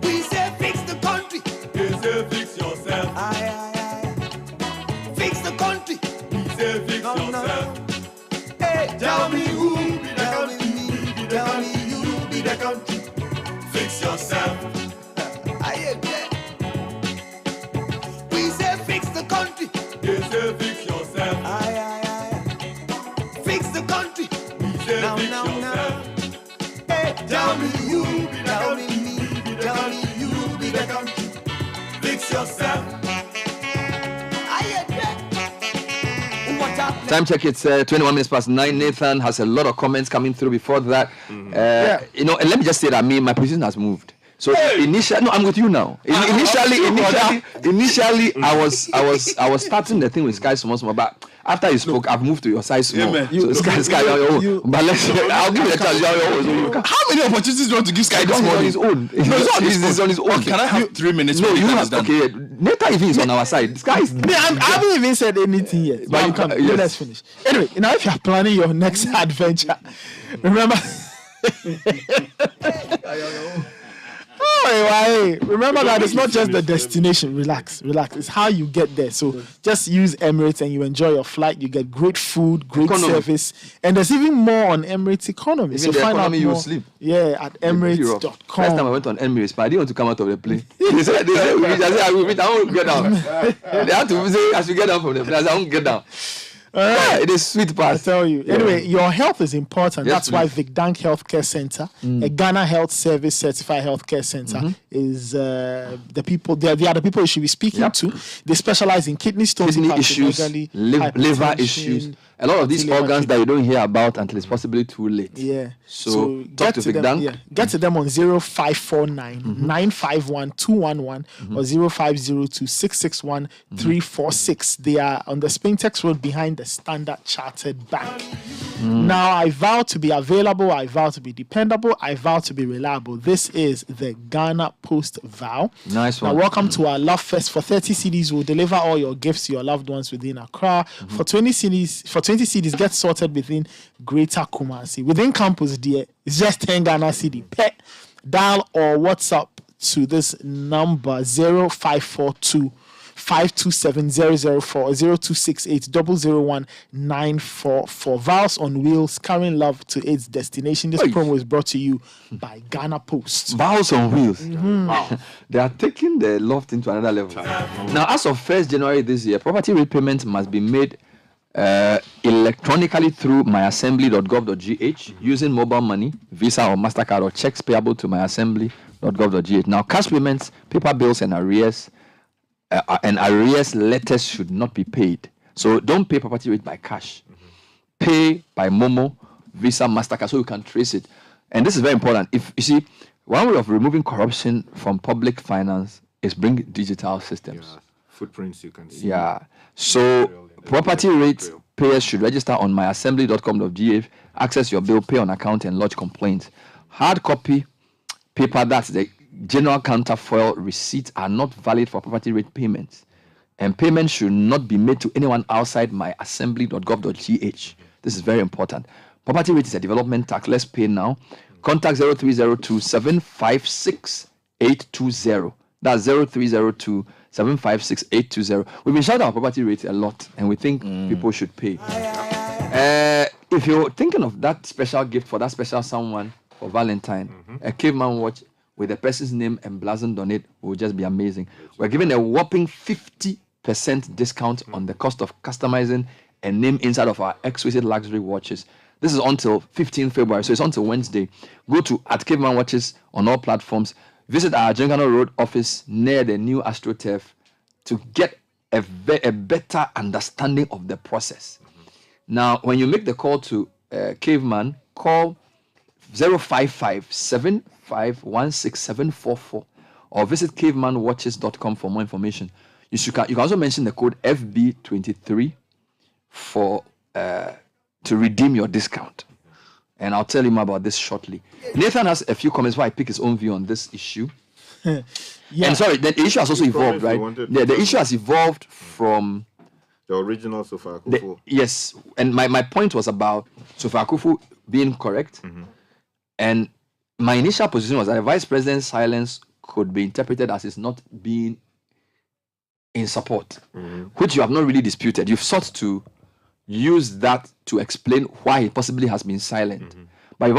We say fix the country. They say fix yourself. Aye. Fix the country. We say fix yourself. Hey, tell me who be the country. Tell me you be the country. Fix yourself. We say fix the country. They say fix yourself. Aye. Fix the country. We say fix yourself. Hey, tell me you be the country. Tell me you be the country. Fix yourself. Time check, it's 21 minutes past 9. Nathan has a lot of comments coming through before that. You know, and let me just say that my position has moved. So initially, no, I'm with you now. Initially, I was starting the thing with Sky Small, but after you spoke, I've moved to your side small. So Sky, but I'll give you a chance. How many opportunities do you want to give Sky this morning? On his own. He's on his own. Can I have 3 minutes? No, you have. Okay, Nathan even is on our side. Sky is. I haven't even said anything yet. But you can. Let's finish. Anyway, now if you're planning your next adventure, remember. Remember that it's not just the destination. Relax. It's how you get there. So just use Emirates and you enjoy your flight. You get great food, great service, and there's even more on Emirates Economy. Even so the find economy, out more. You sleep. Yeah, at Emirates.com. First time I went on Emirates, but I didn't want to come out of the plane. They said I won't get down. They had to say I should get down from the plane. I said I won't get down. Yeah, it is sweet part. I tell you. Anyway, your health is important. Yes, that's why Vigdank Healthcare Center, a Ghana Health Service certified healthcare center, is the people. They are the people you should be speaking to. They specialize in kidney stones, kidney issues, liver issues. A lot of these organs that you don't hear about until it's possibly too late. Yeah. So talk to Vigdank. Yeah. Get to them on 0549 951 211 or 0502 661 346. They are on the Spintex Road behind the Standard Chartered Bank. Now, I vow to be available. I vow to be dependable. I vow to be reliable. This is the Ghana Post vow. Nice one. Now, welcome to our Love Fest. For 30 CDs, we'll deliver all your gifts to your loved ones within Accra. For 20 CDs, get sorted within Greater Kumasi. Within campus, dear, it's just 10 Ghana CD. Dial or WhatsApp to this number 0542 527 004 0268 001 944. Vows on Wheels, carrying love to its destination. This promo is brought to you by Ghana Post. Vows on Wheels. Wow. They are taking the loft into another level. Now, as of 1st January this year, property repayment must be made electronically through myassembly.gov.gh using mobile money, Visa or MasterCard, or checks payable to myassembly.gov.gh. Now, cash payments, paper bills, and arrears letters should not be paid. So don't pay property rate by cash. Pay by Momo, Visa, MasterCard, so you can trace it. And this is very important. If you see, one way of removing corruption from public finance is bring digital systems. Yeah, footprints you can see. Yeah. So property rate payers should register on myassembly.com.gh, access your bill, pay on account, and lodge complaints. Hard copy paper, that's the general counterfoil receipts, are not valid for property rate payments. And payments should not be made to anyone outside myassembly.gov.gh. This is very important. Property rate is a development tax. Let's pay now. Contact 0302 756 820. That's 0302 756 820. We've been shouting our property rate a lot, and we think people should pay. If you're thinking of that special gift for that special someone for Valentine, a caveman watch with the person's name emblazoned on it will just be amazing. We're giving a whopping 50% discount on the cost of customizing a name inside of our exquisite luxury watches. This is until 15 February, so it's until Wednesday. Go to @Caveman Watches on all platforms. Visit our Jengano Road office near the new AstroTurf to get a better understanding of the process. Now, when you make the call to Caveman, call 055 7516744 or visit cavemanwatches.com for more information. You can also mention the code FB23 for to redeem your discount. And I'll tell you more about this shortly. Nathan has a few comments where I pick his own view on this issue. And sorry, the issue has also evolved, right? The issue has evolved from The original Sofa Akufo. Yes, and my point was about Sofa Akufo being correct, and my initial position was that the vice president's silence could be interpreted as his not being in support, which you have not really disputed. You've sought to use that to explain why he possibly has been silent.